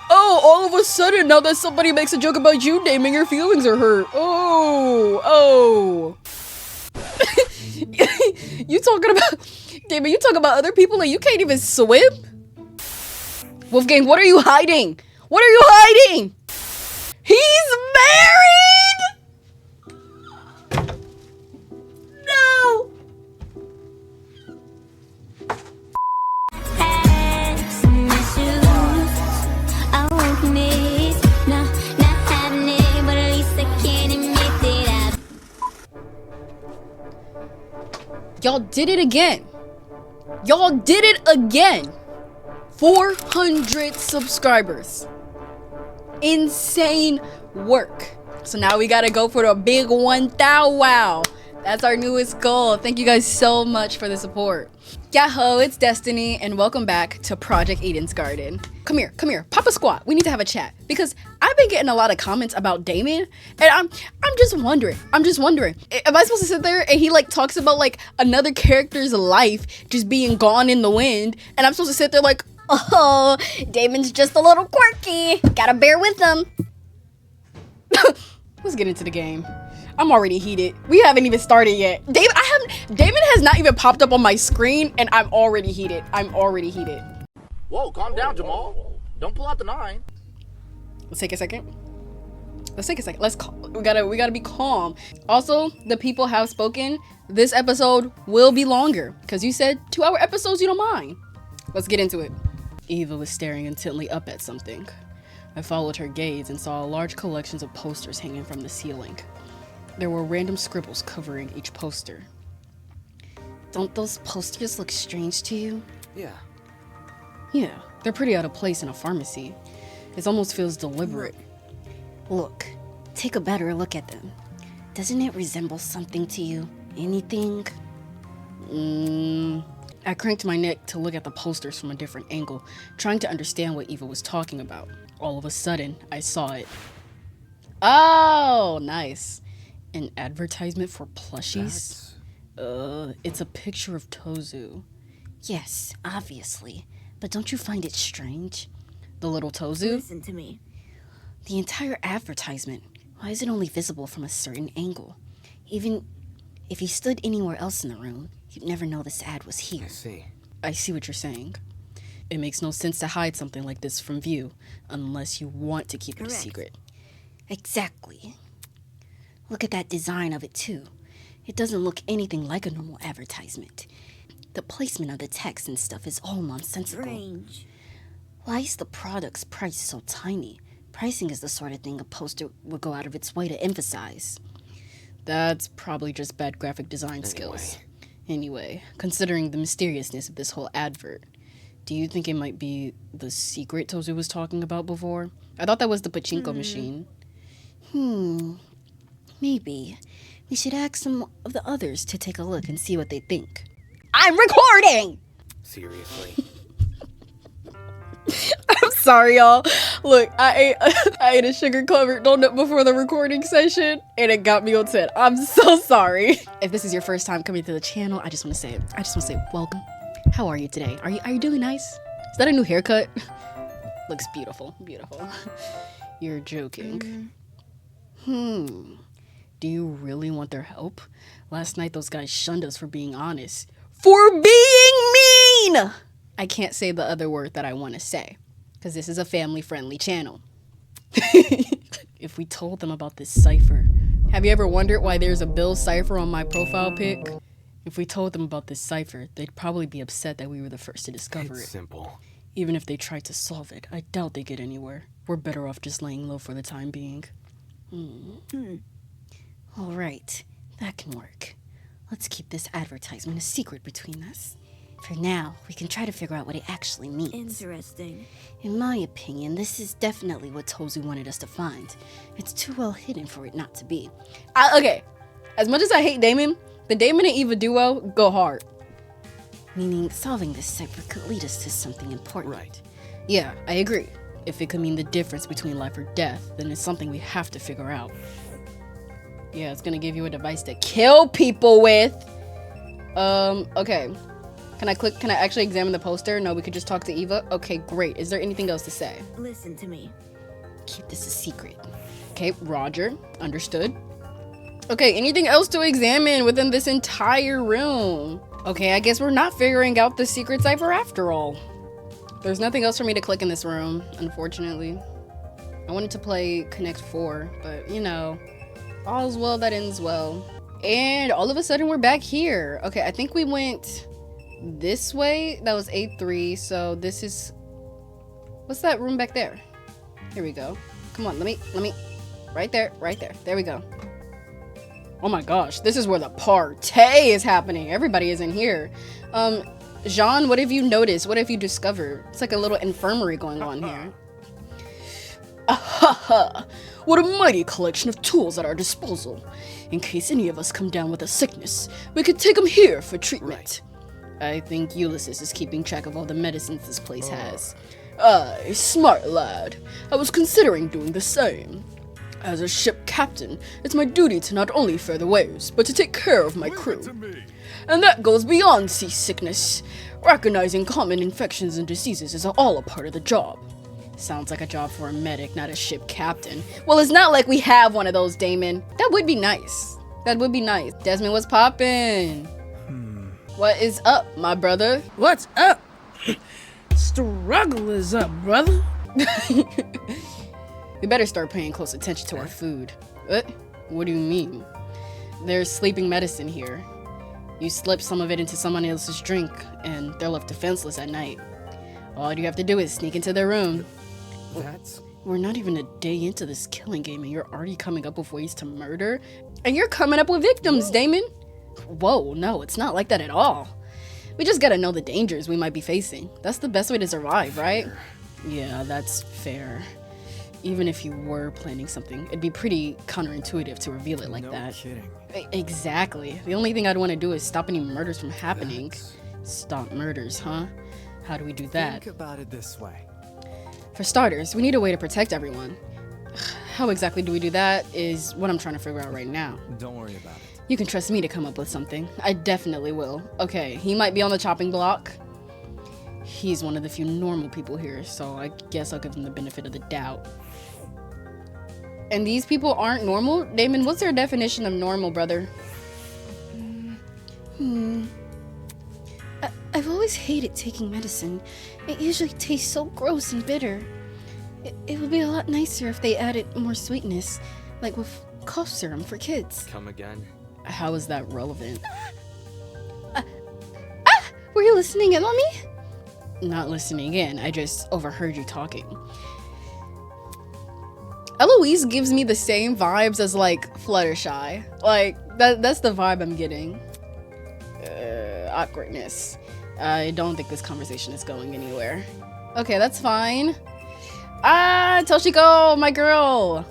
Oh, all of a sudden, now that somebody makes a joke about you, Damon, your feelings are hurt. Oh. You talking about, Damon, you talking about other people and you can't even swim? Wolfgang, what are you hiding? What are you hiding? He's married! No! Y'all did it again. Y'all did it again. 400 subscribers. Insane work. So now we gotta go for the big 1,000. Wow. That's our newest goal. Thank you guys so much for the support. Yahoo, it's Destiny, and welcome back to Project Eden's Garden. Come here, pop a squat. We need to have a chat because I've been getting a lot of comments about Damon, and I'm just wondering. Am I supposed to sit there and he like talks about like another character's life just being gone in the wind, and I'm supposed to sit there like, oh, Damon's just a little quirky. Gotta bear with him. Let's get into the game. I'm already heated. We haven't even started yet. Damon has not even popped up on my screen, and I'm already heated. Whoa, calm down, Jamal. Don't pull out the 9. Let's take a second. We gotta be calm. Also, the people have spoken. This episode will be longer because you said 2-hour episodes you don't mind. Let's get into it. Eva was staring intently up at something. I followed her gaze and saw large collections of posters hanging from the ceiling. There were random scribbles covering each poster. Don't those posters look strange to you? Yeah, they're pretty out of place in a pharmacy. It almost feels deliberate. Look, take a better look at them. Doesn't it resemble something to you? Anything? I cranked my neck to look at the posters from a different angle, trying to understand what Eva was talking about. All of a sudden, I saw it. Oh, nice. An advertisement for plushies? It's a picture of Tozu. Yes, obviously. But don't you find it strange? The little Tozu? Listen to me. The entire advertisement, why is it only visible from a certain angle? Even if you stood anywhere else in the room, you'd never know this ad was here. I see what you're saying. It makes no sense to hide something like this from view, unless you want to keep it a secret. Exactly. Look at that design of it, too. It doesn't look anything like a normal advertisement. The placement of the text and stuff is all nonsensical. Strange. Why is the product's price so tiny? Pricing is the sort of thing a poster would go out of its way to emphasize. That's probably just bad graphic design skills. Anyway, considering the mysteriousness of this whole advert, do you think it might be the secret Tozu was talking about before? I thought that was the pachinko machine. Maybe. We should ask some of the others to take a look and see what they think. I'm recording! Seriously. I'm sorry, y'all. Look, I ate a sugar-covered donut before the recording session, and it got me on 10. I'm so sorry. If this is your first time coming to the channel, I just want to say welcome. How are you today? Are you doing nice? Is that a new haircut? Looks beautiful. You're joking. Do you really want their help? Last night, those guys shunned us for being honest. For being mean! I can't say the other word that I want to say, because this is a family-friendly channel. If we told them about this cipher, have you ever wondered why there's a Bill cipher on my profile pic? If we told them about this cipher, they'd probably be upset that we were the first to discover it. It's simple. Even if they tried to solve it, I doubt they get anywhere. We're better off just laying low for the time being. All right, that can work. Let's keep this advertisement a secret between us. For now, we can try to figure out what it actually means. Interesting. In my opinion, this is definitely what Tozu wanted us to find. It's too well hidden for it not to be. Okay, as much as I hate Damon, the Damon and Eva duo go hard. Meaning solving this cipher could lead us to something important. Right. Yeah, I agree. If it could mean the difference between life or death, then it's something we have to figure out. Yeah, it's gonna give you a device to kill people with. Okay. Can I actually examine the poster? No, we could just talk to Eva. Okay, great. Is there anything else to say? Listen to me. Keep this a secret. Okay, Roger. Understood. Okay, anything else to examine within this entire room? Okay, I guess we're not figuring out the secret cipher after all. There's nothing else for me to click in this room, unfortunately. I wanted to play Connect 4, but you know, all's well that ends well. And all of a sudden we're back here. Okay, I think we went this way. That was A3, so this is... What's that room back there? Here we go. Come on, let me... Right there. There we go. Oh my gosh, this is where the party is happening. Everybody is in here. Jean, what have you noticed? What have you discovered? It's like a little infirmary going on here. Ahaha! What a mighty collection of tools at our disposal. In case any of us come down with a sickness, we could take them here for treatment. I think Ulysses is keeping track of all the medicines this place has. Aye, smart lad. I was considering doing the same. As a ship captain, it's my duty to not only fare the waves, but to take care of my crew. And that goes beyond seasickness. Recognizing common infections and diseases is all a part of the job. Sounds like a job for a medic, not a ship captain. Well, it's not like we have one of those, Damon. That would be nice. That would be nice. Desmond, what's poppin'? What is up, my brother? What's up? Struggle is up, brother. We better start paying close attention to our food. What? What do you mean? There's sleeping medicine here. You slip some of it into someone else's drink, and they're left defenseless at night. All you have to do is sneak into their room. We're not even a day into this killing game, and you're already coming up with ways to murder? And you're coming up with victims, Damon! Whoa, no, it's not like that at all. We just gotta know the dangers we might be facing. That's the best way to survive, right? Yeah, that's fair. Even if you were planning something, it'd be pretty counterintuitive to reveal it like that. Kidding. Exactly. The only thing I'd want to do is stop any murders from happening. Stop murders, huh? How do we do that? Think about it this way. For starters, we need a way to protect everyone. How exactly do we do that is what I'm trying to figure out right now. Don't worry about it. You can trust me to come up with something. I definitely will. Okay, he might be on the chopping block. He's one of the few normal people here, so I guess I'll give him the benefit of the doubt. And these people aren't normal? Damon, what's their definition of normal, brother? I've always hated taking medicine. It usually tastes so gross and bitter. It would be a lot nicer if they added more sweetness, like with cough serum for kids. Come again? How is that relevant? Were you listening in on me? Not listening in, I just overheard you talking. Eloise gives me the same vibes as like Fluttershy. Like that's the vibe I'm getting. Awkwardness. I don't think this conversation is going anywhere. Okay, that's fine. Toshiko, my girl. ...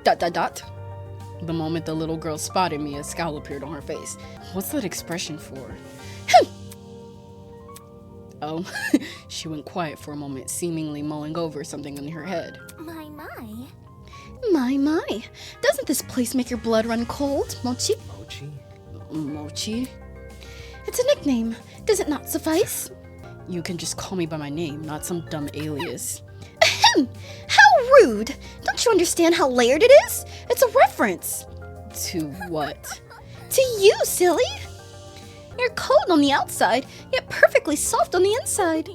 The moment the little girl spotted me, a scowl appeared on her face. What's that expression for? Oh, she went quiet for a moment, seemingly mulling over something in her head. My. My. Doesn't this place make your blood run cold, Mochi? Mochi? Mochi? It's a nickname. Does it not suffice? You can just call me by my name, not some dumb alias. Ahem! How rude! Don't you understand how layered it is? It's a reference. To what? To you, silly! You're cold on the outside, yet perfectly soft on the inside.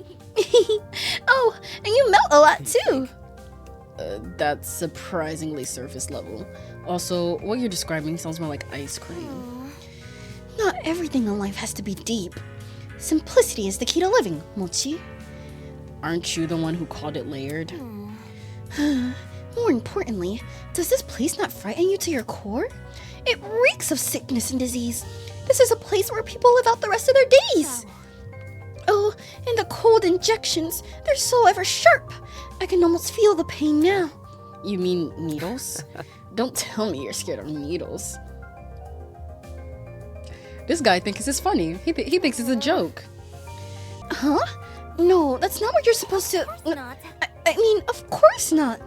Oh, and you melt a lot too. That's surprisingly surface level. Also, what you're describing sounds more like ice cream. Not everything in life has to be deep. Simplicity is the key to living, Mochi. Aren't you the one who called it layered? More importantly, does this place not frighten you to your core? It reeks of sickness and disease. This is a place where people live out the rest of their days. Oh, and the cold injections, they're so ever sharp. I can almost feel the pain now. You mean needles? Don't tell me you're scared of needles. This guy thinks it's funny. He thinks it's a joke. Huh? No, that's not what you're supposed to... Not. I mean, of course not.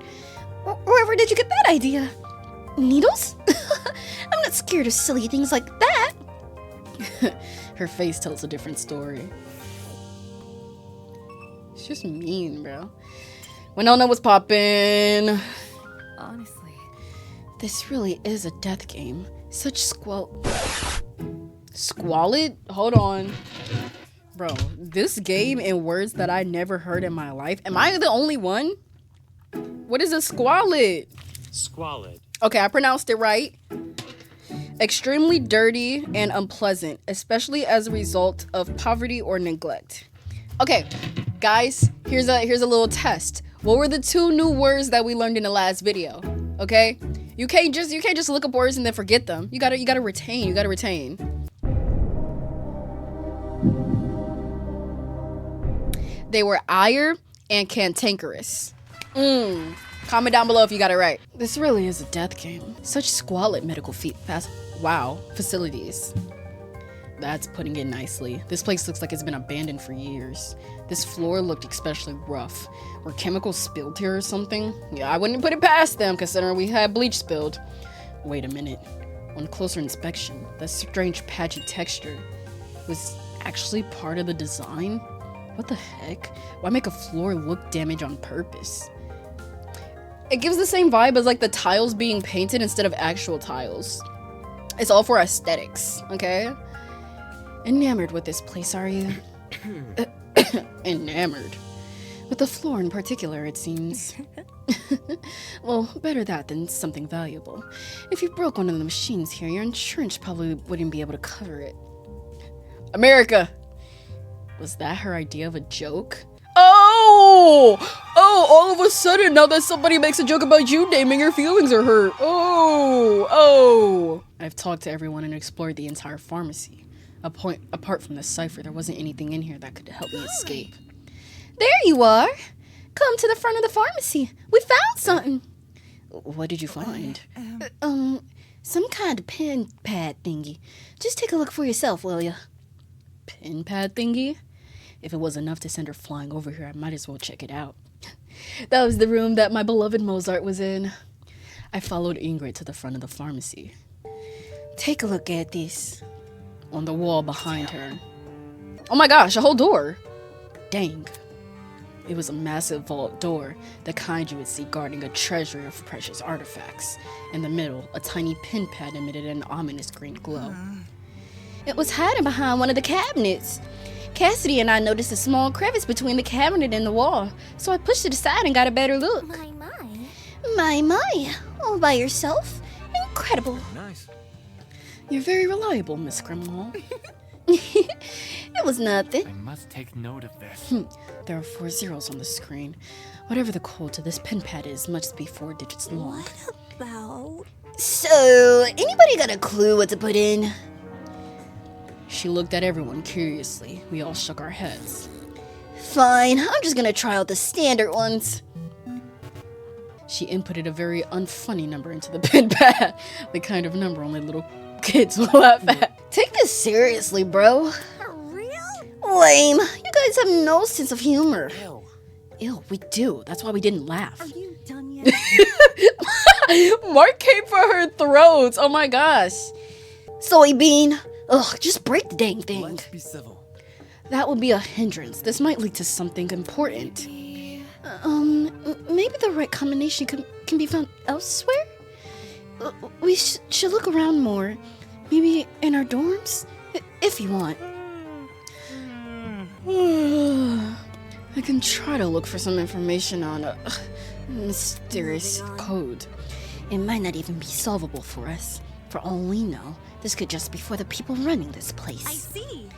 Wherever did you get that idea? Needles? I'm not scared of silly things like that. Her face tells a different story. It's just mean, bro. Winona was poppin'. Honestly. This really is a death game. Such Squalid? Hold on. Bro, this game in words that I never heard in my life. Am I the only one? What is a squalid? Squalid. Okay, I pronounced it right. Extremely dirty and unpleasant, especially as a result of poverty or neglect. Okay, guys, here's a little test. What were the 2 new words that we learned in the last video? Okay? You can't just look up words and then forget them. You gotta retain. They were ire and cantankerous. Comment down below if you got it right. This really is a death game. Such squalid medical facilities. That's putting it nicely. This place looks like it's been abandoned for years. This floor looked especially rough. Were chemicals spilled here or something? Yeah, I wouldn't put it past them considering we had bleach spilled. Wait a minute. On closer inspection, that strange patchy texture was actually part of the design? What the heck? Why make a floor look damaged on purpose? It gives the same vibe as like the tiles being painted instead of actual tiles. It's all for aesthetics, okay? Enamored with this place, are you? Enamored. With the floor in particular, it seems. Well, better that than something valuable. If you broke one of the machines here, your insurance probably wouldn't be able to cover it. America! Was that her idea of a joke? Oh, all of a sudden, now that somebody makes a joke about you, Damon, your feelings are hurt. Oh. I've talked to everyone and explored the entire pharmacy. Apart from the cipher, there wasn't anything in here that could help me escape. There you are. Come to the front of the pharmacy. We found something. What did you find? Some kind of pen pad thingy. Just take a look for yourself, will ya? Pen pad thingy? If it was enough to send her flying over here, I might as well check it out. That was the room that my beloved Mozart was in. I followed Ingrid to the front of the pharmacy. Take a look at this. On the wall behind her. Oh my gosh, a whole door. Dang. It was a massive vault door, the kind you would see guarding a treasury of precious artifacts. In the middle, a tiny pen pad emitted an ominous green glow. It was hiding behind one of the cabinets. Cassidy and I noticed a small crevice between the cabinet and the wall, so I pushed it aside and got a better look. My. All by yourself? Incredible. Nice. You're very reliable, Miss Grimwald. It was nothing. I must take note of this. There are 4 zeros on the screen. Whatever the code to this pen pad is must be 4 digits long. So, anybody got a clue what to put in? She looked at everyone curiously. We all shook our heads. Fine, I'm just gonna try out the standard ones. She inputted a very unfunny number into the pen pad. The kind of number only little kids will laugh at. Take this seriously, bro. For real? Lame. You guys have no sense of humor. Ew, we do. That's why we didn't laugh. Are you done yet? Mark came for her throat. Oh my gosh. Soybean. Ugh, just break the dang thing. Let's be civil. That will be a hindrance. This might lead to something important. Maybe the right combination can be found elsewhere? We should look around more. Maybe in our dorms? If you want. I can try to look for some information on a mysterious code. It might not even be solvable for us. For all we know, this could just be for the people running this place. I see.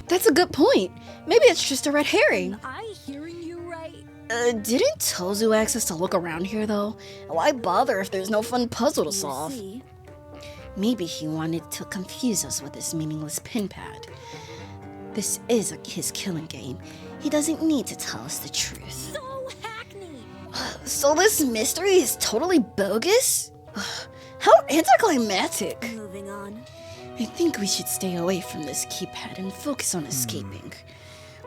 That's a good point. Maybe it's just a red herring. Am I hearing you right? Didn't Tozu ask us to look around here, though? Why bother if there's no fun puzzle to solve? See? Maybe he wanted to confuse us with this meaningless pin pad. This is his killing game. He doesn't need to tell us the truth. So hackneyed. So this mystery is totally bogus? How anticlimactic. Moving on. I think we should stay away from this keypad and focus on escaping.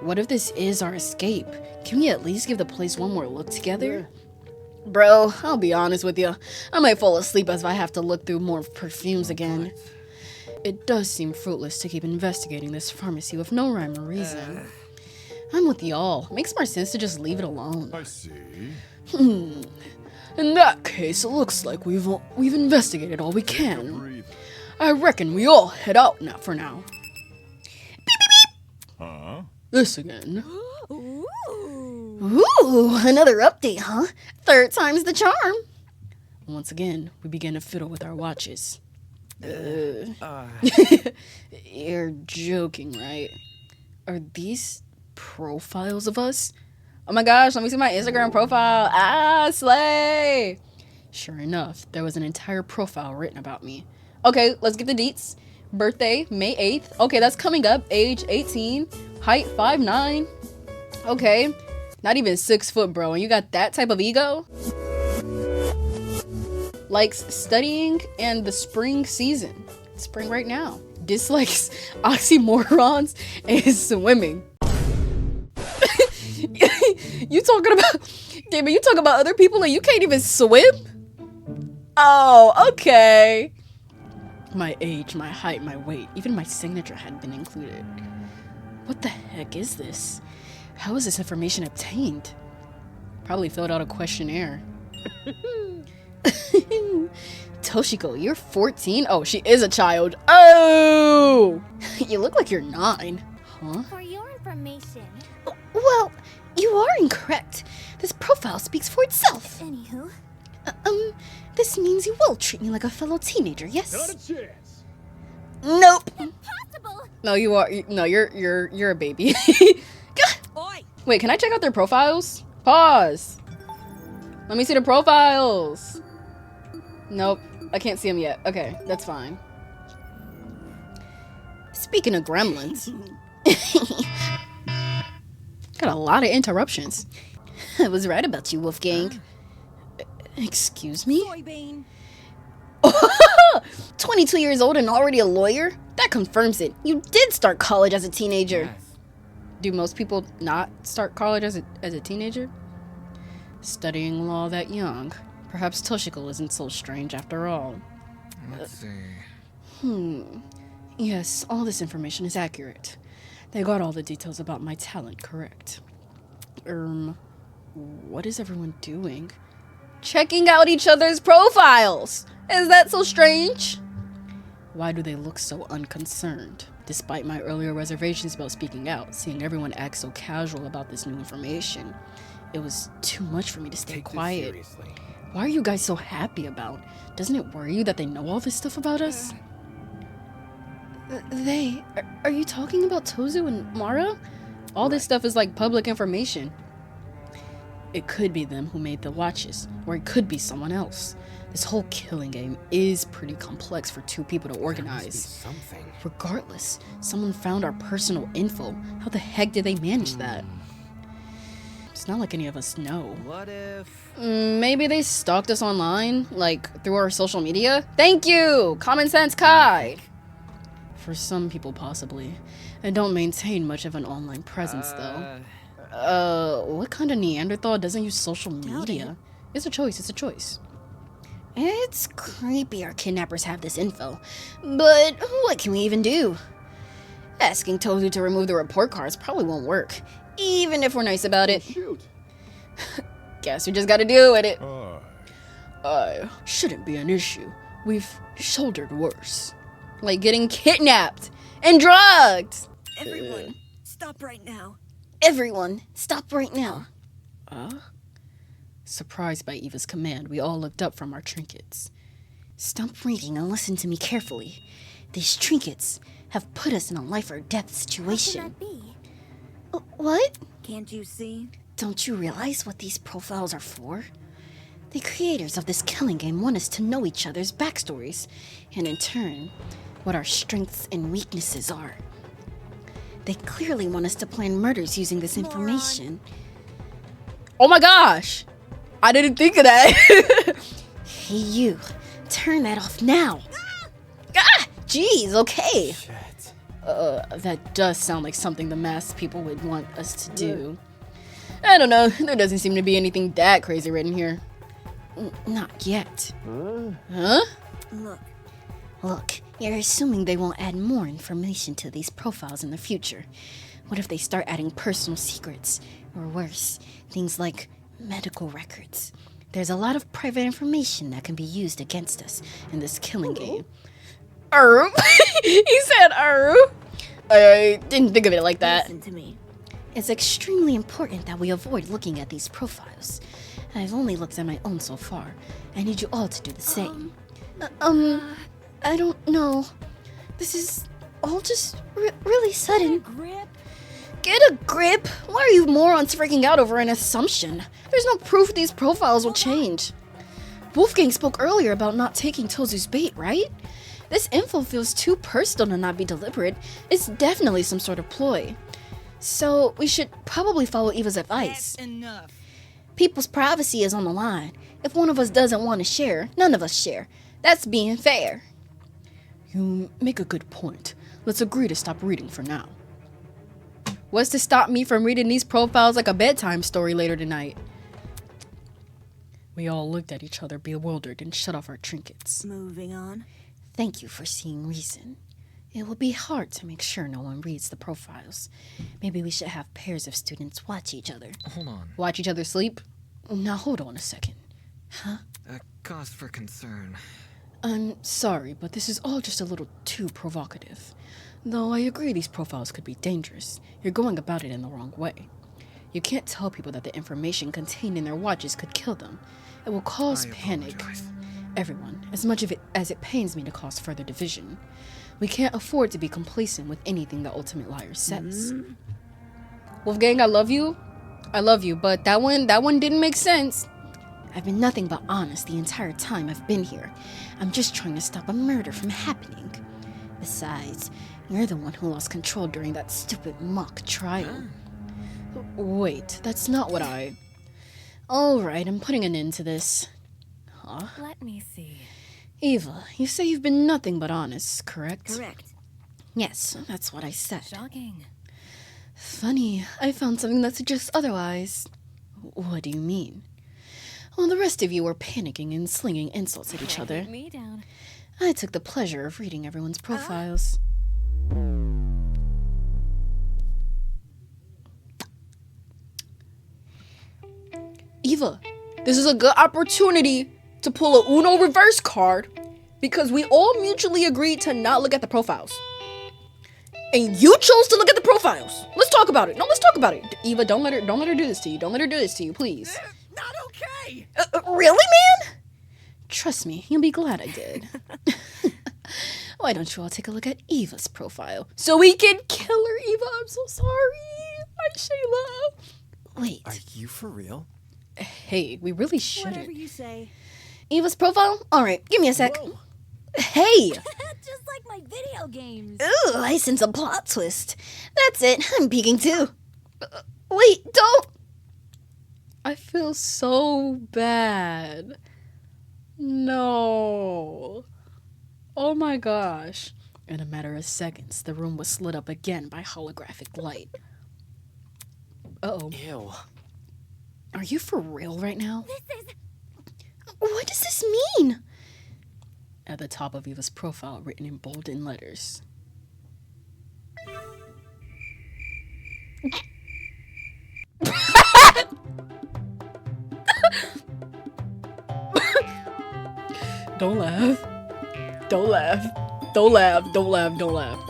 What if this is our escape? Can we at least give the place one more look together? Bro, I'll be honest with you. I might fall asleep as I have to look through more perfumes again. It does seem fruitless to keep investigating this pharmacy with no rhyme or reason. I'm with y'all. Makes more sense to just leave it alone. I see. In that case, it looks like we've investigated all we can. Breathe. I reckon we all head out now for now. Huh? This again. Ooh. Ooh, another update, huh? Third time's the charm. Once again, we begin to fiddle with our watches. You're joking, right? Are these profiles of us? Oh my gosh, let me see my Instagram profile. Ah, slay! Sure enough, there was an entire profile written about me. Okay, let's get the deets. Birthday, May 8th. Okay, that's coming up. Age, 18. Height, 5'9". Okay, not even 6 foot, bro. And you got that type of ego? Likes studying and the spring season. Spring right now. Dislikes oxymorons and swimming. You talking about, Damon, you talking about other people and you can't even swim? Oh, okay. My age, my height, my weight, even my signature had been included. What the heck is this? How is this information obtained? Probably filled out a questionnaire. Toshiko, you're 14? Oh, she is a child. Oh! You look like you're 9. Huh? For your information. Well, you are incorrect. This profile speaks for itself. Anywho. This means you will treat me like a fellow teenager, yes? Not a chance. Nope. Impossible. No, you are. No, you're a baby. Oi. Wait, can I check out their profiles? Pause. Let me see the profiles. Nope, I can't see them yet. Okay, that's fine. Speaking of gremlins, got a lot of interruptions. I was right about you, Wolfgang. Excuse me? Soybean. 22 years old and already a lawyer? That confirms it. You did start college as a teenager. Yes. Do most people not start college as a teenager? Studying law that young. Perhaps Toshiko isn't so strange after all. Let's see. Yes, all this information is accurate. They got all the details about my talent correct. What is everyone doing? Checking out each other's profiles! Is that so strange? Why do they look so unconcerned? Despite my earlier reservations about speaking out, seeing everyone act so casual about this new information, it was too much for me to stay Take this quiet. seriously. Why are you guys so happy about? Doesn't it worry you that they know all this stuff about us? Are you talking about Tozu and Mara? All this stuff is like public information. It could be them who made the watches, or it could be someone else. This whole killing game is pretty complex for 2 people to There must be organize. something. Regardless, someone found our personal info. How the heck did they manage that? It's not like any of us know. What if? Maybe they stalked us online, like through our social media? Thank you! Common sense Kai! For some people, possibly. And don't maintain much of an online presence, though. What kind of Neanderthal doesn't use social media? It's a choice, it's a choice. It's creepy our kidnappers have this info. But what can we even do? Asking Tozu to remove the report cards probably won't work, even if we're nice about it. Shoot. Guess we just gotta deal with it. I Shouldn't be an issue. We've shouldered worse. Like getting kidnapped and drugged. Everyone, stop right now. Everyone, stop right now. Surprised by Eva's command, we all looked up from our trinkets. Stop reading and listen to me carefully. These trinkets have put us in a life or death How situation. can that be? What? Can't you see? Don't you realize what these profiles are for? The creators of this killing game want us to know each other's backstories, and in turn, what our strengths and weaknesses are. They clearly want us to plan murders using this information. Oh my gosh! I didn't think of that. Hey you, turn that off now. Ah! Jeez, okay. Shit. That does sound like something the masked people would want us to do. I don't know, there doesn't seem to be anything that crazy written here. Not yet. Huh? Look, Look, You're assuming they won't add more information to these profiles in the future. What if they start adding personal secrets? Or worse, things like medical records. There's a lot of private information that can be used against us in this killing game. He said, I didn't think of it like that. Listen to me. It's extremely important that we avoid looking at these profiles. I've only looked at my own so far. I need you all to do the same. I don't know. This is all just really sudden. Grip. Get a grip! Why are you morons freaking out over an assumption? There's no proof these profiles will change. Wolfgang spoke earlier about not taking Tozu's bait, right? This info feels too personal to not be deliberate. It's definitely some sort of ploy. So we should probably follow Eva's advice. That's enough. People's privacy is on the line. If one of us doesn't want to share, none of us share. That's being fair. You make a good point. Let's agree to stop reading for now. What's to stop me from reading these profiles like a bedtime story later tonight? We all looked at each other bewildered and shut off our trinkets. Moving on. Thank you for seeing reason. It will be hard to make sure no one reads the profiles. Maybe we should have pairs of students watch each other. Hold on. Watch each other sleep? Now hold on a second. Huh? A cause for concern. I'm sorry, but this is all just a little too provocative. Though I agree these profiles could be dangerous, you're going about it in the wrong way. You can't tell people that the information contained in their watches could kill them. It will cause I panic. apologize. Everyone, as much of it as it pains me to cause further division. We can't afford to be complacent with anything the ultimate liar says. Wolfgang, I love you, but that one didn't make sense. I've been nothing but honest the entire time I've been here. I'm just trying to stop a murder from happening. Besides, you're the one who lost control during that stupid mock trial. Wait, that's not what I... Alright, I'm putting an end to this. Huh? Let me see. Eva, you say you've been nothing but honest, correct? Correct. Yes, that's what I said. Shocking. Funny, I found something that suggests otherwise. What do you mean? Well, the rest of you were panicking and slinging insults at each other. Me down. I took the pleasure of reading everyone's profiles. Eva, this is a good opportunity to pull a Uno reverse card because we all mutually agreed to not look at the profiles. And you chose to look at the profiles. Let's talk about it. No, let's talk about it. Eva, don't let her do this to you. Don't let her do this to you, please. Not okay. Really, man? Trust me, you'll be glad I did. Why don't you all take a look at Eva's profile so we can kill her, Eva? I'm so sorry. My Shayla. Wait, Are you for real? Hey, we really shouldn't. Whatever you say. Eva's profile? Alright, give me a sec. Whoa. Hey! Just like my video games. Ooh, I sense a plot twist. That's it, I'm peeking too. Wait, don't! I feel so bad. No. Oh my gosh. In a matter of seconds, the room was lit up again by holographic light. Uh-oh. Ew. Are you for real right now? This is... What does this mean? At the top of Eva's profile, written in golden letters. Don't laugh. Don't laugh. Don't laugh. Don't laugh. Don't laugh.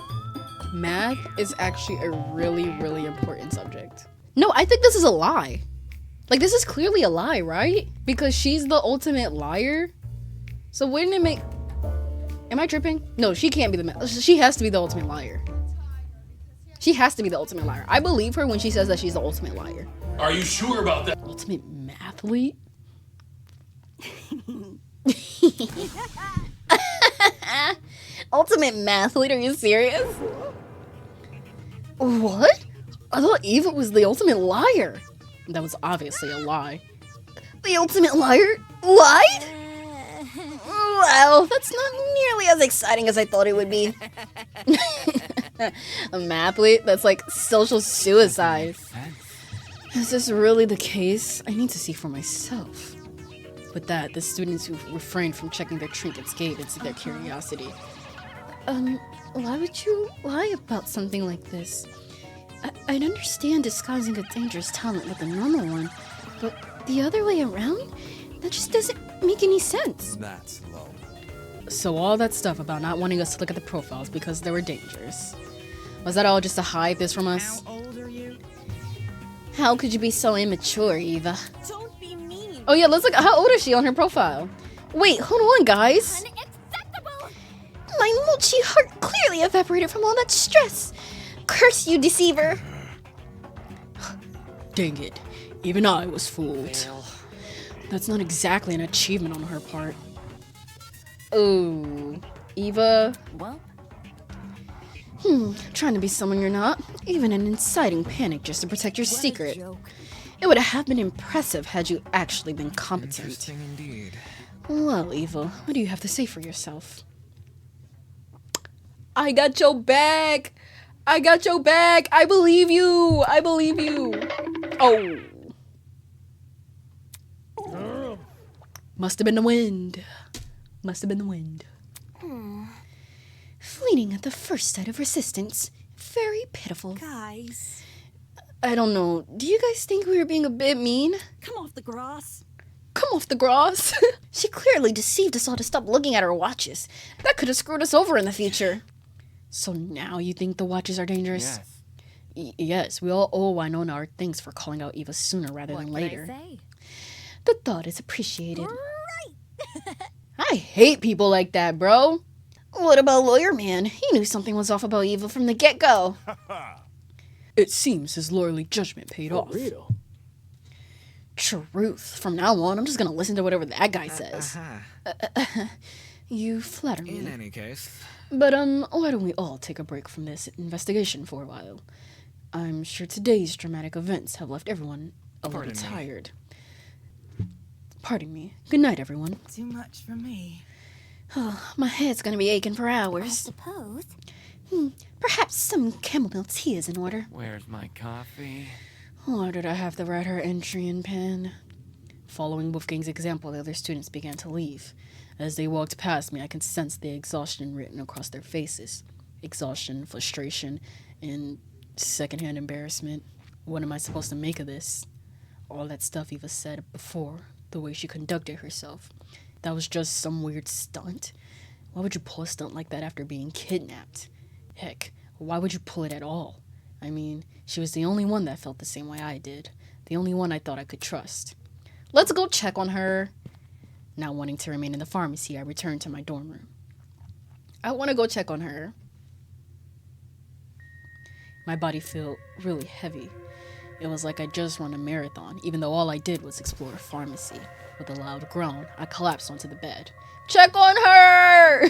Math is actually a really, really important subject. No, I think this is a lie. Like, this is clearly a lie, right? Because she's the ultimate liar. So wouldn't it make... Am I tripping? No, she can't be the... She has to be the ultimate liar. She has to be the ultimate liar. I believe her when she says that she's the ultimate liar. Are you sure about that? Ultimate mathlete? Ultimate mathlete, are you serious? What? I thought Eva was the ultimate liar. That was obviously a lie. The ultimate liar? Lied? Well, that's not nearly as exciting as I thought it would be. A mathlete? That's like social suicide. Is this really the case? I need to see for myself. With that, the students who refrained from checking their trinkets gave into their curiosity. Why would you lie about something like this? I'd understand disguising a dangerous talent with a normal one, but the other way around? That just doesn't make any sense. That's low. So all that stuff about not wanting us to look at the profiles because they were dangerous. Was that all just to hide this from us? How old are you? How could you be so immature, Eva? Don't be mean. Oh yeah, let's look. How old is she on her profile? Wait, hold on, guys. Unacceptable. My mochi heart clearly evaporated from all that stress. Curse you, deceiver. Dang it. Even I was fooled. Fail. That's not exactly an achievement on her part. Oh, Eva. Well, Trying to be someone you're not. Even an inciting panic just to protect your secret. joke. It would have been impressive had you actually been competent. Interesting indeed. Well, Eva, what do you have to say for yourself? I got your back. I got your back. I believe you. I believe you. Oh. Must have been the wind. Must have been the wind. Fleeting at the first sight of resistance. Very pitiful. Guys, I don't know. Do you guys think we were being a bit mean? come off the grass. Come off the grass. She clearly deceived us all to stop looking at our watches. That could have screwed us over in the future. So now you think the watches are dangerous? Yes. Yes, we all owe Winona our thanks for calling out Eva sooner rather What than can later. I say? The thought is appreciated. I hate people like that, bro. What about Lawyer Man? He knew something was off about Eva from the get-go. It seems his lawyerly judgment paid off. Real. Truth. From now on, I'm just gonna listen to whatever that guy says. You flatter In me. any case, But why don't we all take a break from this investigation for a while? I'm sure today's dramatic events have left everyone a little Pardon me. tired. Pardon me. Good night, everyone. Too much for me. My head's gonna be aching for I hours. suppose. Perhaps some chamomile tea is in order. Where's my coffee? Why did I have to write her entry in pen? Following Wolfgang's example, the other students began to leave. As they walked past me, I could sense the exhaustion written across their faces. Exhaustion, frustration, and secondhand embarrassment. What am I supposed to make of this? All that stuff Eva said before, the way she conducted herself. That was just some weird stunt? Why would you pull a stunt like that after being kidnapped? Heck, why would you pull it at all? I mean, she was the only one that felt the same way I did. The only one I thought I could trust. Let's go check on her. Not wanting to remain in the pharmacy, I returned to my dorm room. I want to go check on her. My body felt really heavy. It was like I just run a marathon, even though all I did was explore a pharmacy. With a loud groan, I collapsed onto the bed. Check on her!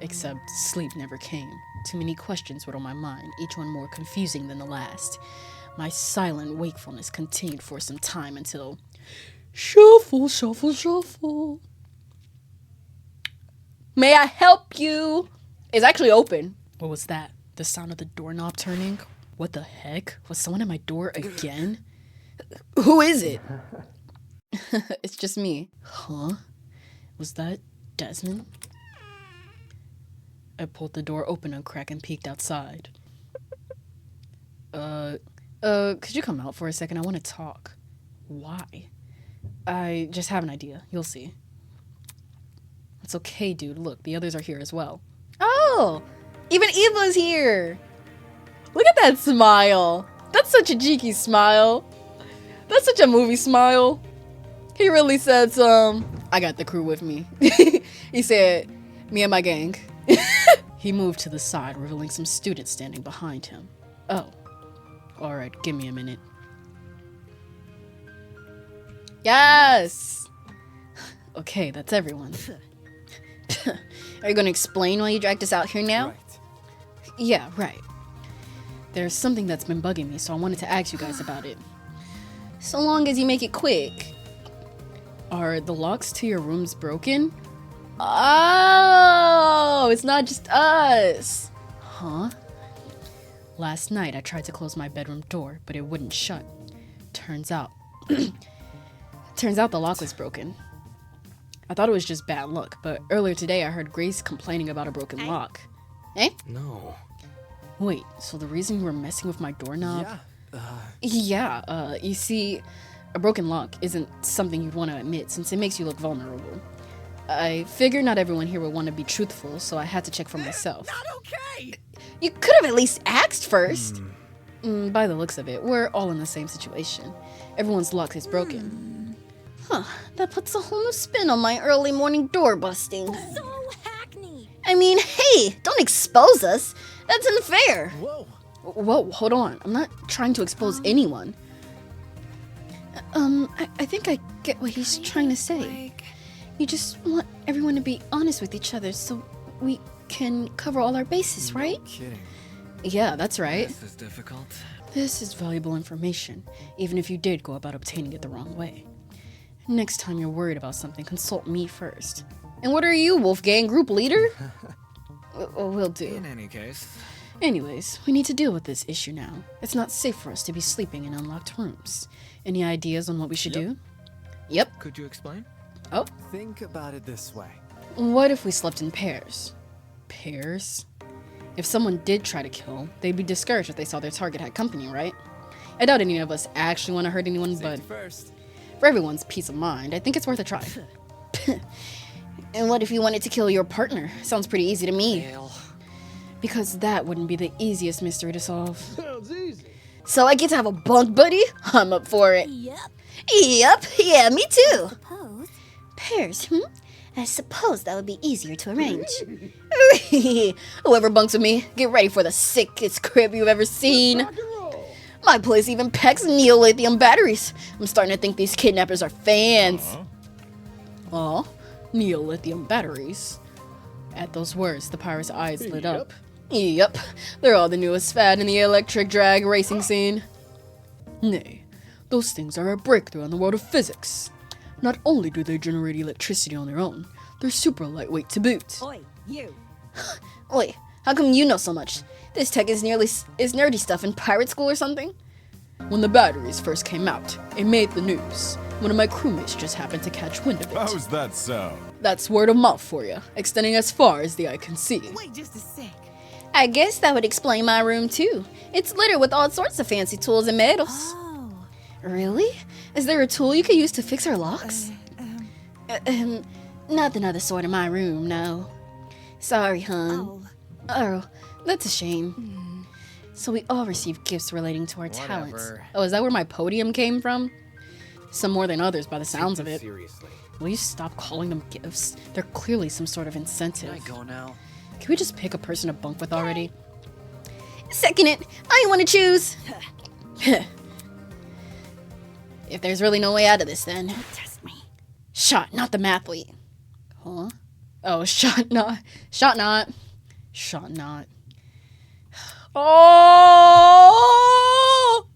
Except sleep never came. Too many questions were on my mind, each one more confusing than the last. My silent wakefulness continued for some time until... Shuffle, shuffle, shuffle. May I help you? It's actually open. What was that? The sound of the doorknob turning? What the heck? Was someone at my door again? Who is it? It's just me. Huh? Was that Desmond? I pulled the door open a crack and peeked outside. Could you come out for a second? I want to talk. Why? I just have an idea. You'll see. It's okay, dude. Look, the others are here as well. Oh! Even Eva's here! Look at that smile! That's such a cheeky smile. That's such a movie smile. He really said I got the crew with me. He said, me and my gang. He moved to the side, revealing some students standing behind him. Oh. Alright, give me a minute. Yes! Okay, that's everyone. Are you gonna explain why you dragged us out here now? Right. Yeah, right. There's something that's been bugging me, so I wanted to ask you guys about it. So long as you make it quick. Are the locks to your rooms broken? Oh, it's not just us. Huh? Last night I tried to close my bedroom door, but it wouldn't shut. Turns out the lock was broken. I thought it was just bad luck, but earlier today I heard Grace complaining about a broken lock. Eh? No. Wait, so the reason you were messing with my doorknob? Yeah. You see, a broken lock isn't something you'd want to admit since it makes you look vulnerable. I figured not everyone here would want to be truthful, so I had to check for myself. Not okay. You could have at least asked first. By the looks of it, we're all in the same situation. Everyone's lock is broken. Huh, that puts a whole new spin on my early morning door busting. So hackneyed. I mean, hey, don't expose us. That's unfair. Whoa. Whoa, hold on. I'm not trying to expose anyone. I think I get what he's trying to say. You just want everyone to be honest with each other so we can cover all our bases, right? Kidding. Yeah, that's right. This is difficult. This is valuable information, even if you did go about obtaining it the wrong way. Next time you're worried about something, consult me first. And what are you, Wolfgang, group leader? Will do. In any case, Anyways, we need to deal with this issue now. It's not safe for us to be sleeping in unlocked rooms. Any ideas on what we should do? Yep. could you explain? Oh, Think about it this way. what if we slept in pairs? Pairs? If someone did try to kill, they'd be discouraged if they saw their target had company, right? I doubt any of us actually want to hurt anyone, but First. for everyone's peace of mind, I think it's worth a try. And what if you wanted to kill your partner? Sounds pretty easy to me. Fail. Because that wouldn't be the easiest mystery to solve. So I get to have a bunk buddy? I'm up for it. Yep. Yep, yeah, me too. Suppose. Pairs, I suppose that would be easier to arrange. Whoever bunks with me, get ready for the sickest crib you've ever seen. My place even packs neolithium batteries. I'm starting to think these kidnappers are fans. Aw, neolithium batteries. At those words, the pirate's eyes lit up. Yep, they're all the newest fad in the electric drag racing scene. Nay, those things are a breakthrough in the world of physics. Not only do they generate electricity on their own, they're super lightweight to boot. Oi, you. Wait, how come you know so much? This tech is nerdy stuff in pirate school or something? When the batteries first came out, it made the news. One of my crewmates just happened to catch wind of it. How's that so? That's word of mouth for you, extending as far as the eye can see. Wait just a sec. I guess that would explain my room too. It's littered with all sorts of fancy tools and medals. Oh. Really? Is there a tool you could use to fix our locks? Nothing of the sort in my room, no. Sorry, hon. Oh, that's a shame. So we all receive gifts relating to our talents. Whatever. Oh, is that where my podium came from? Some more than others by the sounds of it. Seriously. Will you stop calling them gifts? They're clearly some sort of Can incentive. I go now? Can we just pick a person to bunk with already? Second it, I want to choose. If there's really no way out of this, then. Test me. Shot, not the mathlete. Huh? Oh, shot not. Shot not. Shot not. Oh!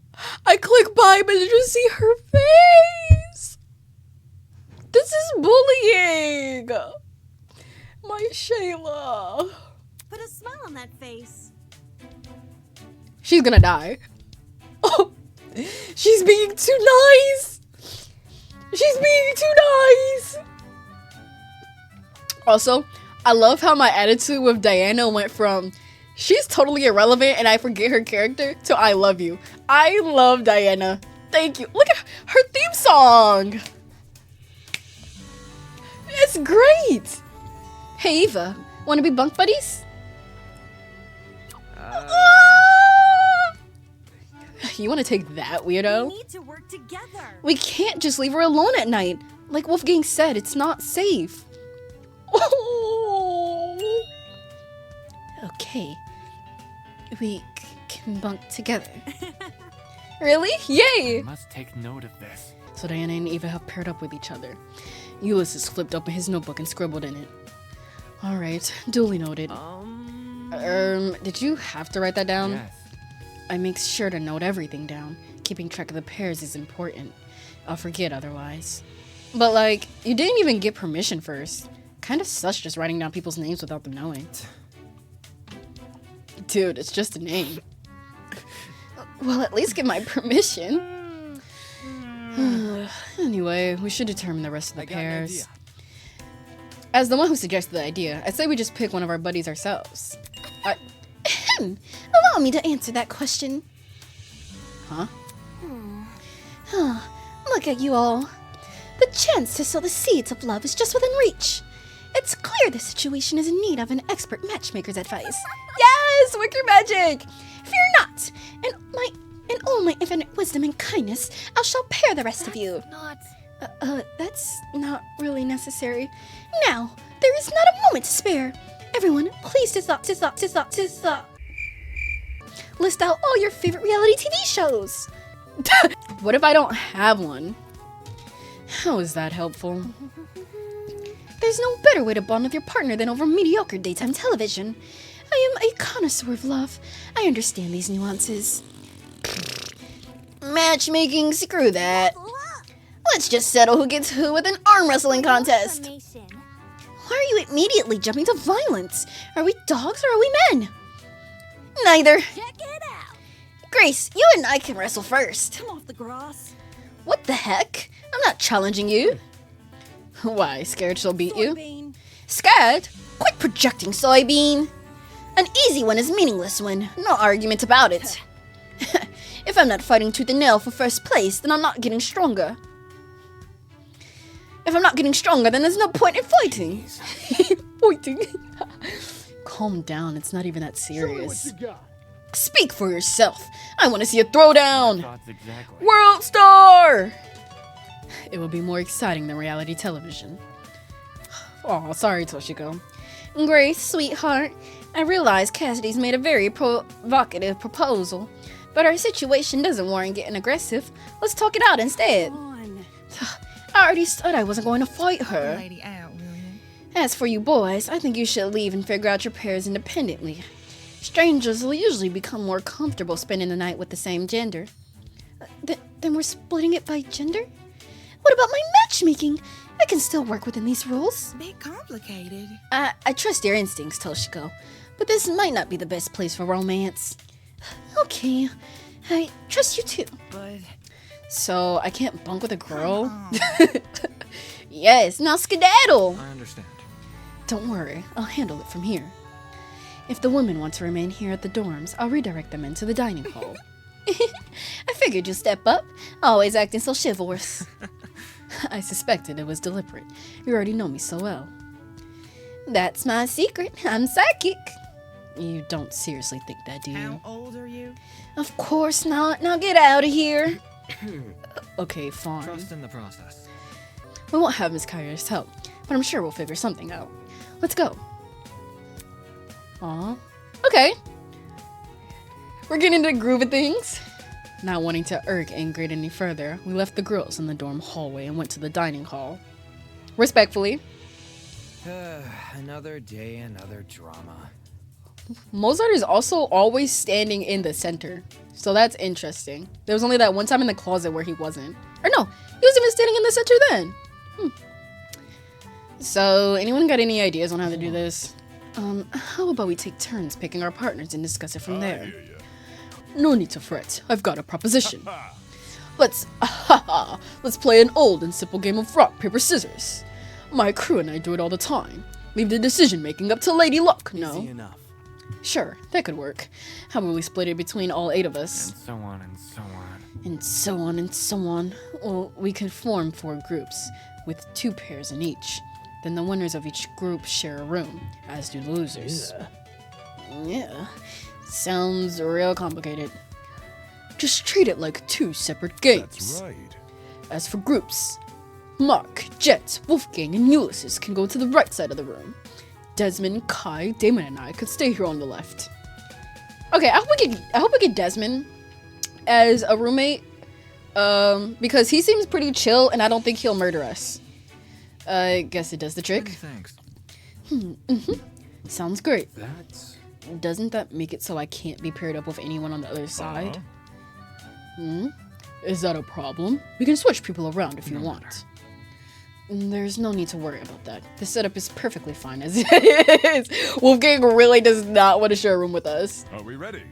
I click buy, but did you see her face? This is bullying. My Shayla. Put a smile on that face. She's gonna die. Oh, she's being too nice. She's being too nice. Also, I love how my attitude with Diana went from she's totally irrelevant and I forget her character to I love you. I love Diana. Thank you. Look at her theme song. It's great. Hey Eva, wanna be bunk buddies? You wanna take that, weirdo? We need to work together. We can't just leave her alone at night. Like Wolfgang said, it's not safe. Okay. We can bunk together. Really? Yay! You must take note of this. So Diana and Eva have paired up with each other. Ulysses flipped open his notebook and scribbled in it. Alright, duly noted. Did you have to write that down? Yes. I make sure to note everything down. Keeping track of the pairs is important. I'll forget otherwise. But like, you didn't even get permission first. Kinda sus just writing down people's names without them knowing. Dude, it's just a name. Well, at least get my permission. Anyway, we should determine the rest of the I got an pairs. As the one who suggested the idea, I'd say we just pick one of our buddies ourselves. Allow me to answer that question. Huh? Look at you all. The chance to sow the seeds of love is just within reach. It's clear the situation is in need of an expert matchmaker's advice. Yes! Wicker magic! Fear not, and in all my infinite wisdom and kindness, I shall pair the rest of you. That's not really necessary. Now, there is not a moment to spare. Everyone, please to thought. List out all your favorite reality TV shows. What if I don't have one? How is that helpful? There's no better way to bond with your partner than over mediocre daytime television. I am a connoisseur of love. I understand these nuances. Matchmaking, screw that. Let's just settle who gets who with an arm wrestling contest. Why are you immediately jumping to violence? Are we dogs or are we men? Neither. Check it out. Grace, you and I can wrestle first. Come off the grass. What the heck? I'm not challenging you. Why, scared she'll beat you? Soybean. Scared? Quit projecting, soybean. An easy one is meaningless one. No argument about it. If I'm not fighting tooth and nail for first place, then I'm not getting stronger. If I'm not getting stronger, then there's no point in fighting. Pointing. Calm down, it's not even that serious. Speak for yourself. I want to see a throwdown. Thoughts exactly. World Star! It will be more exciting than reality television. Oh, sorry, Toshiko. Grace, sweetheart, I realize Cassidy's made a very provocative proposal, but our situation doesn't warrant getting aggressive. Let's talk it out instead. On. I already said I wasn't going to fight her. Lady out, will you? As for you boys, I think you should leave and figure out your pairs independently. Strangers will usually become more comfortable spending the night with the same gender. Then we're splitting it by gender? What about my matchmaking? I can still work within these rules. Bit complicated. I trust your instincts, Toshiko, but this might not be the best place for romance. Okay, I trust you too. But So, I can't bunk with a girl? Yes, now skedaddle! I understand. Don't worry, I'll handle it from here. If the women want to remain here at the dorms, I'll redirect them into the dining hall. I figured you'd step up, always acting so chivalrous. I suspected it was deliberate. You already know me so well. That's my secret, I'm psychic. You don't seriously think that, do you? How old are you? Of course not, now get out of here. Okay, fine. Trust in the process. We won't have Miss Kyra's help, but I'm sure we'll figure something out. Let's go. Aw. Okay. We're getting into the groove of things. Not wanting to irk Ingrid any further, we left the girls in the dorm hallway and went to the dining hall. Respectfully, Another day, another drama. Mozart is also always standing in the center. So that's interesting. There was only that one time in the closet where he wasn't. Or no, he was even standing in the center then. So, anyone got any ideas on how to do this? How about we take turns picking our partners and discuss it from there? No need to fret. I've got a proposition. Let's play an old and simple game of rock, paper, scissors. My crew and I do it all the time. Leave the decision-making up to Lady Luck, no? Easy enough. Sure, that could work. How about we split it between all 8 of us? And so on and so on. And so on and so on. Well, we could form 4 groups, with 2 pairs in each. Then the winners of each group share a room, as do the losers. Yeah. Sounds real complicated. Just treat it like 2 separate games. That's right. As for groups, Mark, Jet, Wolfgang, and Ulysses can go to the right side of the room. Desmond, Kai, Damon, and I could stay here on the left. Okay, I hope we get Desmond as a roommate, because he seems pretty chill, and I don't think he'll murder us. I guess it does the trick. Thanks. Sounds great. That's Doesn't that make it so I can't be paired up with anyone on the other side? Is that a problem? We can switch people around if you want. There's no need to worry about that. The setup is perfectly fine as it is. Wolfgang really does not want to share a room with us. Are we ready?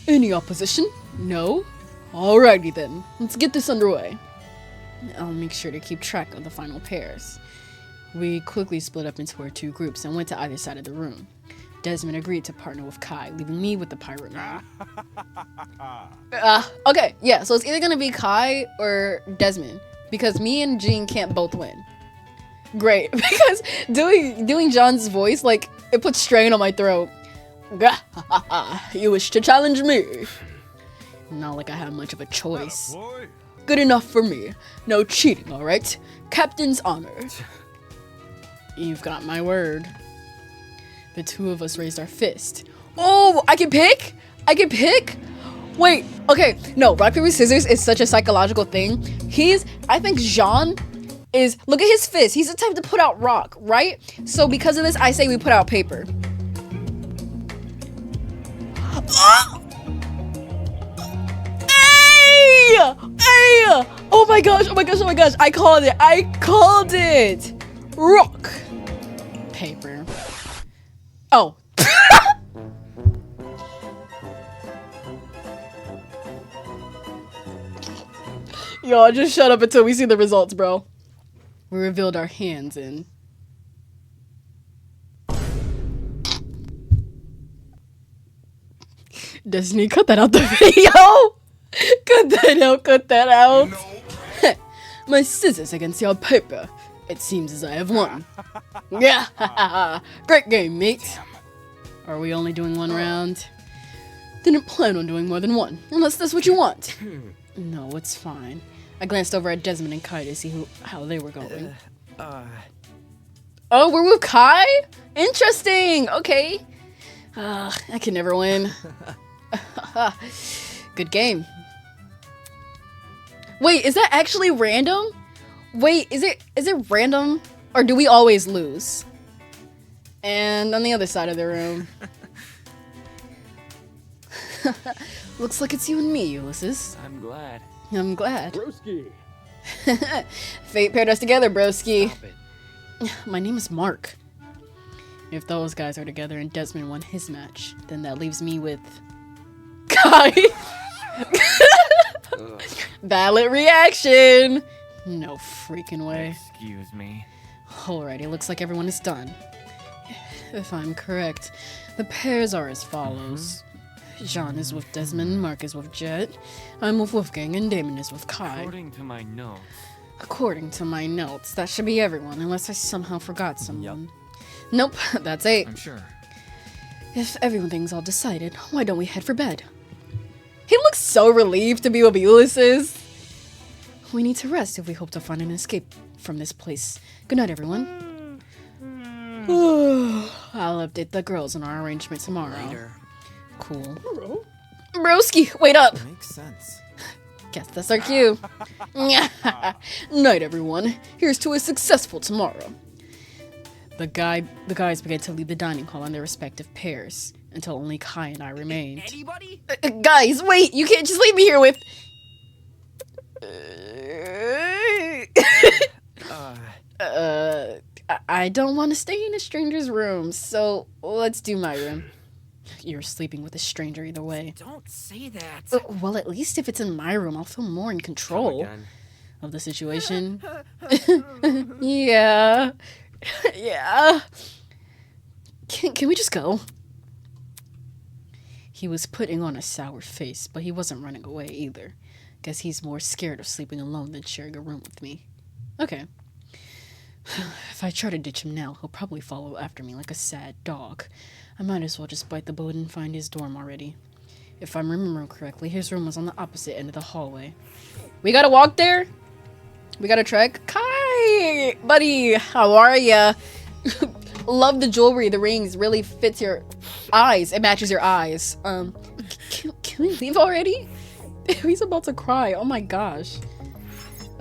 Any opposition? No? Alrighty then. Let's get this underway. I'll make sure to keep track of the final pairs. We quickly split up into our two groups and went to either side of the room. Desmond agreed to partner with Kai, leaving me with the pirate man. Okay, yeah, so it's either gonna be Kai or Desmond, because me and Jean can't both win. Great, because doing John's voice, like, it puts strain on my throat. You wish to challenge me? Not like I have much of a choice. Good enough for me. No cheating, alright? Captain's honor. You've got my word. The two of us raised our fist. Oh, I can pick? I can pick? Wait, okay. No, rock, paper, scissors is such a psychological thing. I think Jean is, look at his fist. He's the type to put out rock, right? So because of this, I say we put out paper. Oh! Hey! Hey! Oh my gosh, oh my gosh, oh my gosh. I called it. I called it. Rock. Paper. Oh. Y'all just shut up until we see the results, bro. We revealed our hands and Destiney, cut that out the video. Cut that out, cut that out. No. My scissors against your paper. It seems as I have won. Yeah, great game, mate. Are we only doing one round? Didn't plan on doing more than one, unless that's what you want. No, it's fine. I glanced over at Desmond and Kai to see how they were going. Oh, we're with Kai? Interesting. Okay. I can never win. Good game. Wait, is that actually random? Wait, is it random? Or do we always lose? And on the other side of the room. Looks like it's you and me, Ulysses. I'm glad. I'm glad. Broski. Fate paired us together, broski. Stop it. My name is Mark. If those guys are together and Desmond won his match, then that leaves me with Kai. Valid reaction. No freaking way. Excuse me. Alrighty, looks like everyone is done. If I'm correct, the pairs are as follows. Jean is with Desmond, Mark is with Jet, I'm with Wolfgang, and Damon is with Kai. According to my notes. According to my notes, that should be everyone, unless I somehow forgot someone. Nope, that's 8. I'm sure. If everything's all decided, why don't we head for bed? He looks so relieved to be with Ulysses. We need to rest if we hope to find an escape from this place. Good night, everyone. I'll update the girls on our arrangement tomorrow. Later. Cool. Broski, wait up. Makes sense. Guess that's our cue. Night, everyone. Here's to a successful tomorrow. The guys began to leave the dining hall in their respective pairs until only Kai and I remained. Anybody? Guys, wait! You can't just leave me here with. I don't want to stay in a stranger's room, so let's do my room. You're sleeping with a stranger either way. Don't say that. Well, at least if it's in my room, I'll feel more in control of the situation. Yeah. Yeah. Can we just go? He was putting on a sour face, but he wasn't running away either. Guess he's more scared of sleeping alone than sharing a room with me. Okay. If I try to ditch him now, he'll probably follow after me like a sad dog. I might as well just bite the bullet and find his dorm already. If I'm remembering correctly, his room was on the opposite end of the hallway. We gotta walk there? We gotta trek? Kai! Buddy, how are ya? Love the jewelry. The rings really fits your eyes. It matches your eyes. Can we leave already? He's about to cry. Oh my gosh.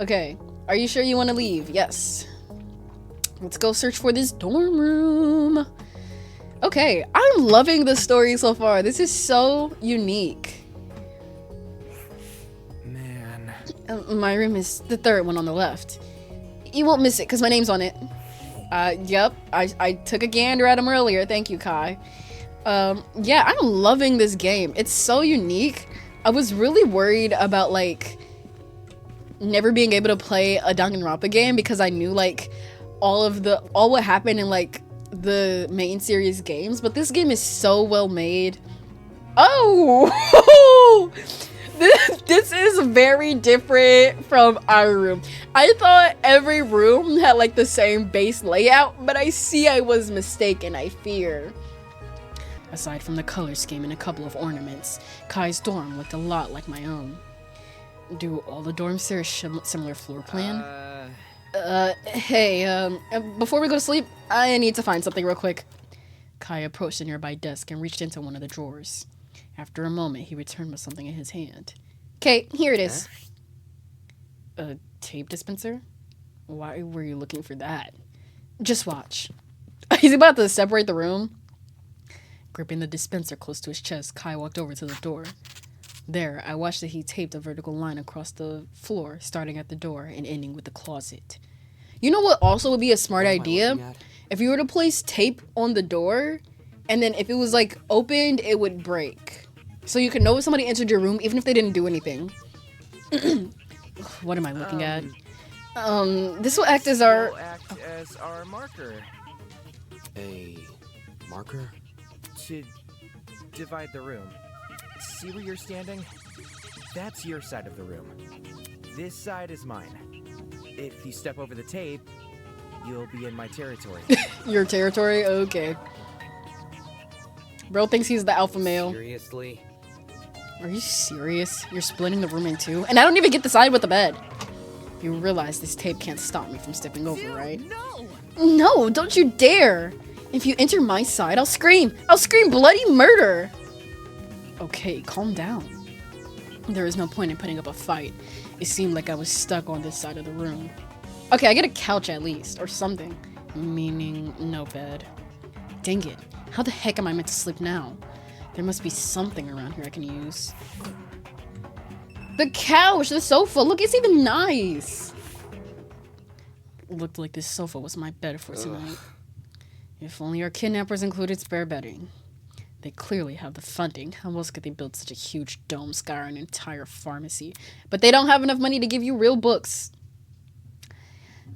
Okay. Are you sure you want to leave? Yes. Let's go search for this dorm room. Okay. I'm loving the story so far. This is so unique. Man. My room is the third one on the left. You won't miss it because my name's on it. Yep. I took a gander at him earlier. Thank you, Kai. Yeah, I'm loving this game. It's so unique. I was really worried about, like, never being able to play a Danganronpa game because I knew, like, all what happened in like the main series games, but this game is so well made. Oh, this is very different from our room. I thought every room had like the same base layout, but I see I was mistaken, I fear. Aside from the color scheme and a couple of ornaments, Kai's dorm looked a lot like my own. Do all the dorms share a similar floor plan? Hey, before we go to sleep, I need to find something real quick. Kai approached a nearby desk and reached into one of the drawers. After a moment, he returned with something in his hand. Okay, here it is. A tape dispenser? Why were you looking for that? Just watch. He's about to separate the room. Gripping the dispenser close to his chest, Kai walked over to the door. There, I watched that he taped a vertical line across the floor, starting at the door and ending with the closet. You know what also would be a smart idea? If you were to place tape on the door, and then if it was like opened, it would break. So you could know if somebody entered your room, even if they didn't do anything. What am I looking at? This will act as our... marker. A marker? To divide the room. See where you're standing? That's your side of the room. This side is mine. If you step over the tape, you'll be in my territory. Your territory? Okay. Bro thinks he's the alpha male. Seriously? Are you serious? You're splitting the room in two? And I don't even get the side with the bed. You realize this tape can't stop me from stepping over, right? No! No, don't you dare! If you enter my side, I'll scream! I'll scream bloody murder! Okay, calm down. There is no point in putting up a fight. It seemed like I was stuck on this side of the room. Okay, I get a couch at least, or something. Meaning, no bed. Dang it. How the heck am I meant to sleep now? There must be something around here I can use. The couch! The sofa! Look, it's even nice! Looked like this sofa was my bed for tonight. If only our kidnappers included spare bedding. They clearly have the funding. How else could they build such a huge dome skying an entire pharmacy? But they don't have enough money to give you real books.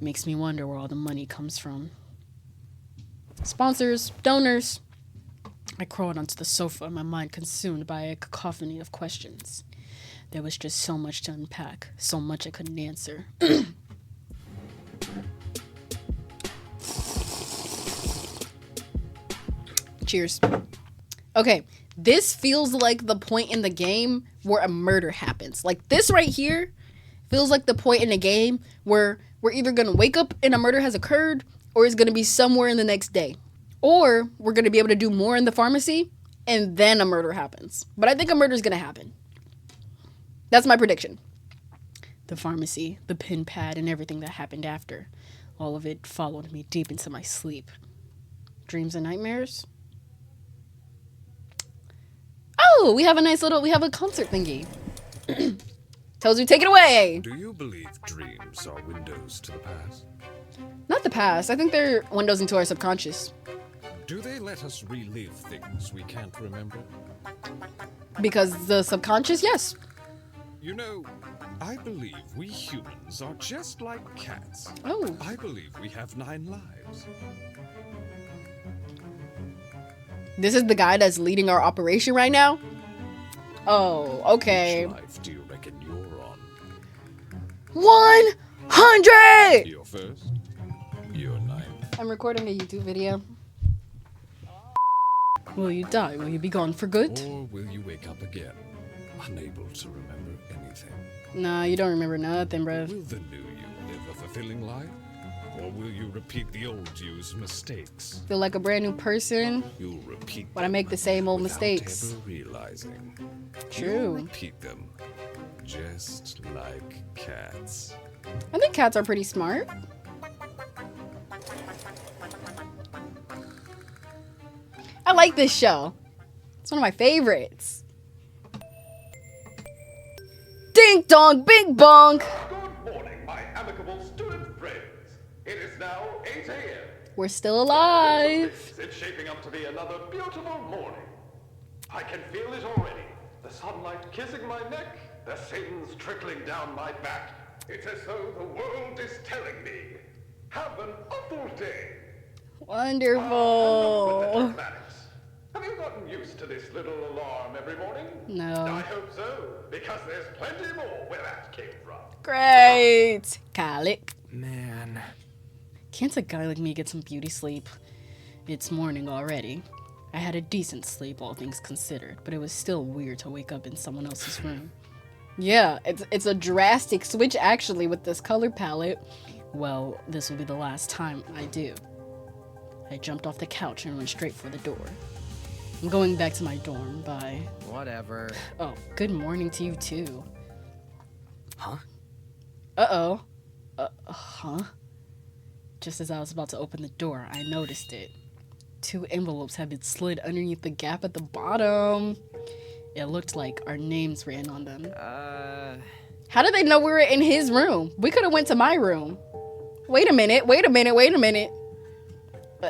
Makes me wonder where all the money comes from. Sponsors, donors. I crawled onto the sofa, my mind consumed by a cacophony of questions. There was just so much to unpack, so much I couldn't answer. Cheers. Okay, this feels like the point in the game where a murder happens. Like, this right here feels like the point in the game where we're either going to wake up and a murder has occurred, or it's going to be somewhere in the next day. Or we're going to be able to do more in the pharmacy, and then a murder happens. But I think a murder is going to happen. That's my prediction. The pharmacy, the pin pad, and everything that happened after. All of it followed me deep into my sleep. Dreams and nightmares? Oh, we have a concert thingy. Tells you, take it away! Do you believe dreams are windows to the past? Not the past. I think they're windows into our subconscious. Do they let us relive things we can't remember? Because the subconscious, yes. You know, I believe we humans are just like cats. Oh. I believe we have 9 lives. This is the guy that's leading our operation right now? Oh, okay. Which life do you reckon you're on? 100! You're first. You're 9th. I'm recording a YouTube video. Will you die? Will you be gone for good? Or will you wake up again, unable to remember anything? Nah, you don't remember nothing, bruh. Will the new you live a fulfilling life? Or will you repeat the old you's mistakes? Feel like a brand new person You'll repeat when I make the same old without mistakes. ever realizing. True. You'll repeat them, just like cats. I think cats are pretty smart. I like this show. It's one of my favorites. Ding dong, bing bong. Good morning, my amicable student friends. It is now 8 a.m. We're still alive. It's shaping up to be another beautiful morning. I can feel it already. The sunlight kissing my neck, the sands trickling down my back. It's as though the world is telling me, Have an awful day. Wonderful. Mathematics. Have you gotten used to this little alarm every morning? No. I hope so, because there's plenty more where that came from. Great. Colic. Man. Can't a guy like me get some beauty sleep? It's morning already. I had a decent sleep, all things considered, but it was still weird to wake up in someone else's room. Yeah, it's a drastic switch actually with this color palette. Well, this will be the last time I do. I jumped off the couch and went straight for the door. I'm going back to my dorm. Bye. Whatever. Oh, good morning to you too. Huh? Uh-oh. Huh? Just as I was about to open the door, I noticed it. 2 envelopes had been slid underneath the gap at the bottom. It looked like our names written on them. How did they know we were in his room? We could have went to my room. Wait a minute.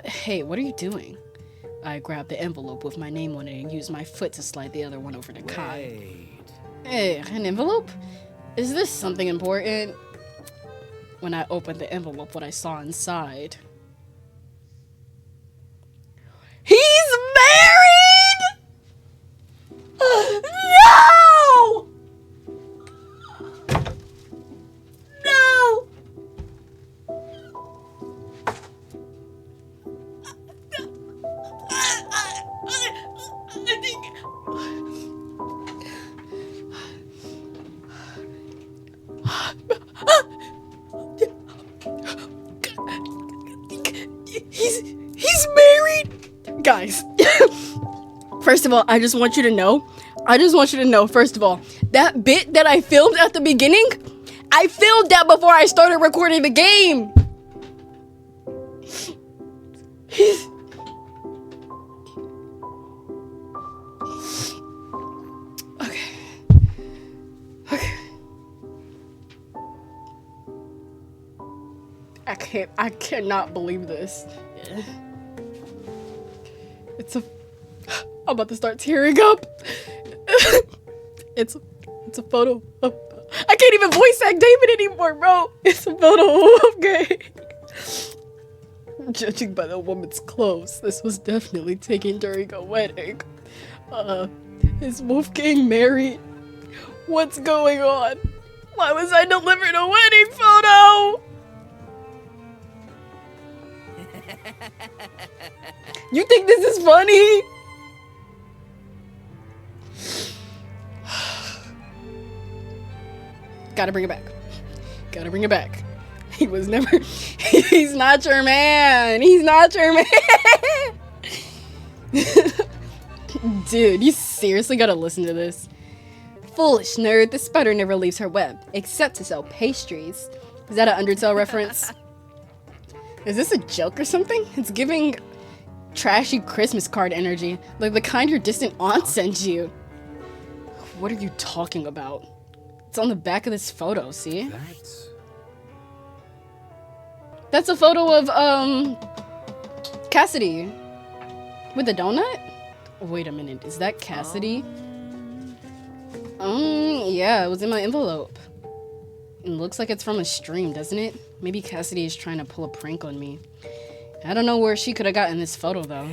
Hey, what are you doing? I grabbed the envelope with my name on it and used my foot to slide the other one over to Kai. Wait. Hey, an envelope? Is this something important? When I opened the envelope, what I saw inside. He's married! No! No! I think... He's married! Guys, first of all, I just want you to know, first of all, that bit that I filmed at the beginning, I filmed that before I started recording the game. Okay. I cannot believe this. I'm about to start tearing up. It's a photo of, I can't even voice act Damon anymore, bro. It's a photo of Wolfgang. Judging by the woman's clothes, this was definitely taken during a wedding. Is Wolfgang married? What's going on? Why was I delivered a wedding photo? You think this is funny? Gotta bring it back. He was never... He's not your man. Dude, you seriously gotta listen to this. Foolish nerd, the spider never leaves her web, except to sell pastries. Is that an Undertale reference? Is this a joke or something? It's giving trashy Christmas card energy, like the kind your distant aunt sends you. What are you talking about? It's on the back of this photo, see? That's a photo of, Cassidy. With the donut? Wait a minute, is that Cassidy? Yeah, it was in my envelope. It looks like it's from a stream, doesn't it? Maybe Cassidy is trying to pull a prank on me. I don't know where she could have gotten this photo, though.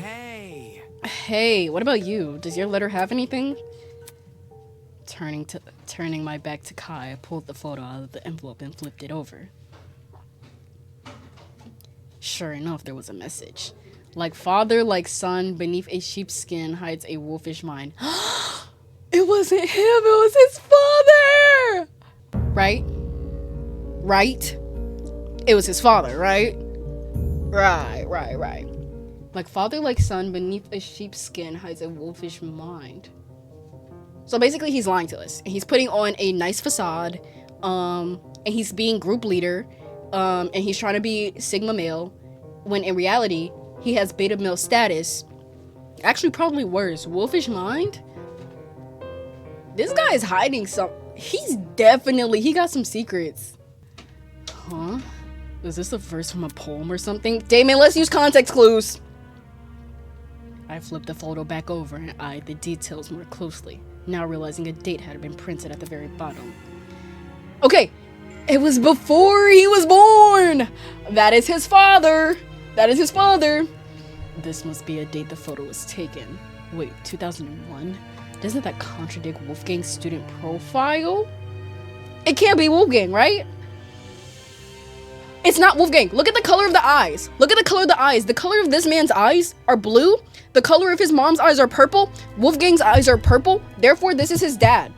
Hey, what about you? Does your letter have anything? Turning my back to Kai, I pulled the photo out of the envelope and flipped it over. Sure enough, there was a message. Like father, like son, beneath a sheep's skin hides a wolfish mind. It wasn't him, it was his father! Right? It was his father, right? Right. Like father, like son, beneath a sheep's skin hides a wolfish mind. So basically he's lying to us. He's putting on a nice facade, and he's being group leader, and he's trying to be Sigma male, when in reality, he has beta male status. Actually, probably worse. Wolfish mind? This guy is hiding some... he got some secrets. Huh? Is this a verse from a poem or something? Damon, let's use context clues. I flipped the photo back over and eyed the details more closely, now realizing a date had been printed at the very bottom. Okay, It was before he was born! That is his father! That is his father! This must be a date the photo was taken. Wait, 2001? Doesn't that contradict Wolfgang's student profile? It can't be Wolfgang, right? It's not Wolfgang. Look at the color of the eyes. Look at the color of the eyes. The color of this man's eyes are blue. The color of his mom's eyes are purple. Wolfgang's eyes are purple. Therefore, this is his dad.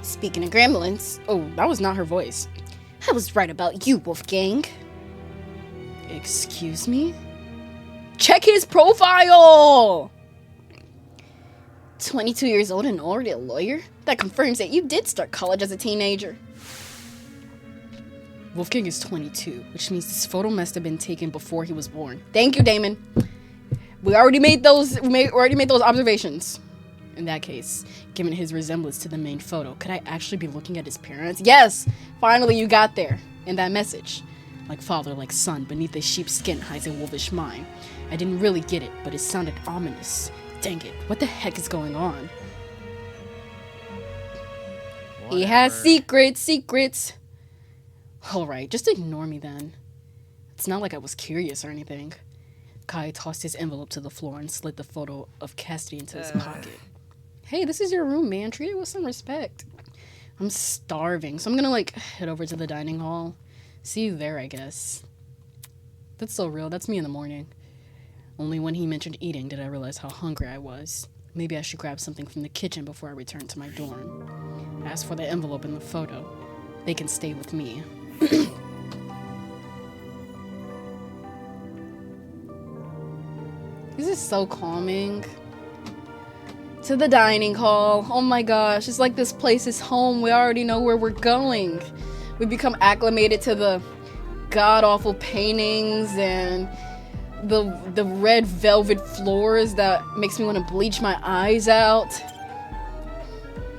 Speaking of gremlins, Oh, that was not her voice. I was right about you, Wolfgang. Excuse me? Check his profile! 22 years old and already a lawyer? That confirms that you did start college as a teenager. Wolfgang is 22, which means this photo must have been taken before he was born. Thank you, Damon. We already made those observations. In that case, given his resemblance to the main photo, could I actually be looking at his parents? Yes! Finally, you got there. In that message. Like father, like son, beneath a sheep's skin hides a wolfish mind. I didn't really get it, but it sounded ominous. Dang it, what the heck is going on? Whatever. He has secrets. Alright, just ignore me then. It's not like I was curious or anything. Kai tossed his envelope to the floor and slid the photo of Cassidy into his pocket. Hey, this is your room, man. Treat it with some respect. I'm starving, so I'm gonna head over to the dining hall. See you there, I guess. That's so real. That's me in the morning. Only when he mentioned eating did I realize how hungry I was. Maybe I should grab something from the kitchen before I return to my dorm. As for the envelope in the photo, they can stay with me. This is so calming. To the dining hall. Oh my gosh, it's like this place is home. We already know where we're going. We become acclimated to the god-awful paintings and the red velvet floors that makes me want to bleach my eyes out.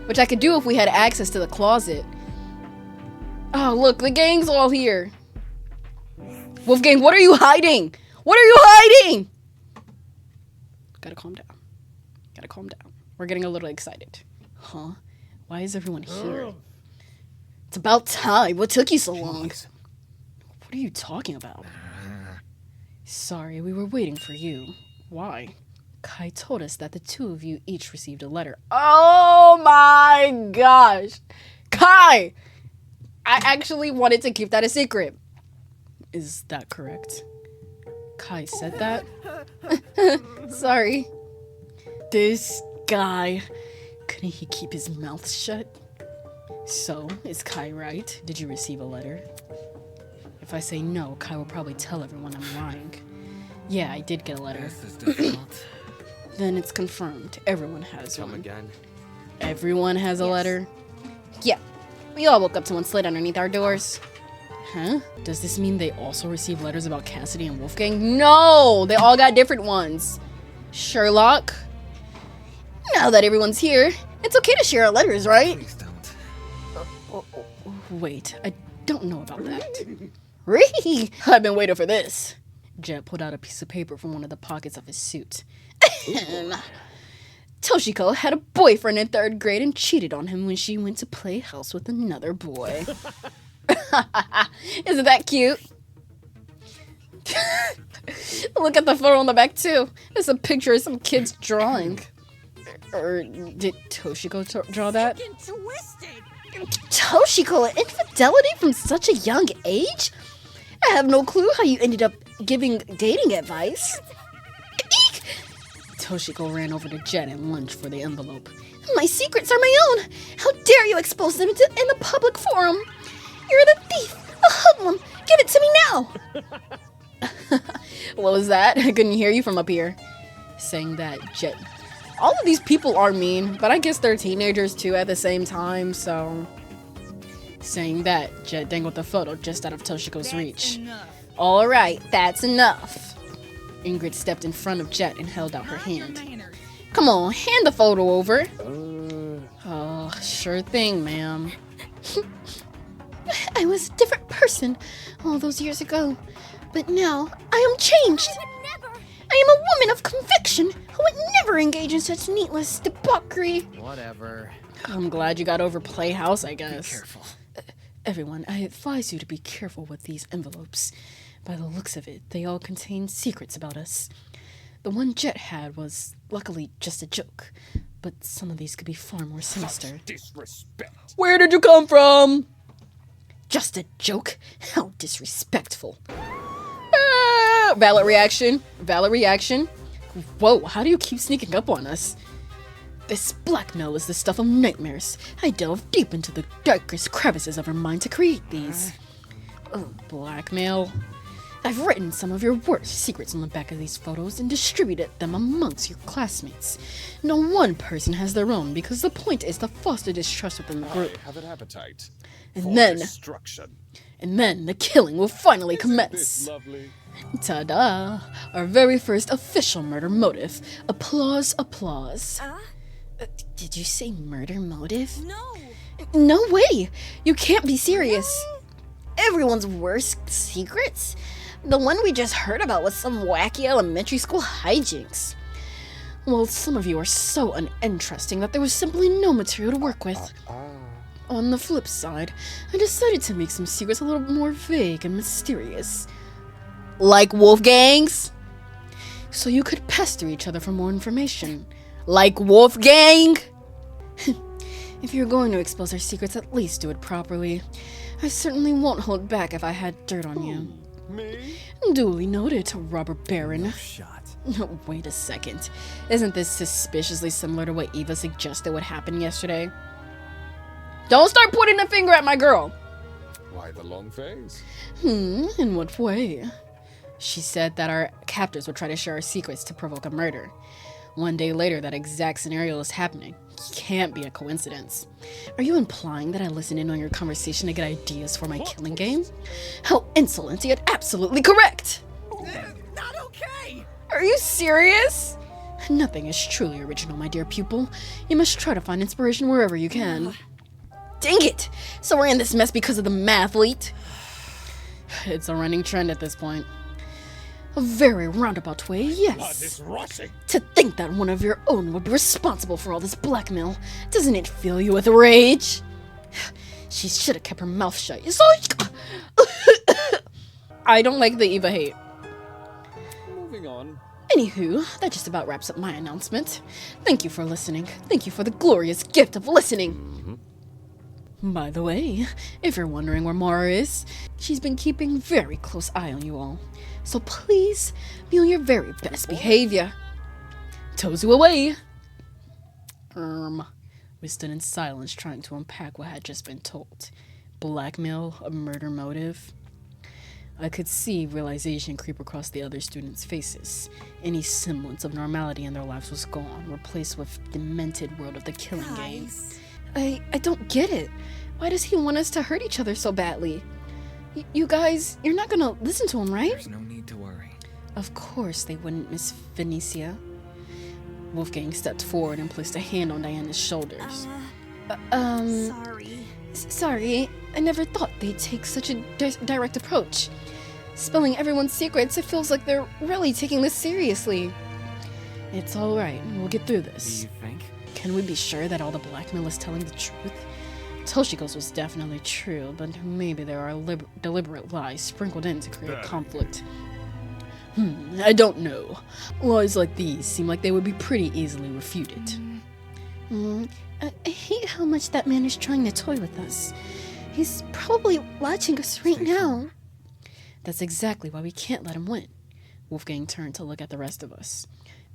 Which I could do if we had access to the closet. Oh, look, the gang's all here. Wolfgang, what are you hiding? What are you hiding? Gotta calm down. Gotta calm down. We're getting a little excited. Huh? Why is everyone here? It's about time. What took you so long? What are you talking about? Sorry, we were waiting for you. Why? Kai told us that the two of you each received a letter. Oh my gosh! Kai! I actually wanted to keep that a secret. Is that correct? Kai said that? Sorry. This guy. Couldn't he keep his mouth shut? So, is Kai right? Did you receive a letter? If I say no, Kai will probably tell everyone I'm lying. Yeah, I did get a letter. This is difficult. Then it's confirmed. Everyone has Come one. again. Everyone has a letter? Yeah. We all woke up to one slid underneath our doors. Huh? Does this mean they also received letters about Cassidy and Wolfgang? No! They all got different ones. Sherlock? Now that everyone's here, it's okay to share our letters, right? Please don't. Wait, I don't know about that. Ree! I've been waiting for this. Jet pulled out a piece of paper from one of the pockets of his suit. Toshiko had a boyfriend in 3rd grade and cheated on him when she went to play house with another boy. Isn't that cute? Look at the photo on the back too. It's a picture of some kid's drawing. Or did Toshiko draw that? Toshiko, infidelity from such a young age? I have no clue how you ended up giving dating advice. Eek! Toshiko ran over to Jet and lunged for the envelope. My secrets are my own. How dare you expose them in a public forum? You're the thief, a hoodlum. Give it to me now. What was that? I couldn't hear you from up here. Saying that, Jet. All of these people are mean, but I guess they're teenagers too at the same time, so. Saying that, Jet dangled the photo just out of Toshiko's reach. Alright, that's enough. Ingrid stepped in front of Jet and held out her hand. Come on, hand the photo over. Oh, sure thing, ma'am. I was a different person all those years ago, but now I am changed. I am a woman of conviction who would never engage in such needless debauchery. Whatever. I'm glad you got over Playhouse, I guess. Be careful. Everyone, I advise you to be careful with these envelopes. By the looks of it, they all contain secrets about us. The one Jet had was, luckily, just a joke. But some of these could be far more sinister. Disrespect. Where did you come from? Just a joke? How disrespectful. Ah, valid reaction. Valid reaction. Whoa, how do you keep sneaking up on us? This blackmail is the stuff of nightmares. I delve deep into the darkest crevices of her mind to create these. Oh, blackmail. I've written some of your worst secrets on the back of these photos and distributed them amongst your classmates. No one person has their own because the point is to foster distrust within the group. I have an appetite And for then- destruction. And then the killing will finally This commence. lovely. Ta-da! Our very first official murder motive. Applause, applause. Did you say murder motive? No. No way! You can't be serious. Everyone's worst secrets? The one we just heard about was some wacky elementary school hijinks. Well, some of you are so uninteresting that there was simply no material to work with. On the flip side, I decided to make some secrets a little more vague and mysterious. Like Wolfgang's? So you could pester each other for more information. Like Wolfgang? If you're going to expose our secrets, at least do it properly. I certainly won't hold back if I had dirt on you. Me? Duly noted, robber baron. Shot. Wait a second. Isn't this suspiciously similar to what Eva suggested would happen yesterday? Don't start pointing the finger at my girl! Why the long face? In what way? She said that our captors would try to share our secrets to provoke a murder. One day later, that exact scenario is happening. Can't be a coincidence. Are you implying that I listened in on your conversation to get ideas for my killing game? How insolent, yet absolutely correct! Not okay! Are you serious? Nothing is truly original, my dear pupil. You must try to find inspiration wherever you can. Dang it! So we're in this mess because of the mathlete? It's a running trend at this point. A very roundabout way, Blood yes. is rushing. To think that one of your own would be responsible for all this blackmail. Doesn't it fill you with rage? She should have kept her mouth shut. So I don't like the Eva hate. Moving on. Anywho, that just about wraps up my announcement. Thank you for listening. Thank you for the glorious gift of listening. By the way, if you're wondering where Mara is, she's been keeping very close eye on you all. So please, be on your very best behavior. Tozu away! We stood in silence trying to unpack what had just been told. Blackmail, a murder motive. I could see realization creep across the other students' faces. Any semblance of normality in their lives was gone, replaced with demented world of the killing game. I don't get it. Why does he want us to hurt each other so badly? You guys, you're not gonna listen to him, right? There's no need to worry. Of course they wouldn't, Miss Venetia. Wolfgang stepped forward and placed a hand on Diana's shoulders. Sorry. Sorry, I never thought they'd take such a direct approach. Spilling everyone's secrets, it feels like they're really taking this seriously. It's alright, we'll get through Do this. you think? Can we be sure that all the blackmail is telling the truth? Toshiko's was definitely true, but maybe there are deliberate lies sprinkled in to create conflict. I don't know. Lies like these seem like they would be pretty easily refuted. I hate how much that man is trying to toy with us. He's probably watching us right now. That's exactly why we can't let him win. Wolfgang turned to look at the rest of us.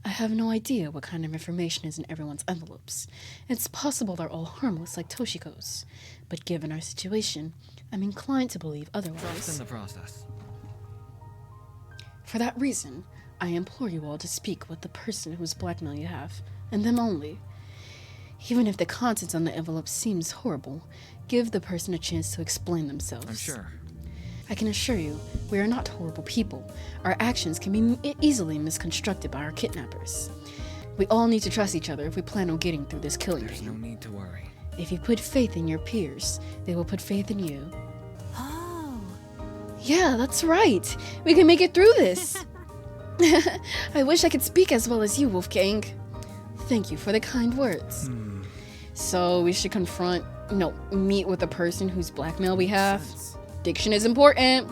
I have no idea what kind of information is in everyone's envelopes. It's possible they're all harmless like Toshiko's. But given our situation, I'm inclined to believe Trust otherwise. in the process. For that reason, I implore you all to speak with the person whose blackmail you have, and them only. Even if the contents on the envelope seems horrible, give the person a chance to explain themselves. I'm sure. I can assure you, we are not horrible people. Our actions can be easily misconstrued by our kidnappers. We all need to trust each other if we plan on getting through this killing There's no game. need to worry. If you put faith in your peers, they will put faith in you. Oh. Yeah, that's right. We can make it through this. I wish I could speak as well as you, Wolfgang. Thank you for the kind words. So we should meet with the person whose blackmail we have. Diction is important.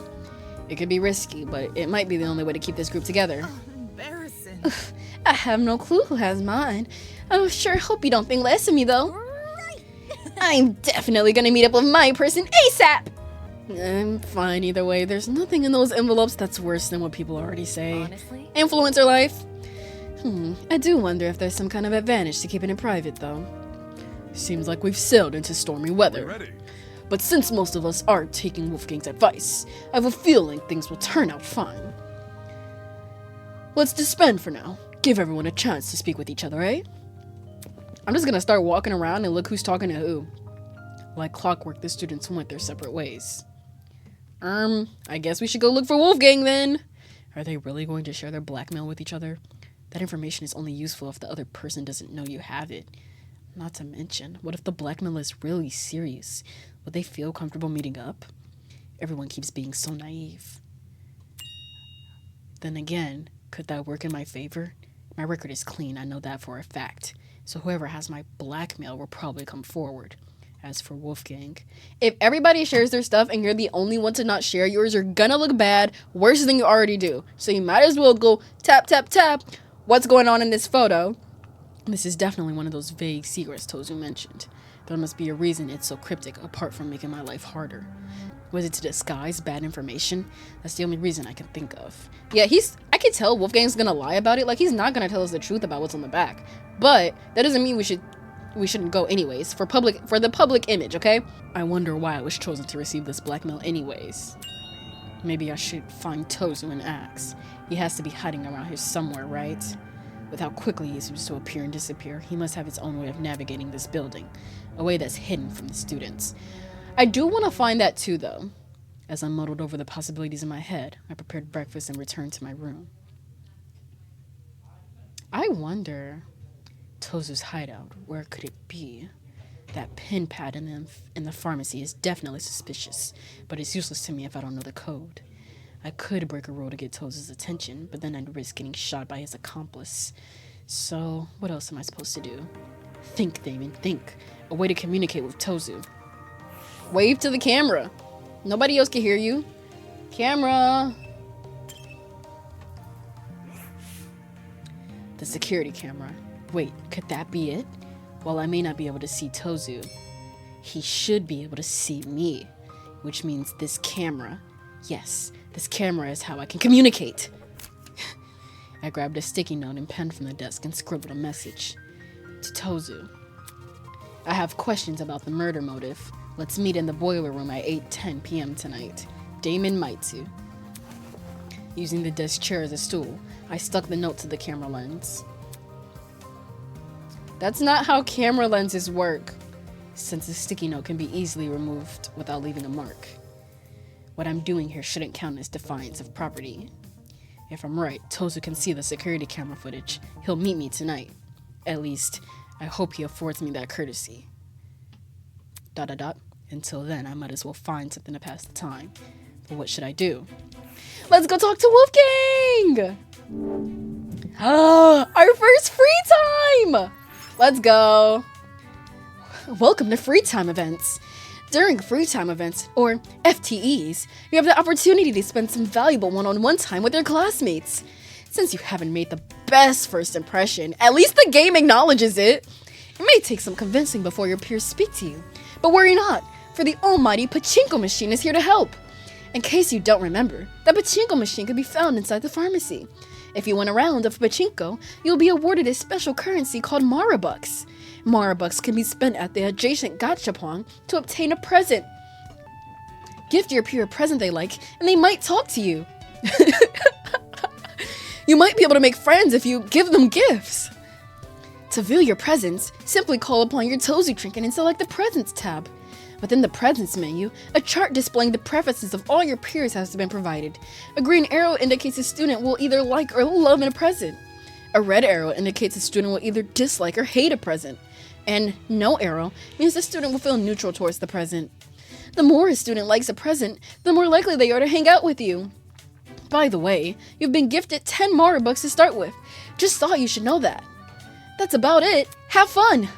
It could be risky, but it might be the only way to keep this group together. Oh, embarrassing. I have no clue who has mine. I sure hope you don't think less of me, though. I'm definitely gonna meet up with my person ASAP! I'm fine either way. There's nothing in those envelopes that's worse than what people already say. Honestly? Influencer life. I do wonder if there's some kind of advantage to keeping it private, though. Seems like we've sailed into stormy weather. Ready? But since most of us are taking Wolfgang's advice, I have a feeling things will turn out fine. Let's disband for now. Give everyone a chance to speak with each other, eh? I'm just gonna start walking around and look who's talking to who. Like clockwork, the students went their separate ways. I guess we should go look for Wolfgang then. Are they really going to share their blackmail with each other? That information is only useful if the other person doesn't know you have it. Not to mention, what if the blackmail is really serious? Would they feel comfortable meeting up? Everyone keeps being so naive. Then again, could that work in my favor? My record is clean, I know that for a fact. So whoever has my blackmail will probably come forward. As for Wolfgang, if everybody shares their stuff and you're the only one to not share yours, you're gonna look bad, worse than you already do. So you might as well go tap, tap, tap. What's going on in this photo? This is definitely one of those vague secrets Tozu mentioned. There must be a reason it's so cryptic, apart from making my life harder. Was it to disguise bad information? That's the only reason I can think of. Yeah, I can tell Wolfgang's gonna lie about it. Like, he's not gonna tell us the truth about what's on the back. But that doesn't mean we shouldn't go anyways, for the public image, okay? I wonder why I was chosen to receive this blackmail anyways. Maybe I should find Tozu and ask. He has to be hiding around here somewhere, right? With how quickly he seems to appear and disappear, he must have his own way of navigating this building. A way that's hidden from the students. I do want to find that too, though. As I muddled over the possibilities in my head, I prepared breakfast and returned to my room. I wonder... Tozu's hideout, where could it be? That pin pad in the pharmacy is definitely suspicious, but it's useless to me if I don't know the code. I could break a rule to get Tozu's attention, but then I'd risk getting shot by his accomplice. So, what else am I supposed to do? Think, Damon, think. A way to communicate with Tozu. Wave to the camera. Nobody else can hear you. Camera. The security camera. Wait, could that be it? While I may not be able to see Tozu, he should be able to see me. Which means this camera. Yes, this camera is how I can communicate. I grabbed a sticky note and pen from the desk and scribbled a message. To Tozu. I have questions about the murder motive. Let's meet in the boiler room at 8:10 p.m. tonight. Damon Maitsu. Using the desk chair as a stool, I stuck the note to the camera lens. That's not how camera lenses work, since the sticky note can be easily removed without leaving a mark. What I'm doing here shouldn't count as defiance of property. If I'm right, Tozu can see the security camera footage. He'll meet me tonight. At least, I hope he affords me that courtesy. ... Until then, I might as well find something to pass the time. But what should I do? Let's go talk to Wolfgang! Our first free time! Let's go. Welcome to free time events. During free time events, or FTEs, you have the opportunity to spend some valuable one-on-one time with your classmates. Since you haven't made the best first impression, at least the game acknowledges it. It may take some convincing before your peers speak to you. But worry not, for the almighty pachinko machine is here to help. In case you don't remember, the pachinko machine can be found inside the pharmacy. If you win a round of pachinko, you'll be awarded a special currency called Marabucks. Marabucks can be spent at the adjacent gachapon to obtain a present. Gift your peer a present they like, and they might talk to you. You might be able to make friends if you give them gifts. To view your presents, simply call upon your Tozu Trinket and select the Presents tab. Within the Presents menu, a chart displaying the preferences of all your peers has been provided. A green arrow indicates a student will either like or love a present. A red arrow indicates a student will either dislike or hate a present. And no arrow means the student will feel neutral towards the present. The more a student likes a present, the more likely they are to hang out with you. By the way, you've been gifted 10 Mara bucks to start with. Just thought you should know that. That's about it. Have fun.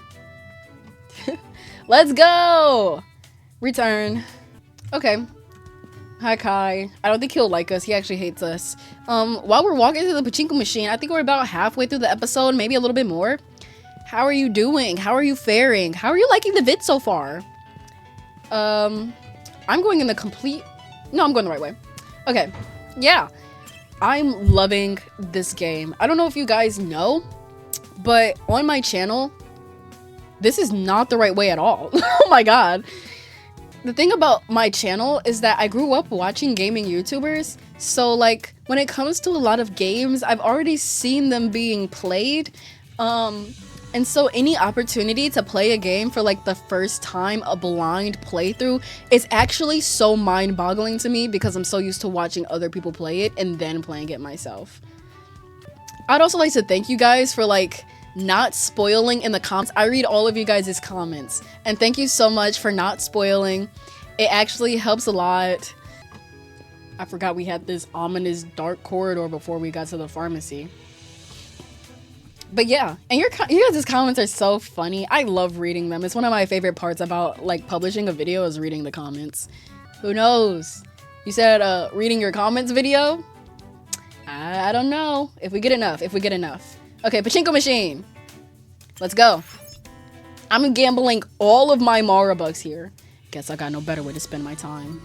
Let's go. Return. Okay. Hi, Kai. I don't think he'll like us. He actually hates us. While we're walking through the pachinko machine, I think we're about halfway through the episode, maybe a little bit more. How are you doing? How are you faring? How are you liking the vid so far? I'm going in the complete... No, I'm going the right way. Okay. Yeah. I'm loving this game. I don't know if you guys know, but on my channel, this is not the right way at all. Oh my god. The thing about my channel is that I grew up watching gaming YouTubers, so like when it comes to a lot of games, I've already seen them being played, and so any opportunity to play a game for like the first time, a blind playthrough, is actually so mind-boggling to me because I'm so used to watching other people play it and then playing it myself. I'd also like to thank you guys for like not spoiling in the comments. I read all of you guys' comments, and thank you so much for not spoiling. It actually helps a lot. I forgot we had this ominous dark corridor before we got to the pharmacy. But yeah, and you guys' comments are so funny. I love reading them. It's one of my favorite parts about like publishing a video is reading the comments. Who knows? You said reading your comments video? I don't know. If we get enough. Okay, pachinko machine. Let's go. I'm gambling all of my Mara bucks here. Guess I got no better way to spend my time.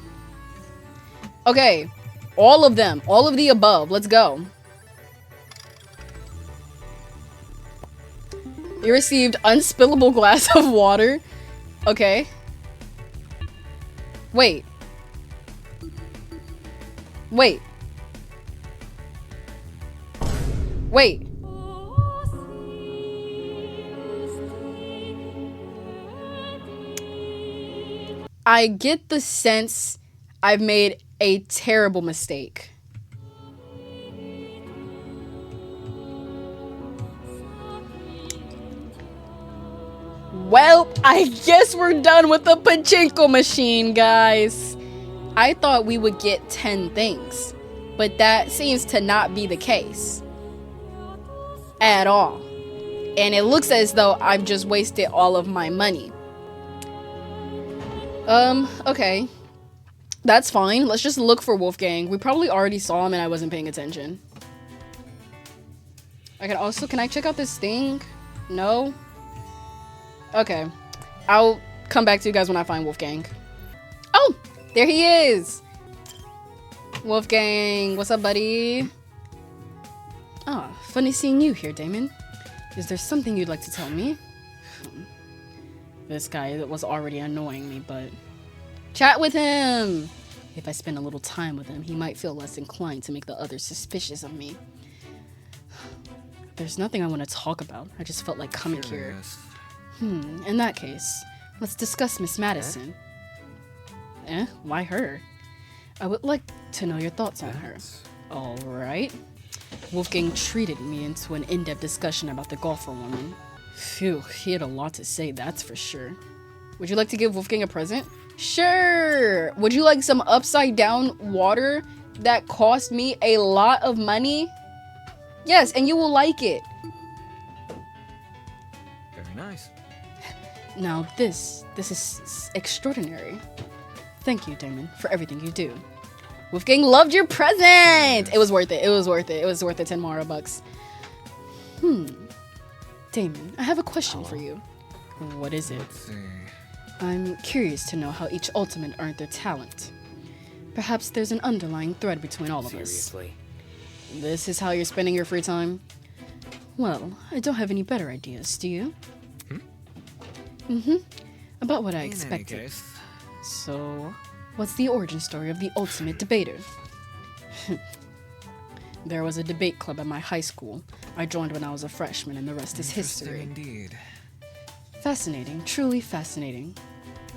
Okay, all of them. All of the above. Let's go. You received unspillable glass of water. Okay. Wait. Wait. Wait. I get the sense I've made a terrible mistake. Well, I guess we're done with the pachinko machine, guys. I thought we would get 10 things, but that seems to not be the case at all. And it looks as though I've just wasted all of my money. Okay. That's fine. Let's just look for Wolfgang. We probably already saw him and I wasn't paying attention. Can I check out this thing? No? Okay. I'll come back to you guys when I find Wolfgang. Oh! There he is! Wolfgang, what's up, buddy? Ah, funny seeing you here, Damon. Is there something you'd like to tell me? This guy was already annoying me, but... Chat with him! If I spend a little time with him, he might feel less inclined to make the others suspicious of me. There's nothing I want to talk about. I just felt like coming here. In that case, let's discuss Miss Madison. Why her? I would like to know your thoughts on her. Alright. Wolfgang treated me into an in-depth discussion about the golfer woman. Phew, he had a lot to say, that's for sure. Would you like to give Wolfgang a present? Sure! Would you like some upside down water that cost me a lot of money? Yes, and you will like it. Very nice. Now this is extraordinary. Thank you, Damon, for everything you do. Wolfgang loved your present! It was worth it. It was worth it. It was worth the 10 Mara bucks. Damon, I have a question for you. What is it? Let's see. I'm curious to know how each ultimate earned their talent. Perhaps there's an underlying thread between all of us. Seriously? This is how you're spending your free time? Well, I don't have any better ideas, do you? About what I expected. In any case, So, what's the origin story of the ultimate debater? There was a debate club at my high school. I joined when I was a freshman, and the rest is history. indeed. Fascinating, truly fascinating.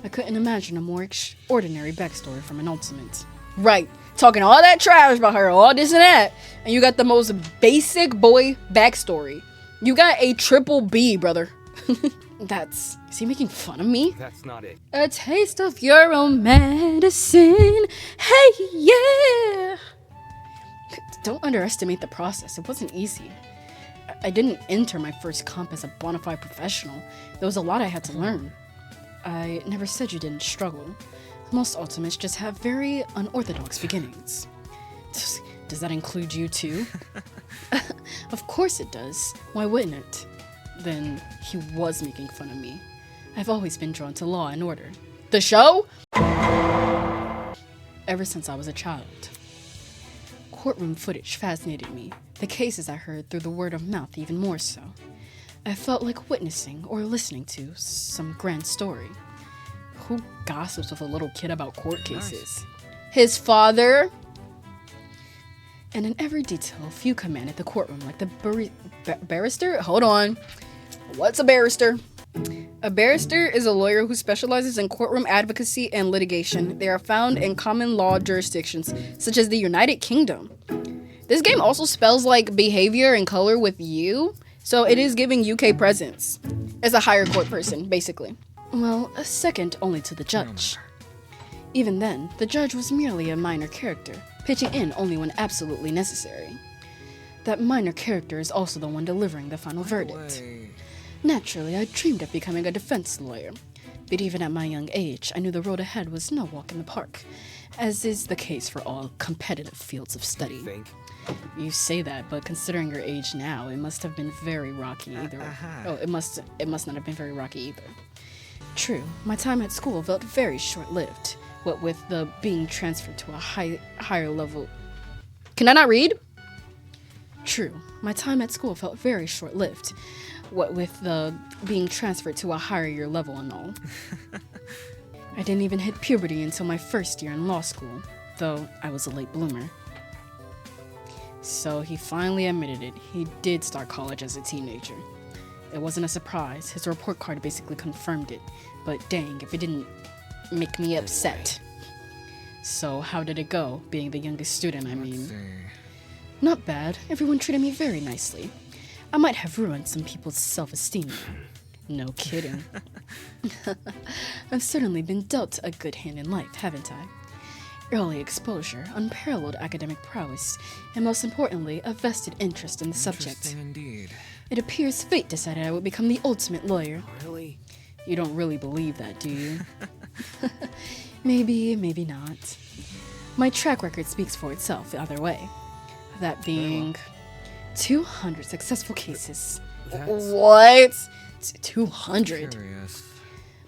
I couldn't imagine a more extraordinary backstory from an ultimate. Right, talking all that trash about her, all this and that, and you got the most basic boy backstory. You got a triple B, brother. Is he making fun of me? That's not it. A taste of your own medicine. Hey, yeah. don't underestimate the process. It wasn't easy. I didn't enter my first comp as a bona fide professional. There was a lot I had to learn. I never said you didn't struggle. Most ultimates just have very unorthodox beginnings. Does that include you too? Of course it does. Why wouldn't it? Then he was making fun of me. I've always been drawn to law and order. The show? Ever since I was a child. Courtroom footage fascinated me. The cases I heard through the word of mouth even more so. I felt like witnessing or listening to some grand story. Who gossips with a little kid about court cases? His father. And in every detail, few commanded the courtroom like the barrister? Hold on. What's a barrister? A barrister is a lawyer who specializes in courtroom advocacy and litigation. They are found in common law jurisdictions, such as the United Kingdom. This game also spells like behavior and color with U, so it is giving UK presence. As a higher court person, basically. Well, a second only to the judge. Even then, the judge was merely a minor character, pitching in only when absolutely necessary. That minor character is also the one delivering the final verdict. Naturally, I dreamed of becoming a defense lawyer, but even at my young age, I knew the road ahead was no walk in the park, as is the case for all competitive fields of study. You say that, but considering your age now, it must have been very rocky either. Oh, it must not have been very rocky either. True, my time at school felt very short-lived, what with the being transferred to a higher level. Can I not read? True, my time at school felt very short-lived, what with the being transferred to a higher year level and all. I didn't even hit puberty until my first year in law school, though I was a late bloomer. So he finally admitted it. He did start college as a teenager. It wasn't a surprise. His report card basically confirmed it. But dang, if it didn't make me upset. So how did it go, being the youngest student, I mean? Not bad. Everyone treated me very nicely. I might have ruined some people's self-esteem. No kidding. I've certainly been dealt a good hand in life, haven't I? Early exposure, unparalleled academic prowess, and most importantly, a vested interest in the subject. Indeed. It appears fate decided I would become the ultimate lawyer. Really? You don't really believe that, do you? Maybe, maybe not. My track record speaks for itself either way. That being 200 successful cases. What? 200? Curious.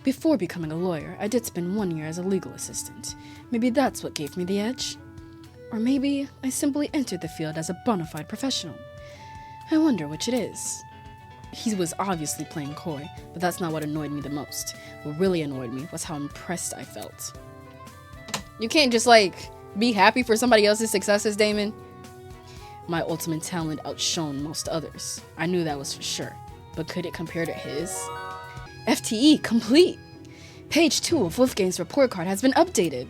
Before becoming a lawyer, I did spend 1 year as a legal assistant. Maybe that's what gave me the edge. Or maybe I simply entered the field as a bona fide professional. I wonder which it is. He was obviously playing coy, but that's not what annoyed me the most. What really annoyed me was how impressed I felt. You can't just, like, be happy for somebody else's successes, Damon. My ultimate talent outshone most others. I knew that was for sure. But could it compare to his? FTE complete! Page 2 of Wolfgang's report card has been updated.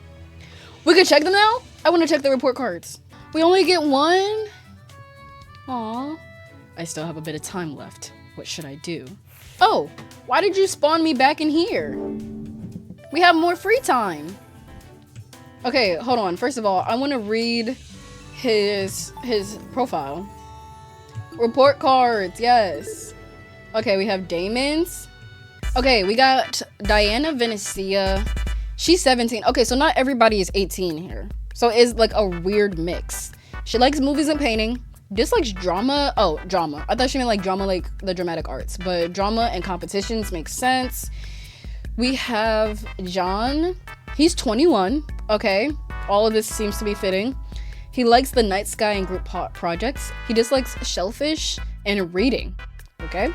We can check them now? I want to check the report cards. We only get one? Aw. I still have a bit of time left. What should I do? Oh, why did you spawn me back in here? We have more free time. Okay, hold on. First of all, I want to read his profile. Report cards, yes. Okay, we have Damon's. Okay, we got Diana Venecia. She's 17. Okay, so not everybody is 18 here. So it's like a weird mix. She likes movies and painting. Dislikes drama. Oh, drama. I thought she meant like drama, like the dramatic arts. But drama and competitions makes sense. We have John. He's 21. Okay. All of this seems to be fitting. He likes the night sky and group projects. He dislikes shellfish and reading. Okay.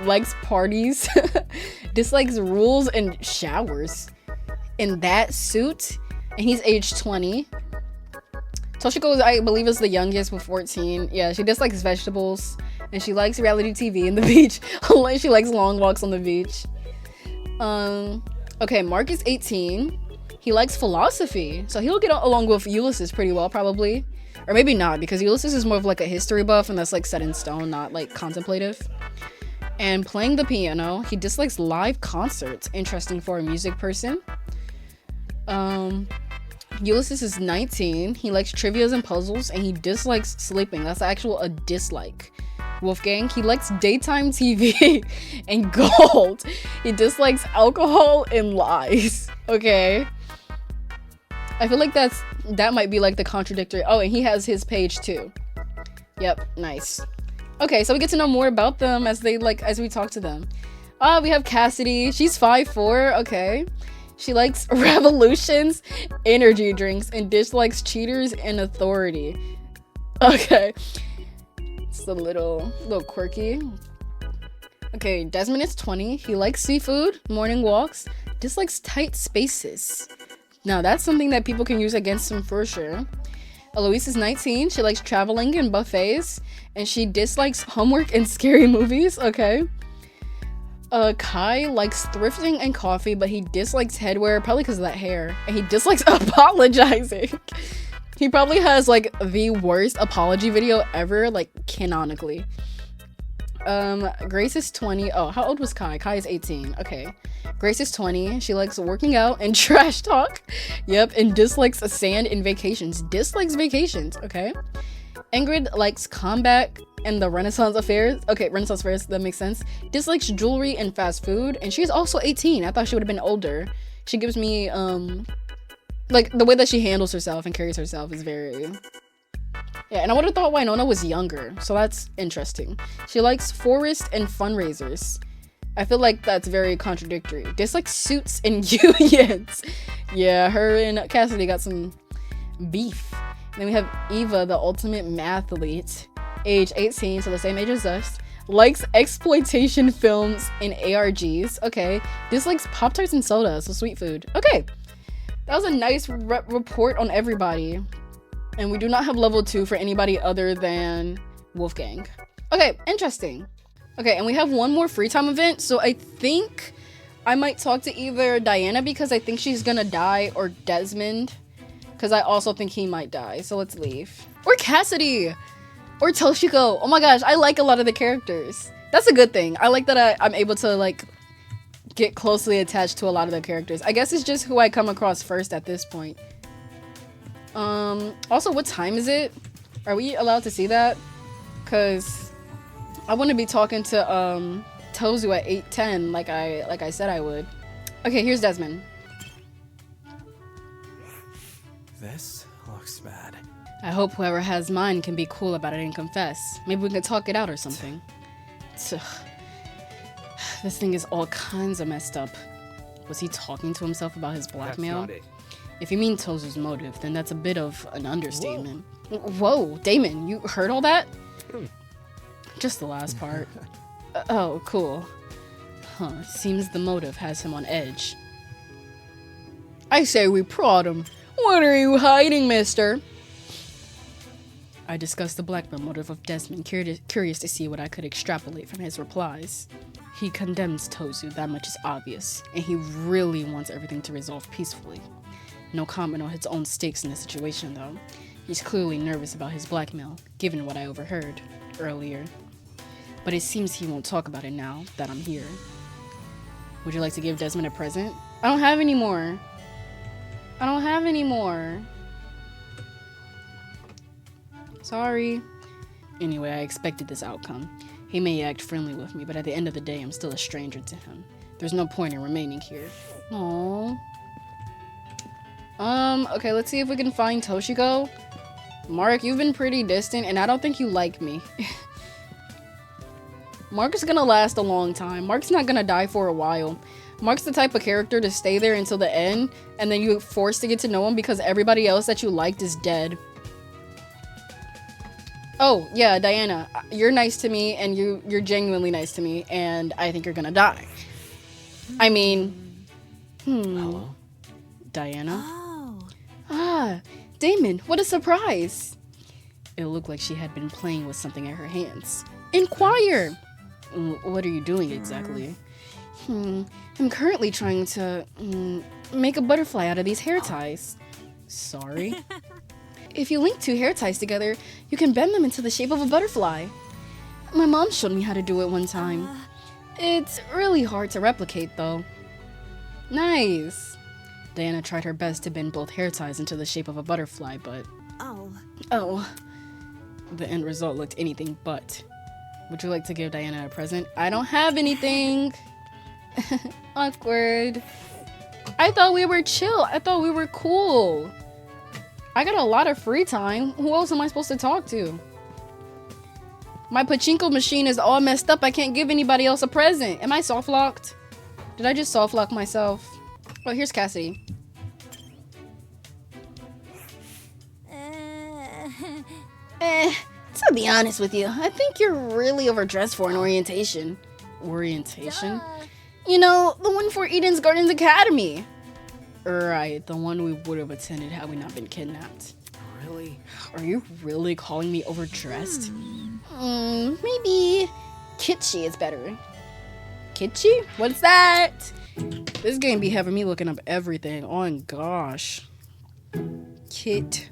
Likes parties. Dislikes rules and showers. In that suit. And he's age 20. Toshiko, I believe, is the youngest with 14. Yeah, she dislikes vegetables. And she likes reality TV and the beach. She likes long walks on the beach. Okay, Mark is 18. He likes philosophy. So he'll get along with Ulysses pretty well, probably. Or maybe not, because Ulysses is more of like a history buff. And that's like set in stone, not like contemplative. And playing the piano. He dislikes live concerts. Interesting for a music person. Ulysses is 19. He likes trivias and puzzles, and he dislikes sleeping. That's actual a dislike. Wolfgang, he likes daytime TV and gold. He dislikes alcohol and lies. Okay. I feel like that might be like the contradictory. Oh, and he has his page too. Yep, nice. Okay, so we get to know more about them as we talk to them. We have Cassidy. She's 5'4". Okay. She likes revolutions, energy drinks, and dislikes cheaters and authority. Okay. It's a little quirky. Okay, Desmond is 20. He likes seafood, morning walks, dislikes tight spaces. Now, that's something that people can use against him for sure. Eloise is 19. She likes traveling and buffets, and she dislikes homework and scary movies. Okay. Kai likes thrifting and coffee, but he dislikes headwear, probably because of that hair, and he dislikes apologizing. He probably has like the worst apology video ever, like canonically. Grace is 20. Oh, how old was Kai? Kai is 18. Okay. Grace is 20. She likes working out and trash talk. Yep, and dislikes sand and vacations. Dislikes vacations. Okay. Ingrid likes combat and the Renaissance affairs. Okay, Renaissance fairs, that makes sense. Dislikes jewelry and fast food, and she's also 18. I thought she would have been older. She gives me like the way that she handles herself and carries herself is very, yeah, and I would have thought Winona was younger, so that's interesting. She likes forest and fundraisers. I feel like that's very contradictory. Dislikes suits and unions. Yeah, her and Cassidy got some beef. And then we have Eva, the ultimate mathlete, age 18, so the same age as us. Likes exploitation films and ARGs. Okay. Dislikes Pop-Tarts and soda, so sweet food. Okay. That was a nice report on everybody. And we do not have level 2 for anybody other than Wolfgang. Okay, interesting. Okay, and we have one more free time event. So I think I might talk to either Diana because I think she's gonna die, or Desmond because I also think he might die. So let's leave. Or Cassidy. Or Toshiko. Oh my gosh, I like a lot of the characters. That's a good thing. I like that I'm able to like get closely attached to a lot of the characters. I guess it's just who I come across first at this point. Also, what time is it? Are we allowed to see that? Because I want to be talking to Tozu at 8:10 like I said I would. Okay, here's Desmond. This looks bad. I hope whoever has mine can be cool about it and confess. Maybe we can talk it out or something. This thing is all kinds of messed up. Was he talking to himself about his blackmail? That's not it. If you mean Tozu's motive, then that's a bit of an understatement. Whoa, Damon, you heard all that? Just the last part. Oh, cool. Huh, seems the motive has him on edge. I say we prod him. What are you hiding, mister? I discussed the blackmail motive of Desmond, curious to see what I could extrapolate from his replies. He condemns Tozu, that much is obvious, and he really wants everything to resolve peacefully. No comment on his own stakes in the situation, though. He's clearly nervous about his blackmail, given what I overheard earlier. But it seems he won't talk about it now that I'm here. Would you like to give Desmond a present? I don't have any more. I don't have any more. Sorry. Anyway, I expected this outcome. He may act friendly with me, but at the end of the day, I'm still a stranger to him. There's no point in remaining here. Aww. Okay, let's see if we can find Toshiko. Mark, you've been pretty distant, and I don't think you like me. Mark is gonna last a long time. Mark's not gonna die for a while. Mark's the type of character to stay there until the end, and then you're forced to get to know him because everybody else that you liked is dead. Oh, yeah, Diana, you're nice to me, and you're genuinely nice to me, and I think you're gonna die. I mean, Hello? Diana? Oh. Ah, Damon, what a surprise! It looked like she had been playing with something in her hands. Inquire! What are you doing exactly? I'm currently trying to make a butterfly out of these hair ties. Sorry? If you link two hair ties together, you can bend them into the shape of a butterfly. My mom showed me how to do it one time. It's really hard to replicate, though. Nice. Diana tried her best to bend both hair ties into the shape of a butterfly, but... Oh. The end result looked anything but. Would you like to give Diana a present? I don't have anything. Awkward. I thought we were chill. I thought we were cool. I got a lot of free time. Who else am I supposed to talk to? My pachinko machine is all messed up. I can't give anybody else a present. Am I soft locked? Did I just soft lock myself? Oh, here's Cassidy. To be honest with you, I think you're really overdressed for an orientation. Orientation? You know, the one for Eden's Gardens Academy. Right, the one we would have attended had we not been kidnapped. Really? Are you really calling me overdressed? Maybe kitschy is better. Kitschy? What's that? This game be having me looking up everything. Oh gosh. Kitschy.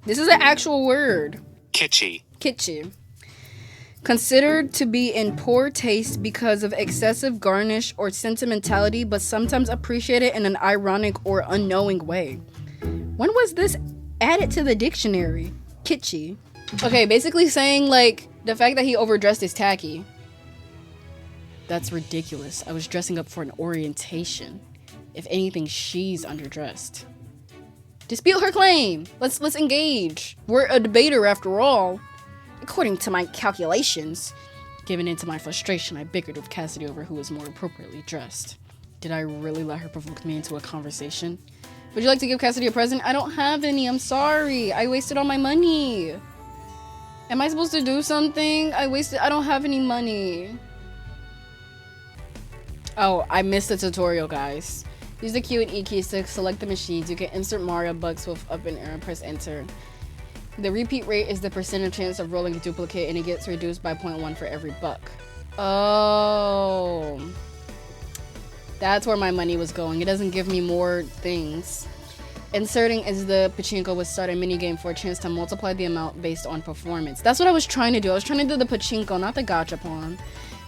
This is an actual word. Kitschy. Kitschy. Considered to be in poor taste because of excessive garnish or sentimentality, but sometimes appreciated in an ironic or unknowing way. When was this added to the dictionary? Kitschy. Okay, basically saying like the fact that he overdressed is tacky. That's ridiculous. I was dressing up for an orientation. If anything, she's underdressed. Dispute her claim. Let's engage. We're a debater after all. According to my calculations. Giving into my frustration, I bickered with Cassidy over who was more appropriately dressed. Did I really let her provoke me into a conversation? Would you like to give Cassidy a present? I don't have any. I'm sorry. I wasted all my money. Am I supposed to do something? I don't have any money. Oh, I missed the tutorial, guys. Use the Q and E keys to select the machines. You can insert Mario bucks with up and arrow, press enter. The repeat rate is the percentage chance of rolling a duplicate, and it gets reduced by 0.1 for every buck. Oh. That's where my money was going. It doesn't give me more things. Inserting is the pachinko would start a minigame for a chance to multiply the amount based on performance. That's what I was trying to do. I was trying to do the pachinko, not the gachapon.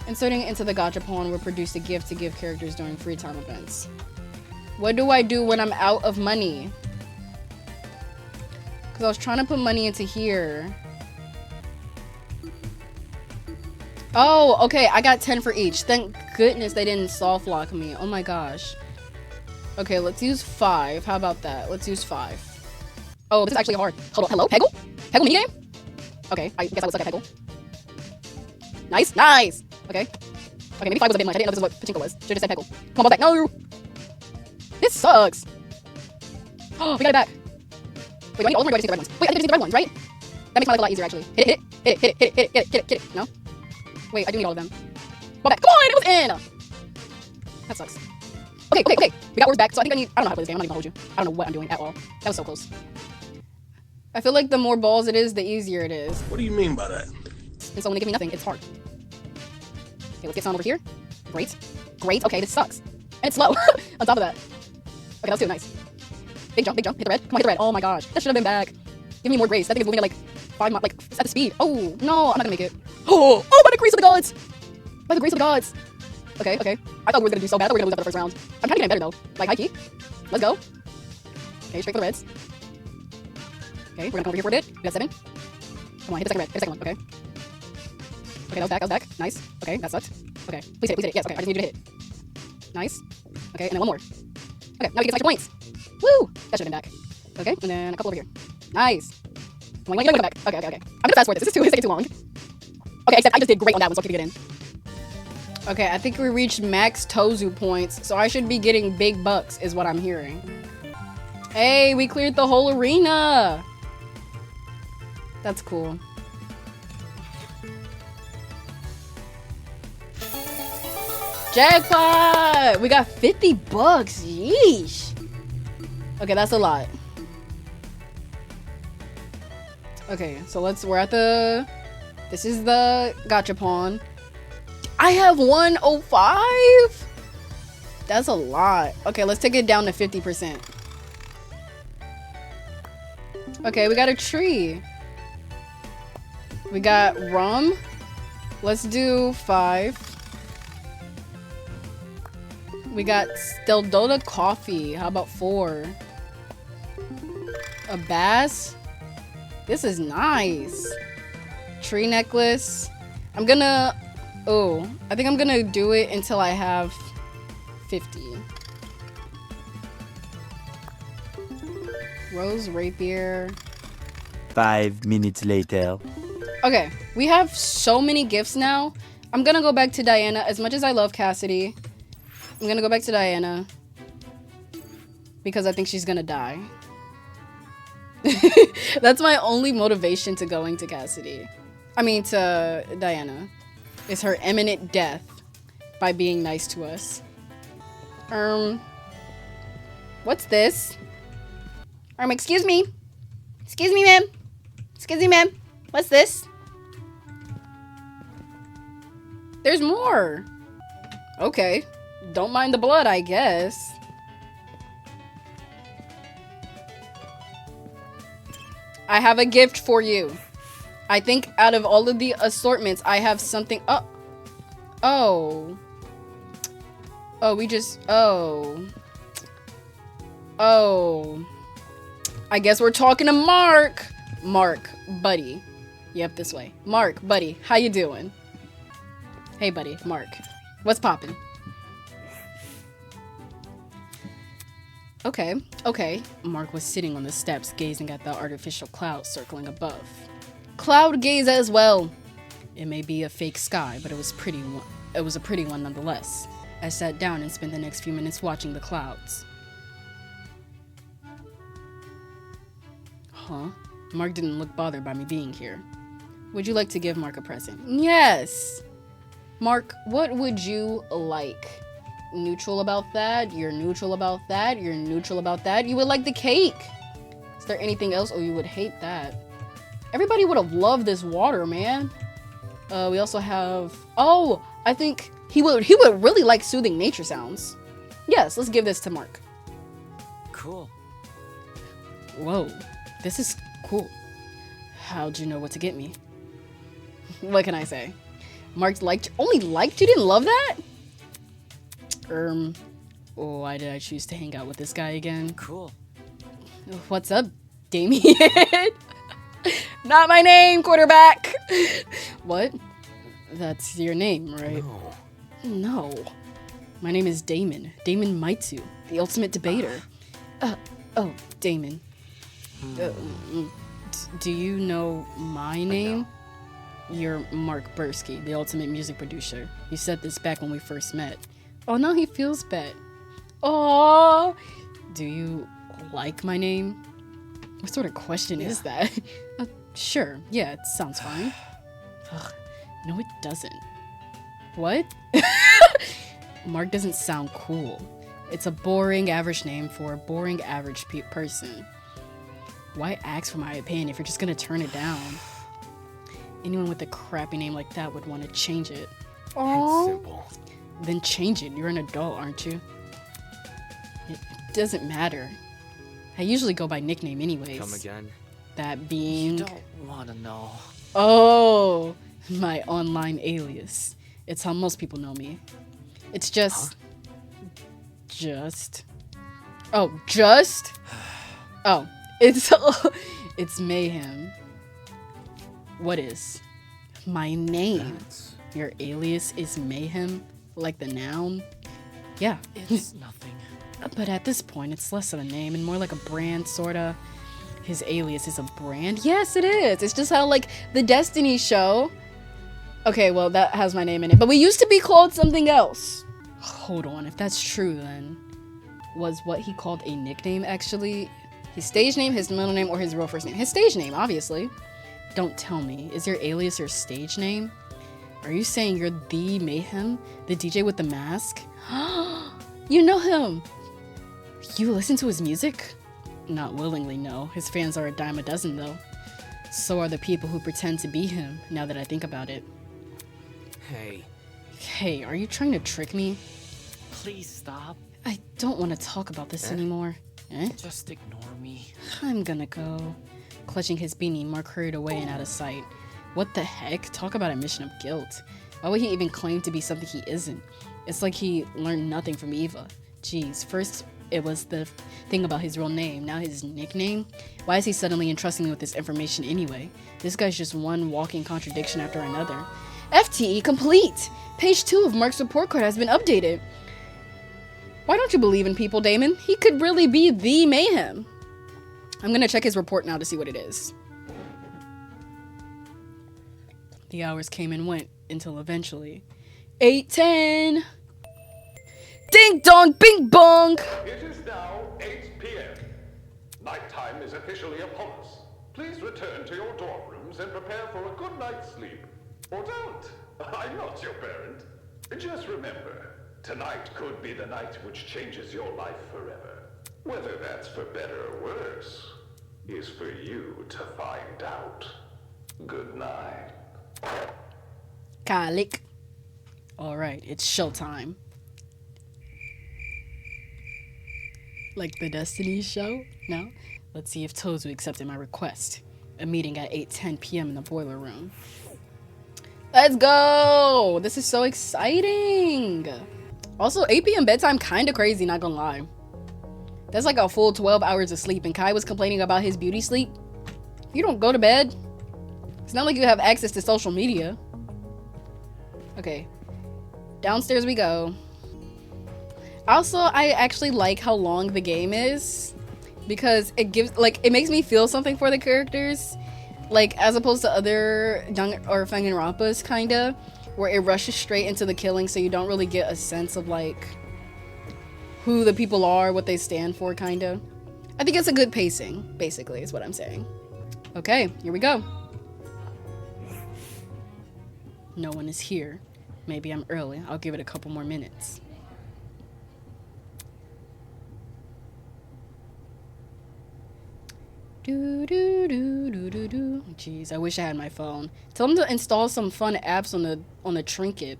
Inserting into the gachapon will produce a gift to give characters during free time events. What do I do when I'm out of money? Because I was trying to put money into here. Oh, okay. I got 10 for each. Thank goodness they didn't soft lock me. Oh my gosh. Okay, let's use 5. How about that? Let's use 5. Oh, this is actually hard. Hold on. Hello? Peggle? Peggle minigame? Okay, I guess I would suck at Peggle. Nice. Nice. Okay. Okay, maybe 5 was a bit much. I didn't know this is what pachinko was. Should've just said Peggle. Come on, ball back. No! This sucks. Oh, we got it back. Wait, do I need all of them or do I just need the red ones? Wait, I think I just need the red ones, right? That makes my life a lot easier, actually. Hit it, hit it, hit it, hit it, hit it, hit it, hit it. No? Wait, I do need all of them. Ball back. Come on, it was in! That sucks. Okay, okay, okay. We got words back, so I think I don't know how to play this game. I'm not even gonna hold you. I don't know what I'm doing at all. That was so close. I feel like the more balls it is, the easier it is. What do you mean by that? And so when they give me nothing, it's hard. Okay, let's get some over here. Great. Great. Okay, this sucks. And it's slow. On top of that. Okay, that was too nice. Big jump, hit the red. Come on, hit the red. Oh my gosh, that should have been back. Give me more grace. That thing is moving at like 5 miles, like at the speed. Oh no, I'm not gonna make it. Oh, by the grace of the gods! By the grace of the gods. Okay, okay. I thought we were gonna do so bad. I thought we were gonna lose after the first round. I'm trying to get better though. Like high key. Let's go. Okay, straight for the reds. Okay, we're gonna come over here for a bit. We got 7. Come on, hit the second red. Hit the second one. Okay. Okay, that was back. Nice. Okay, that sucked. Okay, please hit it. Yes. Okay, I just need you to hit it. Nice. Okay, and then one more. Okay, now we get some extra points. Woo! That should have been back. Okay, and then a couple over here. Nice. Come on, come back. Okay. I'm gonna fast forward this. This is taking too long. Okay, except I just did great on that one, so I'll keep it in. Okay, I think we reached max Tozu points, so I should be getting big bucks, is what I'm hearing. Hey, we cleared the whole arena! That's cool. Jackpot! We got 50 bucks. Yeesh. Okay, that's a lot. Okay, so we're at the... This is the gachapon. I have 105? That's a lot. Okay, let's take it down to 50%. Okay, we got a tree. We got rum. Let's do 5. We got Steldota coffee. How about 4? A bass? This is nice. Tree necklace. I'm gonna... Oh, I think I'm gonna do it until I have 50. Rose rapier. 5 minutes later. Okay, we have so many gifts now. I'm gonna go back to Diana. As much as I love Cassidy, I'm gonna go back to Diana because I think she's gonna die. That's my only motivation to going to Cassidy. I mean, to Diana. Is her imminent death by being nice to us. What's this? Excuse me. Excuse me, ma'am. Excuse me, ma'am. What's this? There's more. Okay. Don't mind the blood, I guess. I have a gift for you. I think out of all of the assortments, I have something. Oh, we just. Oh. I guess we're talking to Mark. Mark, buddy. Yep, this way. Mark, buddy, how you doing? Hey, buddy, Mark. What's poppin'? Okay. Mark was sitting on the steps, gazing at the artificial clouds circling above. Cloud gaze as well. It may be a fake sky, but it was a pretty one nonetheless. I sat down and spent the next few minutes watching the clouds. Huh? Mark didn't look bothered by me being here. Would you like to give Mark a present? Yes! Mark, what would you like? Neutral about that? You're neutral about that? You're neutral about that? You would like the cake! Is there anything else? Oh, you would hate that. Everybody would have loved this water, man. We also have... Oh, I think he would really like soothing nature sounds. Yes, let's give this to Mark. Cool. Whoa, this is cool. How'd you know what to get me? What can I say? Mark only liked you, didn't love that? Why did I choose to hang out with this guy again? Cool. What's up, Damien? Not my name, quarterback. What? That's your name, right? No. My name is Damon. Damon Maitsu, the ultimate debater. Oh, Damon. Do you know my name? You're Mark Bursky, the ultimate music producer. You said this back when we first met. Oh, now he feels bad. Oh, do you like my name? What sort of question is that? Sure, yeah, it sounds fine. Ugh, no, it doesn't. What? Mark doesn't sound cool. It's a boring, average name for a boring, average person. Why ask for my opinion if you're just gonna turn it down? Anyone with a crappy name like that would want to change it. It's simple. Then change it. You're an adult, aren't you? It doesn't matter. I usually go by nickname anyways. Come again? That being... You don't wanna know. Oh, my online alias. It's how most people know me. It's just... Oh, it's Mayhem. What is? My name. Your alias is Mayhem? Like the noun? Yeah. It's nothing. But at this point, it's less of a name and more like a brand, sorta. His alias is a brand? Yes, it is. It's just how, like, the Destiney show... Okay, well, that has my name in it. But we used to be called something else. Hold on, if that's true, then... Was what he called a nickname, actually? His stage name, his middle name, or his real first name? His stage name, obviously. Don't tell me. Is your alias your stage name? Are you saying you're the Mayhem? The DJ with the mask? You know him! You listen to his music? Not willingly, no. His fans are a dime a dozen, though. So are the people who pretend to be him, now that I think about it. Hey. Hey, are you trying to trick me? Please stop. I don't want to talk about this anymore. Just ignore me. I'm gonna go. Clutching his beanie, Mark hurried away and out of sight. What the heck? Talk about a mission of guilt. Why would he even claim to be something he isn't? It's like he learned nothing from Eva. Jeez, first it was the thing about his real name, now his nickname. Why is he suddenly entrusting me with this information anyway? This guy's just one walking contradiction after another. FTE complete! Page 2 of Mark's report card has been updated. Why don't you believe in people, Damon? He could really be the mayhem. I'm gonna check his report now to see what it is. The hours came and went until eventually 8:10. Ding dong, bing bong. It is now 8 p.m. Nighttime is officially upon us. Please return to your dorm rooms and prepare for a good night's sleep. Or don't. I'm not your parent. Just remember, tonight could be the night which changes your life forever. Whether that's for better or worse is for you to find out. Good night. Kalik. Alright, it's showtime. Like the Destiney show? No? Let's see if Tozu accepted my request. A meeting at 8:10 p.m. in the boiler room. Let's go! This is so exciting! Also, 8 p.m. bedtime kinda crazy, not gonna lie. That's like a full 12 hours of sleep, and Kai was complaining about his beauty sleep. You don't go to bed. It's not like you have access to social media. Okay. Downstairs we go. Also, I actually like how long the game is, because it gives, like, it makes me feel something for the characters, like, as opposed to other or fanganronpas, kinda, where it rushes straight into the killing, so you don't really get a sense of, like, who the people are, what they stand for, kinda. I think it's a good pacing, basically, is what I'm saying. Okay, here we go. No one is here. Maybe I'm early. I'll give it a couple more minutes. Jeez, I wish I had my phone. Tell them to install some fun apps on the Trinket.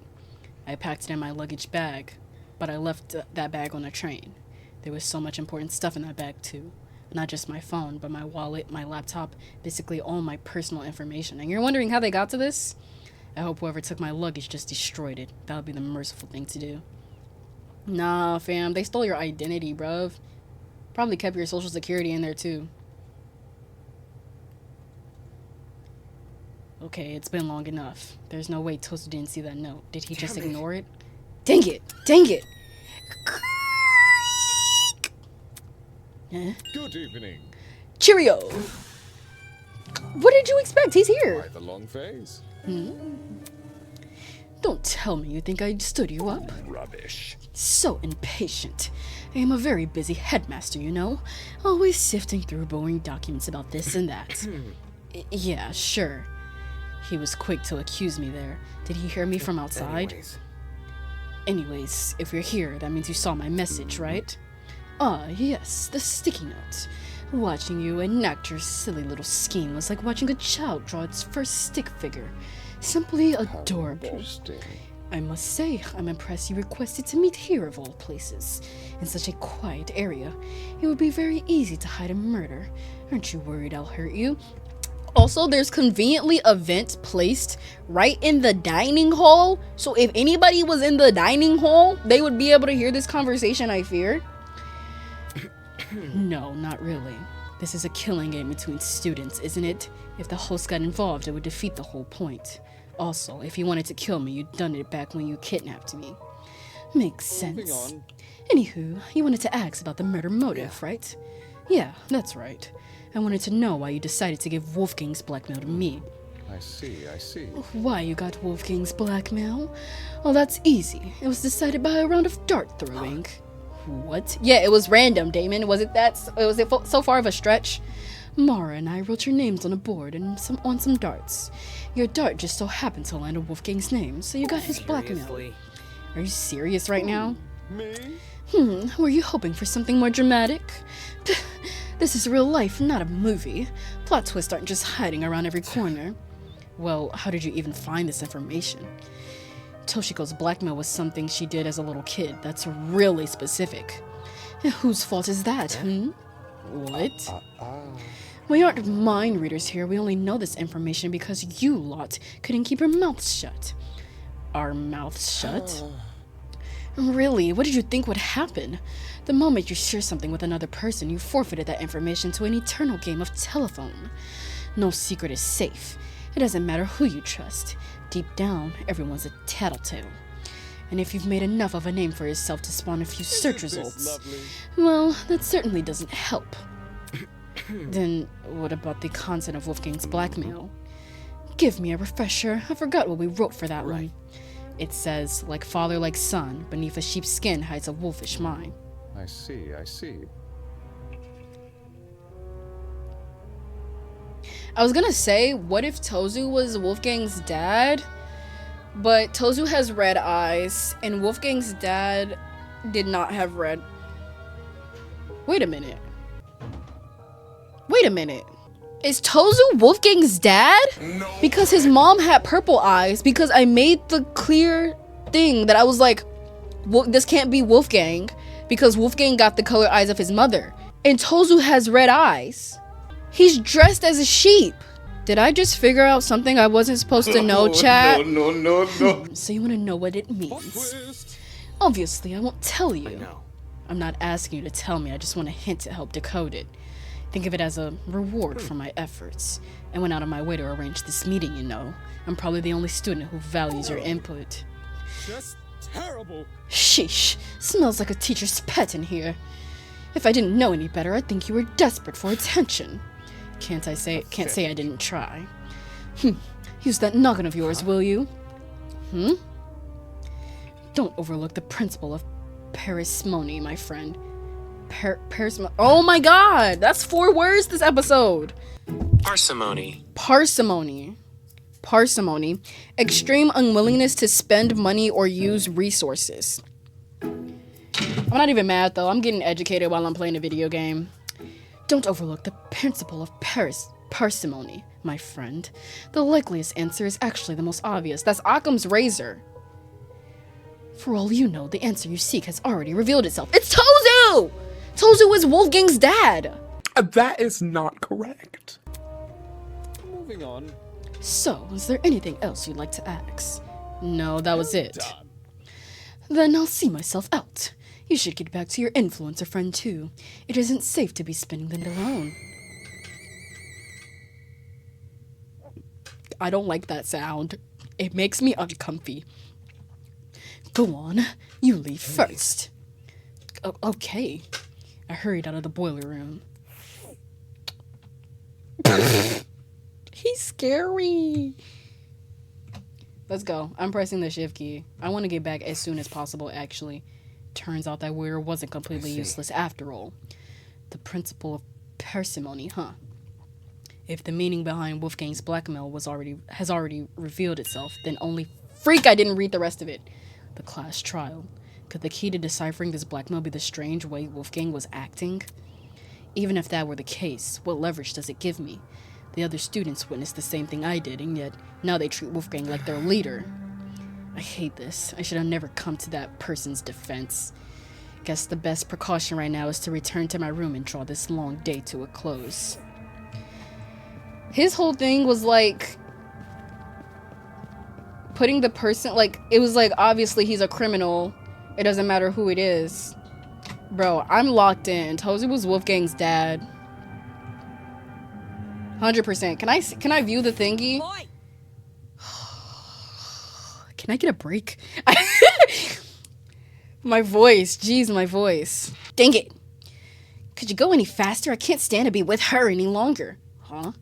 I packed it in my luggage bag, but I left that bag on the train. There was so much important stuff in that bag too. Not just my phone, but my wallet, my laptop, basically all my personal information. And you're wondering how they got to this? I hope whoever took my luggage just destroyed it. That would be the merciful thing to do. Nah, fam, they stole your identity, bruv. Probably kept your social security in there too. Okay, it's been long enough. There's no way Tozu didn't see that note. Did he just ignore it? Dang it! Dang it! Good evening. Cheerio! What did you expect? He's here! Quite the long face. Don't tell me you think I stood you up. Rubbish. So impatient. I am a very busy headmaster, you know. Always sifting through boring documents about this and that. Yeah, sure. He was quick to accuse me there. Did he hear me from outside? Anyways, if you're here, that means you saw my message, right? Ah, yes, the sticky note. Watching you enact your silly little scheme was like watching a child draw its first stick figure. Simply adorable. I must say, I'm impressed you requested to meet here of all places. In such a quiet area, it would be very easy to hide a murder. Aren't you worried I'll hurt you? Also, there's conveniently a vent placed right in the dining hall. So if anybody was in the dining hall, they would be able to hear this conversation, I fear. No, not really. This is a killing game between students, isn't it? If the host got involved, it would defeat the whole point. Also, if you wanted to kill me, you'd done it back when you kidnapped me. Makes sense. Anywho, you wanted to ask about the murder motive, right? Yeah, that's right. I wanted to know why you decided to give Wolfgang's blackmail to me. I see. Why you got Wolfgang's blackmail? Oh, that's easy. It was decided by a round of dart throwing. What? Yeah, it was random, Damon. Was it so far of a stretch? Mara and I wrote your names on a board and on some darts. Your dart just so happened to land on Wolfgang's name, so you got his blackmail. Are you serious right now? Me? Were you hoping for something more dramatic? This is real life, not a movie. Plot twists aren't just hiding around every corner. Well, how did you even find this information? Toshiko's blackmail was something she did as a little kid. That's really specific. Whose fault is that, What? We aren't mind readers here. We only know this information because you lot couldn't keep your mouths shut. Our mouths shut? Really, what did you think would happen? The moment you share something with another person, you forfeited that information to an eternal game of telephone. No secret is safe. It doesn't matter who you trust. Deep down, everyone's a tattletale. And if you've made enough of a name for yourself to spawn a few search results, well, that certainly doesn't help. Then, what about the content of Wolfgang's blackmail? Give me a refresher. I forgot what we wrote for that one. It says, like father, like son, beneath a sheep's skin hides a wolfish mind. I see, I see. I was gonna say, what if Tozu was Wolfgang's dad? But Tozu has red eyes, and Wolfgang's dad did not have red. Wait a minute. Wait a minute. Is Tozu Wolfgang's dad? No. Because his mom had purple eyes, because I made the clear thing that I was like, this can't be Wolfgang, because Wolfgang got the color eyes of his mother. And Tozu has red eyes. He's dressed as a sheep. Did I just figure out something I wasn't supposed to know, chat? No. So you want to know what it means? Obviously, I won't tell you. I know. I'm not asking you to tell me. I just want a hint to help decode it. Think of it as a reward for my efforts. I went out of my way to arrange this meeting, you know. I'm probably the only student who values your input. Just terrible. Sheesh. Smells like a teacher's pet in here. If I didn't know any better, I'd think you were desperate for attention. Can't say I didn't try. Use that noggin of yours, will you? Don't overlook the principle of parsimony, my friend. Parsimony. Oh my god! That's 4 words this episode! Parsimony. Parsimony. Parsimony. Extreme unwillingness to spend money or use resources. I'm not even mad though. I'm getting educated while I'm playing a video game. Don't overlook the principle of parsimony, my friend. The likeliest answer is actually the most obvious. That's Occam's razor. For all you know, the answer you seek has already revealed itself. It's Tozu! Tozu is Wolfgang's dad! That is not correct. Moving on. So, is there anything else you'd like to ask? No, that was it. Then I'll see myself out. You should get back to your influencer friend too. It isn't safe to be spending the night alone. I don't like that sound. It makes me uncomfy. Go on, you leave first. Okay. I hurried out of the boiler room. He's scary. Let's go. I'm pressing the shift key. I want to get back as soon as possible, actually. Turns out that weir wasn't completely useless after all. The principle of parsimony, huh? If the meaning behind Wolfgang's blackmail has already revealed itself, then only freak I didn't read the rest of it. The class trial. Could the key to deciphering this blackmail be the strange way Wolfgang was acting? Even if that were the case, what leverage does it give me? The other students witnessed the same thing I did, and yet now they treat Wolfgang like their leader. I hate this. I should have never come to that person's defense. Guess the best precaution right now is to return to my room and draw this long day to a close. His whole thing was like putting the person, like, it was like, obviously he's a criminal. It doesn't matter who it is. Bro, I'm locked in. Tozu was Wolfgang's dad. 100%. Can I view the thingy? Can I get a break? My voice. Jeez, my voice. Dang it. Could you go any faster? I can't stand to be with her any longer. Huh?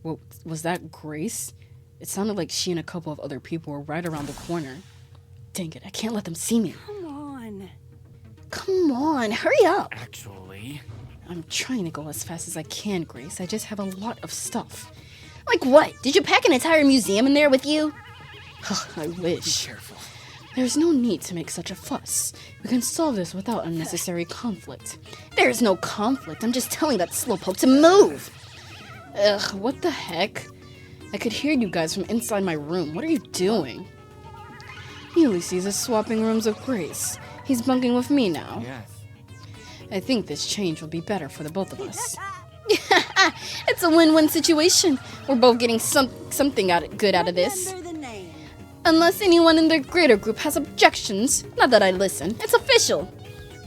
What, was that Grace? It sounded like she and a couple of other people were right around the corner. Dang it, I can't let them see me. Come on, hurry up. Actually, I'm trying to go as fast as I can, Grace. I just have a lot of stuff. Like what? Did you pack an entire museum in there with you? I wish. be careful. There's no need to make such a fuss. We can solve this without unnecessary conflict. There's no conflict. I'm just telling that slowpoke to move. Ugh, what the heck? I could hear you guys from inside my room. What are you doing? Ulysses is swapping rooms with Grace. He's bunking with me now. Yes. I think this change will be better for the both of us. It's a win-win situation. We're both getting something good out of this. Unless anyone in the greater group has objections. Not that I listen. It's official.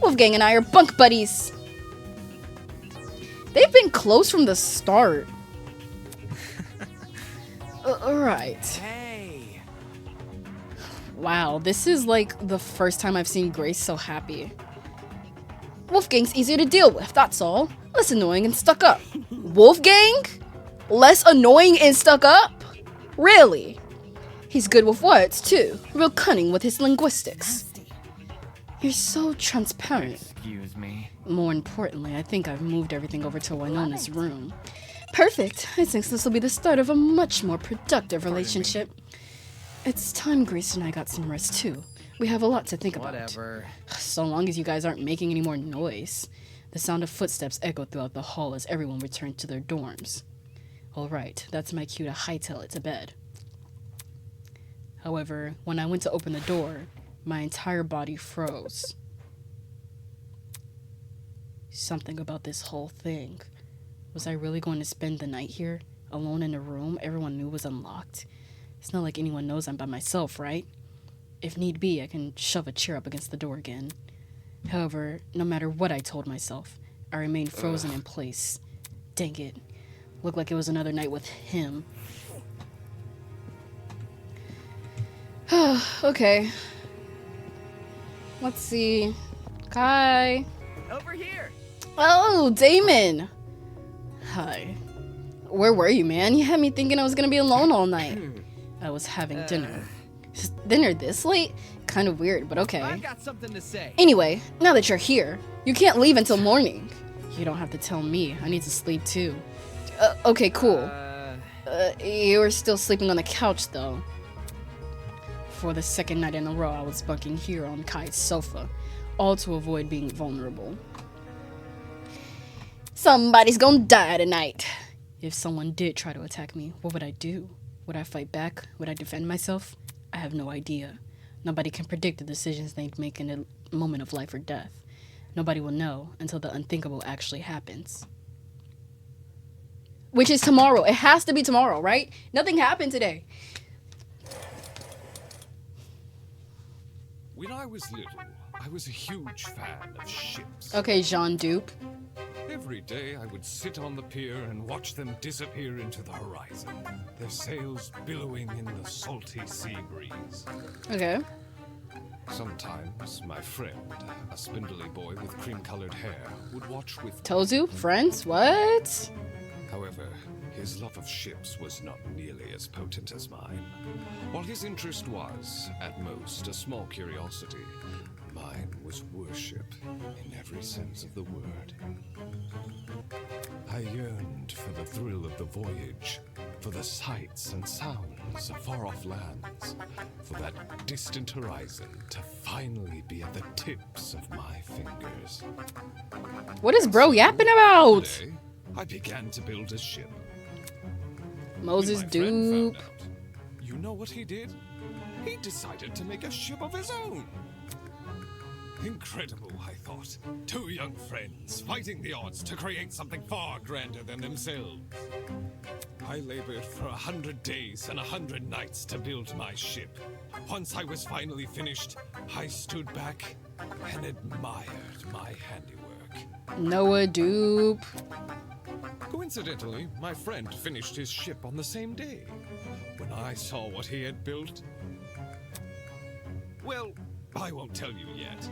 Wolfgang and I are bunk buddies. They've been close from the start. Alright. Hey. Wow, this is like the first time I've seen Grace so happy. Wolfgang's easier to deal with, that's all. Less annoying and stuck up. Wolfgang? Less annoying and stuck up? Really? He's good with words, too. Real cunning with his linguistics. You're so transparent. Excuse me. More importantly, I think I've moved everything over to Winona's room. Perfect. I think this will be the start of a much more productive relationship. It's time Grace and I got some rest, too. We have a lot to think about. Whatever. So long as you guys aren't making any more noise. The sound of footsteps echoed throughout the hall as everyone returned to their dorms. Alright, that's my cue to hightail it to bed. However, when I went to open the door, my entire body froze. Something about this whole thing. Was I really going to spend the night here, alone in a room everyone knew was unlocked? It's not like anyone knows I'm by myself, right? If need be, I can shove a chair up against the door again. However, no matter what I told myself, I remained frozen in place. Dang it. Looked like it was another night with him. Okay. Let's see. Hi. Over here. Oh, Damon. Hi. Where were you, man? You had me thinking I was gonna be alone all night. I was having dinner. Dinner this late? Kind of weird, but okay. I've got something to say. Anyway, now that you're here, you can't leave until morning. You don't have to tell me. I need to sleep too. Okay, cool. You were still sleeping on the couch, though. For the second night in a row, I was bunking here on Kai's sofa, all to avoid being vulnerable. Somebody's gonna die tonight. If someone did try to attack me, what would I do? Would I fight back? Would I defend myself? I have no idea. Nobody can predict the decisions they'd make in a moment of life or death. Nobody will know until the unthinkable actually happens. Which is tomorrow. It has to be tomorrow, right? Nothing happened today. When I was little, I was a huge fan of ships. Okay, Jean Dupe. Every day I would sit on the pier and watch them disappear into the horizon, their sails billowing in the salty sea breeze. Okay. Sometimes my friend, a spindly boy with cream-colored hair, would watch with Tozu? Friends? What? However, his love of ships was not nearly as potent as mine. While his interest was, at most, a small curiosity, mine was worship in every sense of the word. I yearned for the thrill of the voyage, for the sights and sounds of far-off lands, for that distant horizon to finally be at the tips of my fingers. What is bro yapping about? One day, I began to build a ship. Moses When my friend Dupe. found out, you know what he did? He decided to make a ship of his own. Incredible, I thought. Two young friends fighting the odds to create something far grander than themselves. I labored for 100 days and 100 nights to build my ship. Once I was finally finished, I stood back and admired my handiwork. Noah Dupe. Coincidentally, my friend finished his ship on the same day. When I saw what he had built, well, I won't tell you yet.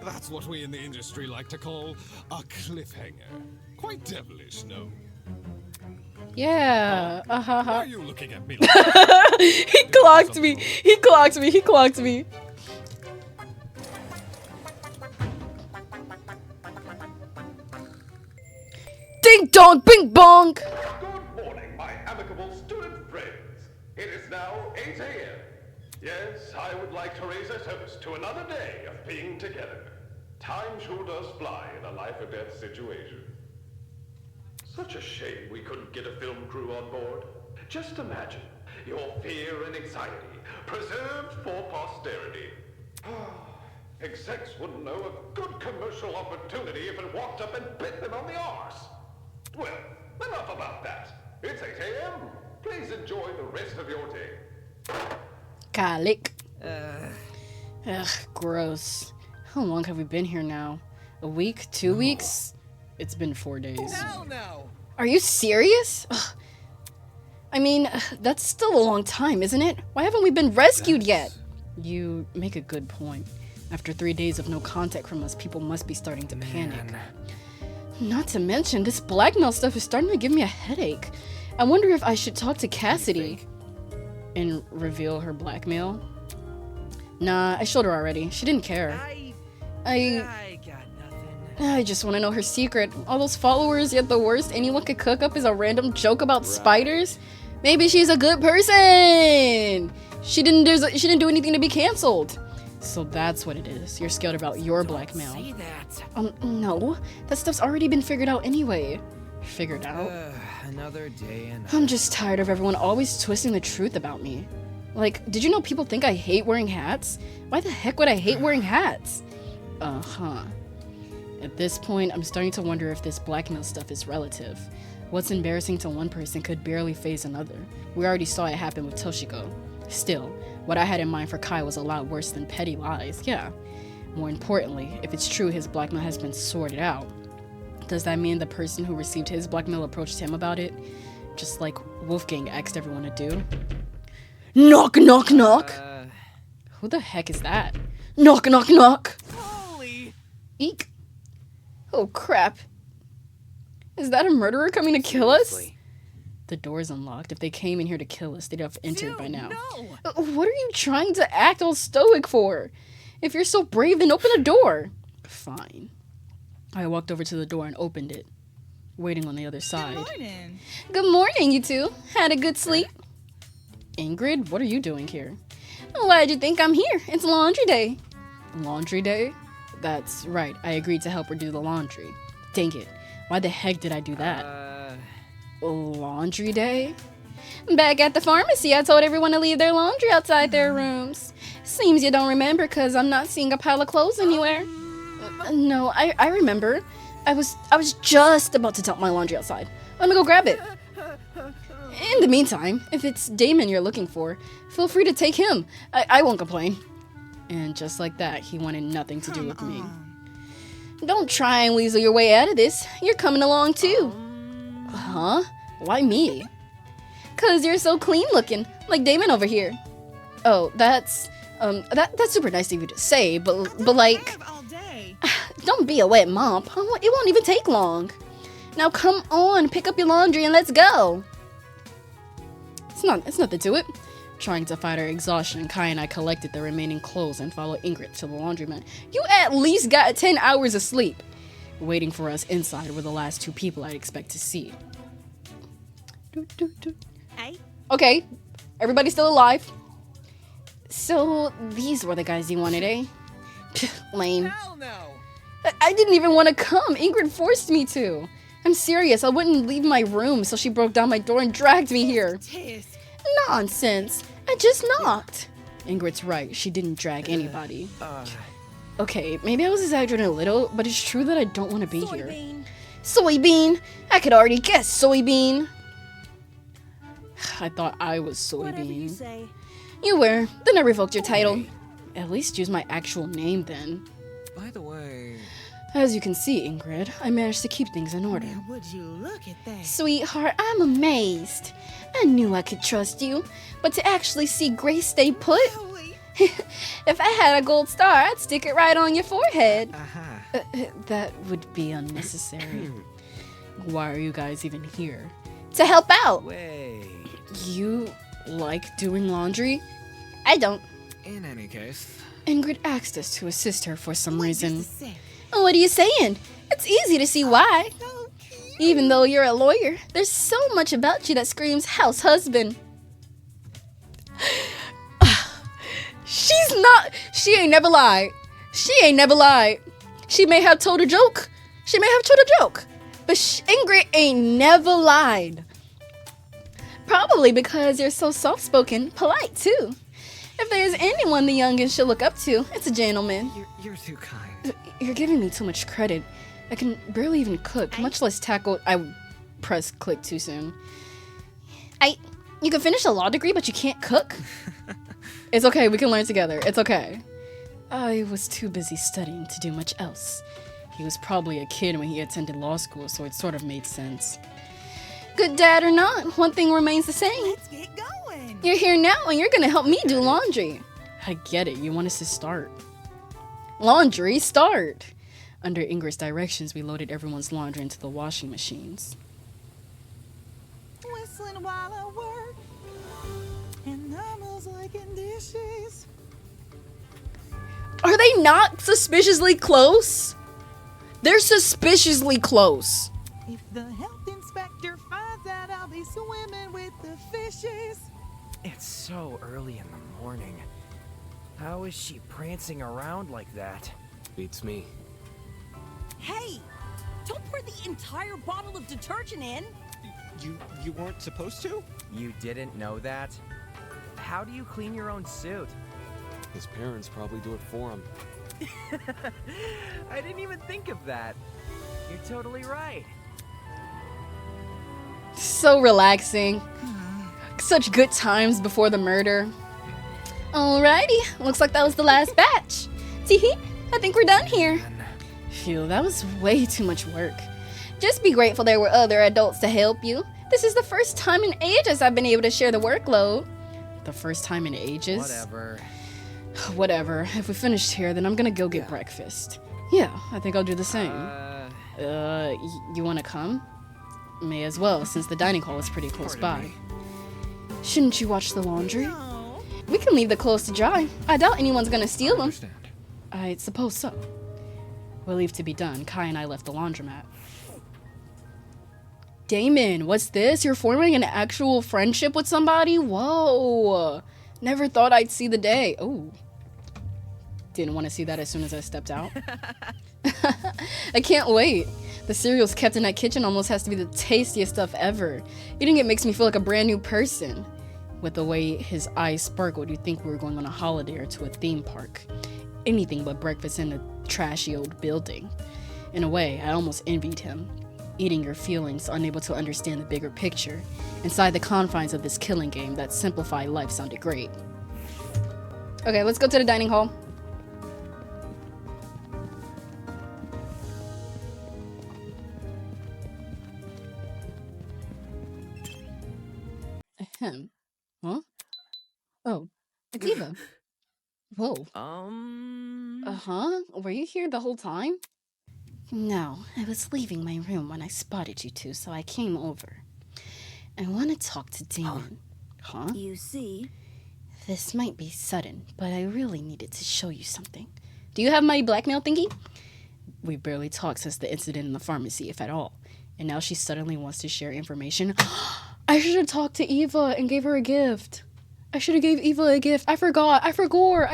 That's what we in the industry like to call a cliffhanger. Quite devilish, no? Yeah. Why are you looking at me? He clocked me. He clocked me. He clocked me. Ding dong, bing bong. Good morning, my amicable student friends. It is now 8 a.m. Yes, I would like to raise a toast to another day of being together. Time sure does fly in a life or death situation. Such a shame we couldn't get a film crew on board. Just imagine your fear and anxiety preserved for posterity. Execs wouldn't know a good commercial opportunity if it walked up and bit them on the arse. Well, enough about that. It's 8 a.m. Please enjoy the rest of your day. Garlic. Ugh, gross. How long have we been here now? A week? 2 weeks? It's been 4 days. Hell no! Are you serious? Ugh. I mean, that's still a long time, isn't it? Why haven't we been rescued yet? You make a good point. After 3 days of no contact from us, people must be starting to panic. Not to mention, this blackmail stuff is starting to give me a headache. I wonder if I should talk to Cassidy and reveal her blackmail. Nah, I showed her already. She didn't care. I got nothing. I just want to know her secret. All those followers, yet the worst anyone could cook up is a random joke about spiders. Maybe she's a good person. She didn't do anything to be canceled. So that's what it is. You're scared about your blackmail. Say that. No. That stuff's already been figured out anyway. Figured out? Another day and I'm just tired of everyone always twisting the truth about me. Like, did you know people think I hate wearing hats? Why the heck would I hate wearing hats? Uh-huh. At this point, I'm starting to wonder if this blackmail stuff is relative. What's embarrassing to one person could barely faze another. We already saw it happen with Toshiko. Still, what I had in mind for Kai was a lot worse than petty lies, yeah. More importantly, if it's true his blackmail has been sorted out, does that mean the person who received his blackmail approached him about it? Just like Wolfgang asked everyone to do? Knock, knock, knock! Who the heck is that? Knock, knock, knock! Holy! Eek. Oh crap. Is that a murderer coming to kill us? The door's unlocked. If they came in here to kill us, they'd have entered by now. No! What are you trying to act all stoic for? If you're so brave, then open the door. Fine. I walked over to the door and opened it, waiting on the other side. Good morning. Good morning, you two. Had a good sleep? Ingrid, what are you doing here? Why'd you think I'm here? It's laundry day. Laundry day? That's right. I agreed to help her do the laundry. Dang it. Why the heck did I do that? Laundry day? Back at the pharmacy, I told everyone to leave their laundry outside their rooms. Seems you don't remember because I'm not seeing a pile of clothes anywhere. No, I remember. I was just about to dump my laundry outside. Let me go grab it. In the meantime, if it's Damon you're looking for, feel free to take him. I won't complain. And just like that, he wanted nothing to do with me. Don't try and weasel your way out of this. You're coming along too. Huh? Why me? Cause you're so clean looking, like Damon over here. Oh, that's super nice of you to say, but like, don't be a wet mop. It won't even take long. Now come on, pick up your laundry and let's go. It's nothing to it. Trying to fight our exhaustion, Kai and I collected the remaining clothes and followed Ingrid to the laundromat. You at least got 10 hours of sleep. Waiting for us inside were the last two people I'd expect to see. Hey. Okay, everybody's still alive. So, these were the guys you wanted, eh? Lame. Hell no! I didn't even want to come. Ingrid forced me to. I'm serious. I wouldn't leave my room, so she broke down my door and dragged me here. Tisk. Nonsense. I just knocked. Ingrid's right. She didn't drag anybody. Okay, maybe I was exaggerating a little, but it's true that I don't want to be here. Soybean? I could already guess soybean. I thought I was soybean. You were. Then I revoked your title. At least use my actual name then. By the way... As you can see, Ingrid, I managed to keep things in order. Now, would you look at that? Sweetheart, I'm amazed. I knew I could trust you, but to actually see Grace stay put... If I had a gold star, I'd stick it right on your forehead. That would be unnecessary. Why are you guys even here? To help out. Wait. You like doing laundry? I don't. In any case... Ingrid asked us to assist her for some reason. What are you saying? It's easy to see why. Even though you're a lawyer, there's so much about you that screams house husband. She ain't never lied. She ain't never lied. She may have told a joke. But Ingrid ain't never lied. Probably because you're so soft-spoken, polite too. If there's anyone the youngest should look up to, it's a gentleman. You're too kind. You're giving me too much credit. I can barely even cook, much less tackle. I pressed click too soon. You can finish a law degree, but you can't cook? It's okay, we can learn together. It's okay. I was too busy studying to do much else. He was probably a kid when he attended law school, so it sort of made sense. Good dad or not, one thing remains the same. Let's get going. You're here now and you're gonna help me do laundry. I get it, you want us to start. Laundry, start! Under Ingrid's directions, we loaded everyone's laundry into the washing machines. Whistling while I work, and almost like in dishes. Are they not suspiciously close? They're suspiciously close. If the health inspector finds out I'll be swimming with the fishes. It's so early in the morning. How is she prancing around like that? Beats me. Hey! Don't pour the entire bottle of detergent in! You weren't supposed to? You didn't know that? How do you clean your own suit? His parents probably do it for him. I didn't even think of that. You're totally right. So relaxing. Such good times before the murder. Alrighty, looks like that was the last batch. Teehee, I think we're done here. Phew, that was way too much work. Just be grateful there were other adults to help you. This is the first time in ages I've been able to share the workload. The first time in ages? Whatever. Whatever. If we finished here, then I'm gonna go get breakfast. Yeah, I think I'll do the same. You wanna come? May as well, since the dining hall is pretty close by. Shouldn't you watch the laundry? No. We can leave the clothes to dry. I doubt anyone's gonna steal them. I suppose so. We'll leave to be done. Kai and I left the laundromat. Damon, what's this? You're forming an actual friendship with somebody? Whoa. Never thought I'd see the day. Oh. Didn't want to see that as soon as I stepped out. I can't wait. The cereals kept in that kitchen almost has to be the tastiest stuff ever. Eating it makes me feel like a brand new person. With the way his eyes sparkled, you'd think we were going on a holiday or to a theme park. Anything but breakfast in a trashy old building. In a way, I almost envied him. Eating your feelings, unable to understand the bigger picture. Inside the confines of this killing game, that simplified life sounded great. Okay, let's go to the dining hall. Ahem. Huh? Oh, it's Eva. Whoa. Uh-huh. Were you here the whole time? No, I was leaving my room when I spotted you two, so I came over. I want to talk to Damon. Huh? You see? This might be sudden, but I really needed to show you something. Do you have my blackmail thingy? We barely talked since the incident in the pharmacy, if at all. And now she suddenly wants to share information. I should have talked to Eva and gave her a gift. I should have gave Eva a gift. I forgot. I forgot.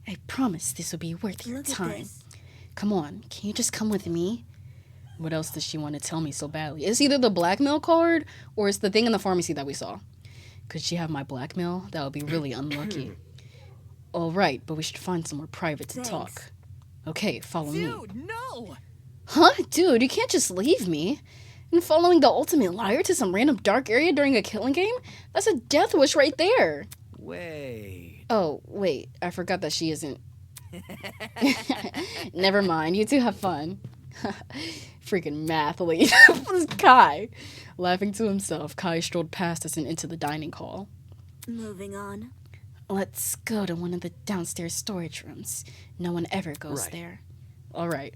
I promise this will be worth your time. Come on, can you just come with me? What else does she want to tell me so badly? It's either the blackmail card or it's the thing in the pharmacy that we saw. Could she have my blackmail? That would be really unlucky. All right, but we should find somewhere private to talk. Okay, follow me. Dude, no! Huh? Dude, you can't just leave me. And following the ultimate liar to some random dark area during a killing game? That's a death wish right there. Wait. Oh, wait. I forgot that she isn't. Never mind. You two have fun. Freaking mathlete. Kai. Laughing to himself, Kai strolled past us and into the dining hall. Moving on. Let's go to one of the downstairs storage rooms. No one ever goes there. All right.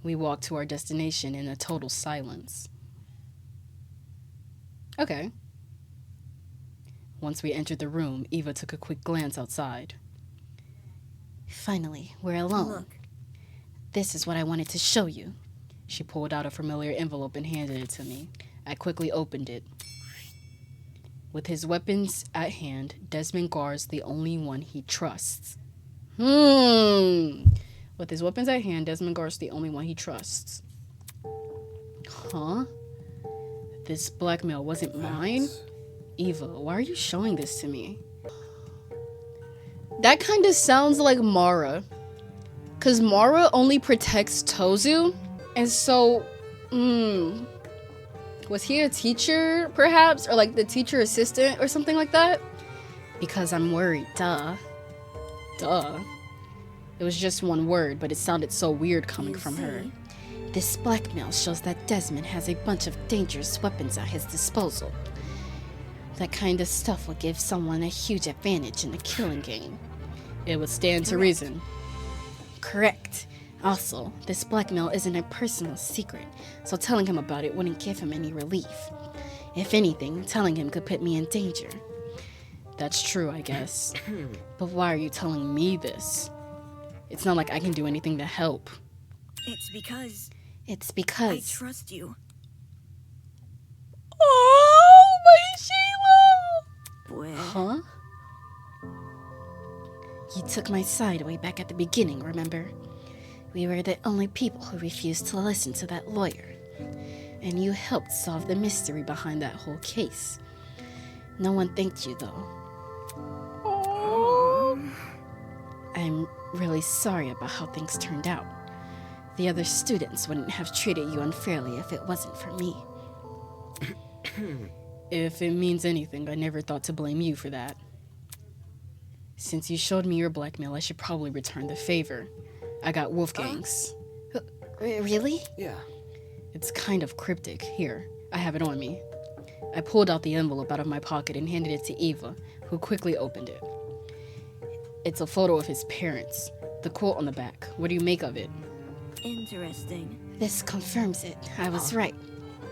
We walked to our destination in a total silence. Okay. Once we entered the room, Eva took a quick glance outside. Finally, we're alone. Look. This is what I wanted to show you. She pulled out a familiar envelope and handed it to me. I quickly opened it. With his weapons at hand, Desmond guards the only one he trusts. With his weapons at hand, Desmond guards the only one he trusts. Huh? This blackmail wasn't mine? Eva, why are you showing this to me? That kind of sounds like Mara. Because Mara only protects Tozu. And so, Was he a teacher, perhaps? Or like the teacher assistant or something like that? Because I'm worried, duh. Duh. It was just one word, but it sounded so weird coming from her. This blackmail shows that Desmond has a bunch of dangerous weapons at his disposal. That kind of stuff will give someone a huge advantage in the killing game. It would stand to reason. Correct. Also, this blackmail isn't a personal secret, so telling him about it wouldn't give him any relief. If anything, telling him could put me in danger. That's true, I guess. But why are you telling me this? It's not like I can do anything to help. It's because I trust you. Oh, my Sheila! Huh? You took my side way back at the beginning, remember? We were the only people who refused to listen to that lawyer. And you helped solve the mystery behind that whole case. No one thanked you, though. I'm really sorry about how things turned out. The other students wouldn't have treated you unfairly if it wasn't for me. If it means anything, I never thought to blame you for that. Since you showed me your blackmail, I should probably return the favor. I got Wolfgang's. Really? Yeah. It's kind of cryptic. Here, I have it on me. I pulled out the envelope out of my pocket and handed it to Eva, who quickly opened it. It's a photo of his parents. The quote on the back. What do you make of it? Interesting. This confirms it. I was right.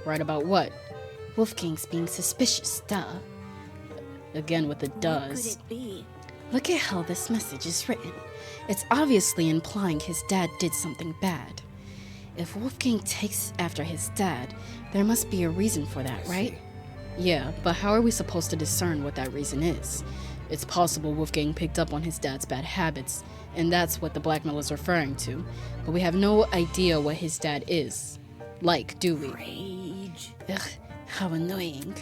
Right about what? Wolfgang's being suspicious, duh. Again with the does. What could it be? Look at how this message is written. It's obviously implying his dad did something bad. If Wolfgang takes after his dad, there must be a reason for that, right? Yeah, but how are we supposed to discern what that reason is? It's possible Wolfgang picked up on his dad's bad habits, and that's what the blackmail is referring to. But we have no idea what his dad is. Like, do we? Rage. Ugh, how annoying.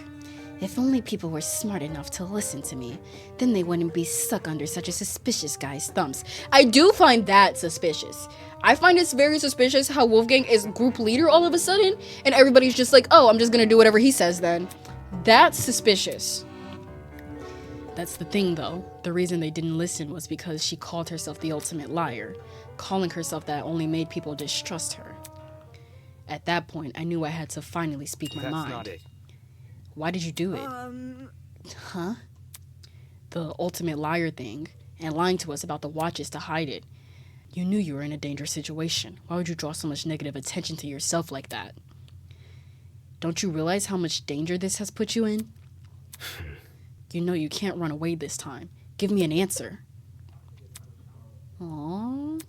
If only people were smart enough to listen to me, then they wouldn't be stuck under such a suspicious guy's thumbs. I do find that suspicious. I find it's very suspicious how Wolfgang is group leader all of a sudden, and everybody's just like, oh, I'm just gonna do whatever he says then. That's suspicious. That's the thing, though. The reason they didn't listen was because she called herself the ultimate liar. Calling herself that only made people distrust her. At that point, I knew I had to finally speak my mind. That's not it. Why did you do it? Huh? The ultimate liar thing, and lying to us about the watches to hide it. You knew you were in a dangerous situation. Why would you draw so much negative attention to yourself like that? Don't you realize how much danger this has put you in? You know you can't run away this time. Give me an answer. Aww.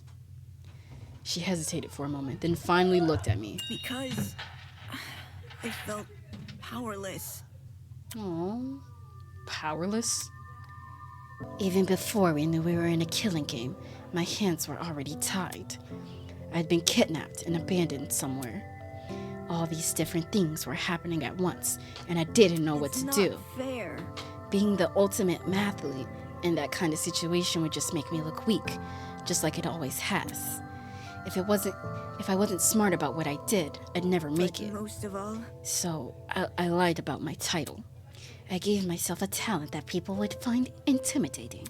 She hesitated for a moment, then finally looked at me. Because I felt powerless. Aww. Powerless? Even before we knew we were in a killing game, my hands were already tied. I'd been kidnapped and abandoned somewhere. All these different things were happening at once, and I didn't know what to do. Not fair. Being the ultimate mathlete in that kind of situation would just make me look weak, just like it always has. If I wasn't smart about what I did, I'd never make it. Most of all, so I lied about my title. I gave myself a talent that people would find intimidating.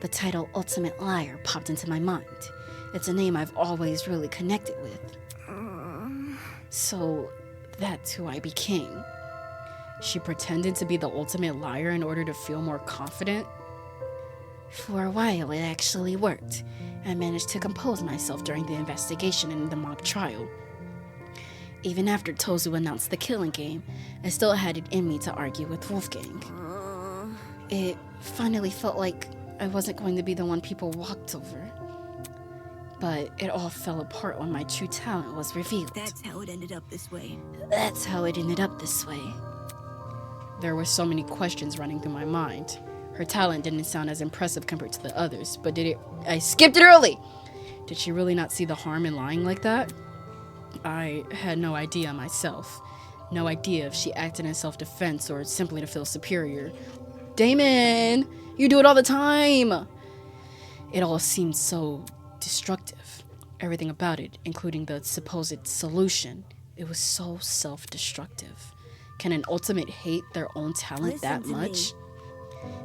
The title Ultimate Liar popped into my mind. It's a name I've always really connected with. So that's who I became. She pretended to be the ultimate liar in order to feel more confident? For a while, it actually worked. I managed to compose myself during the investigation and the mock trial. Even after Tozu announced the killing game, I still had it in me to argue with Wolfgang. It finally felt like I wasn't going to be the one people walked over. But it all fell apart when my true talent was revealed. That's how it ended up this way. That's how it ended up this way. There were so many questions running through my mind. Her talent didn't sound as impressive compared to the others, but I skipped it early! Did she really not see the harm in lying like that? I had no idea myself. No idea if she acted in self-defense or simply to feel superior. Damon! You do it all the time! It all seemed so destructive. Everything about it, including the supposed solution, It was so self-destructive. Can an ultimate hate their own talent that much?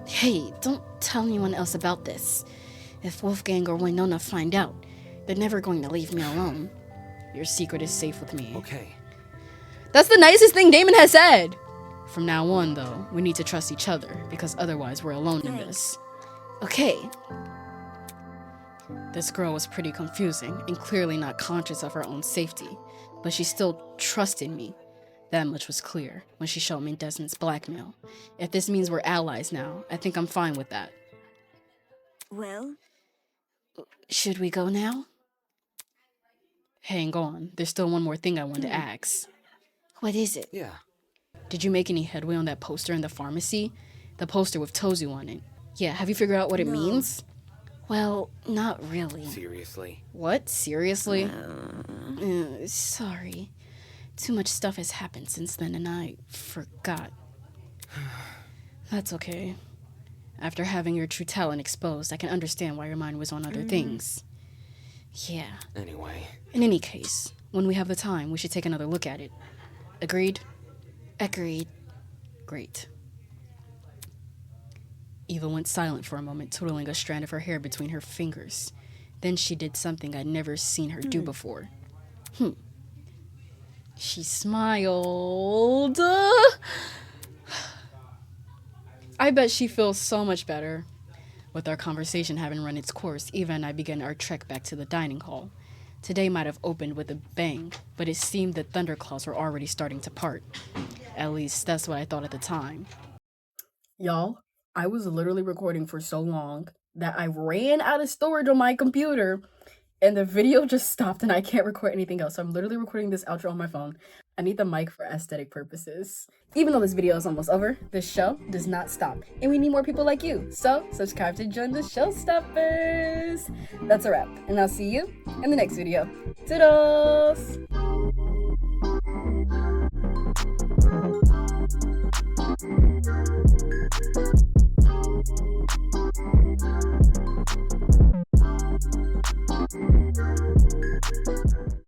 Hey, don't tell anyone else about this. If Wolfgang or Winona find out, they're never going to leave me alone. Your secret is safe with me. Okay. That's the nicest thing Damon has said. From now on, though, we need to trust each other, because otherwise we're alone in this. Okay. This girl was pretty confusing and clearly not conscious of her own safety, but she still trusted me. That much was clear when she showed me Desmond's blackmail. If this means we're allies now, I think I'm fine with that. Well, should we go now? Hang on, there's still one more thing I wanted to ask. What is it? Yeah. Did you make any headway on that poster in the pharmacy? The poster with Tozu on it. Yeah, have you figured out what it means? Well, not really. Seriously? What? Seriously? Sorry. Too much stuff has happened since then and I forgot. That's okay. After having your true talent exposed, I can understand why your mind was on other things. Yeah. Anyway. In any case, when we have the time, we should take another look at it. Agreed? Agreed. Great. Eva went silent for a moment, twiddling a strand of her hair between her fingers. Then she did something I'd never seen her do before. She smiled. I bet she feels so much better. With our conversation having run its course, Eva and I began our trek back to the dining hall. Today might have opened with a bang, but it seemed the thunderclouds were already starting to part. At least, that's what I thought at the time. Y'all, I was literally recording for so long that I ran out of storage on my computer, and the video just stopped and I can't record anything else. So I'm literally recording this outro on my phone. I need the mic for aesthetic purposes. Even though this video is almost over, this show does not stop. And we need more people like you. So subscribe to join the showstoppers. That's a wrap. And I'll see you in the next video. Toodles! Thank you.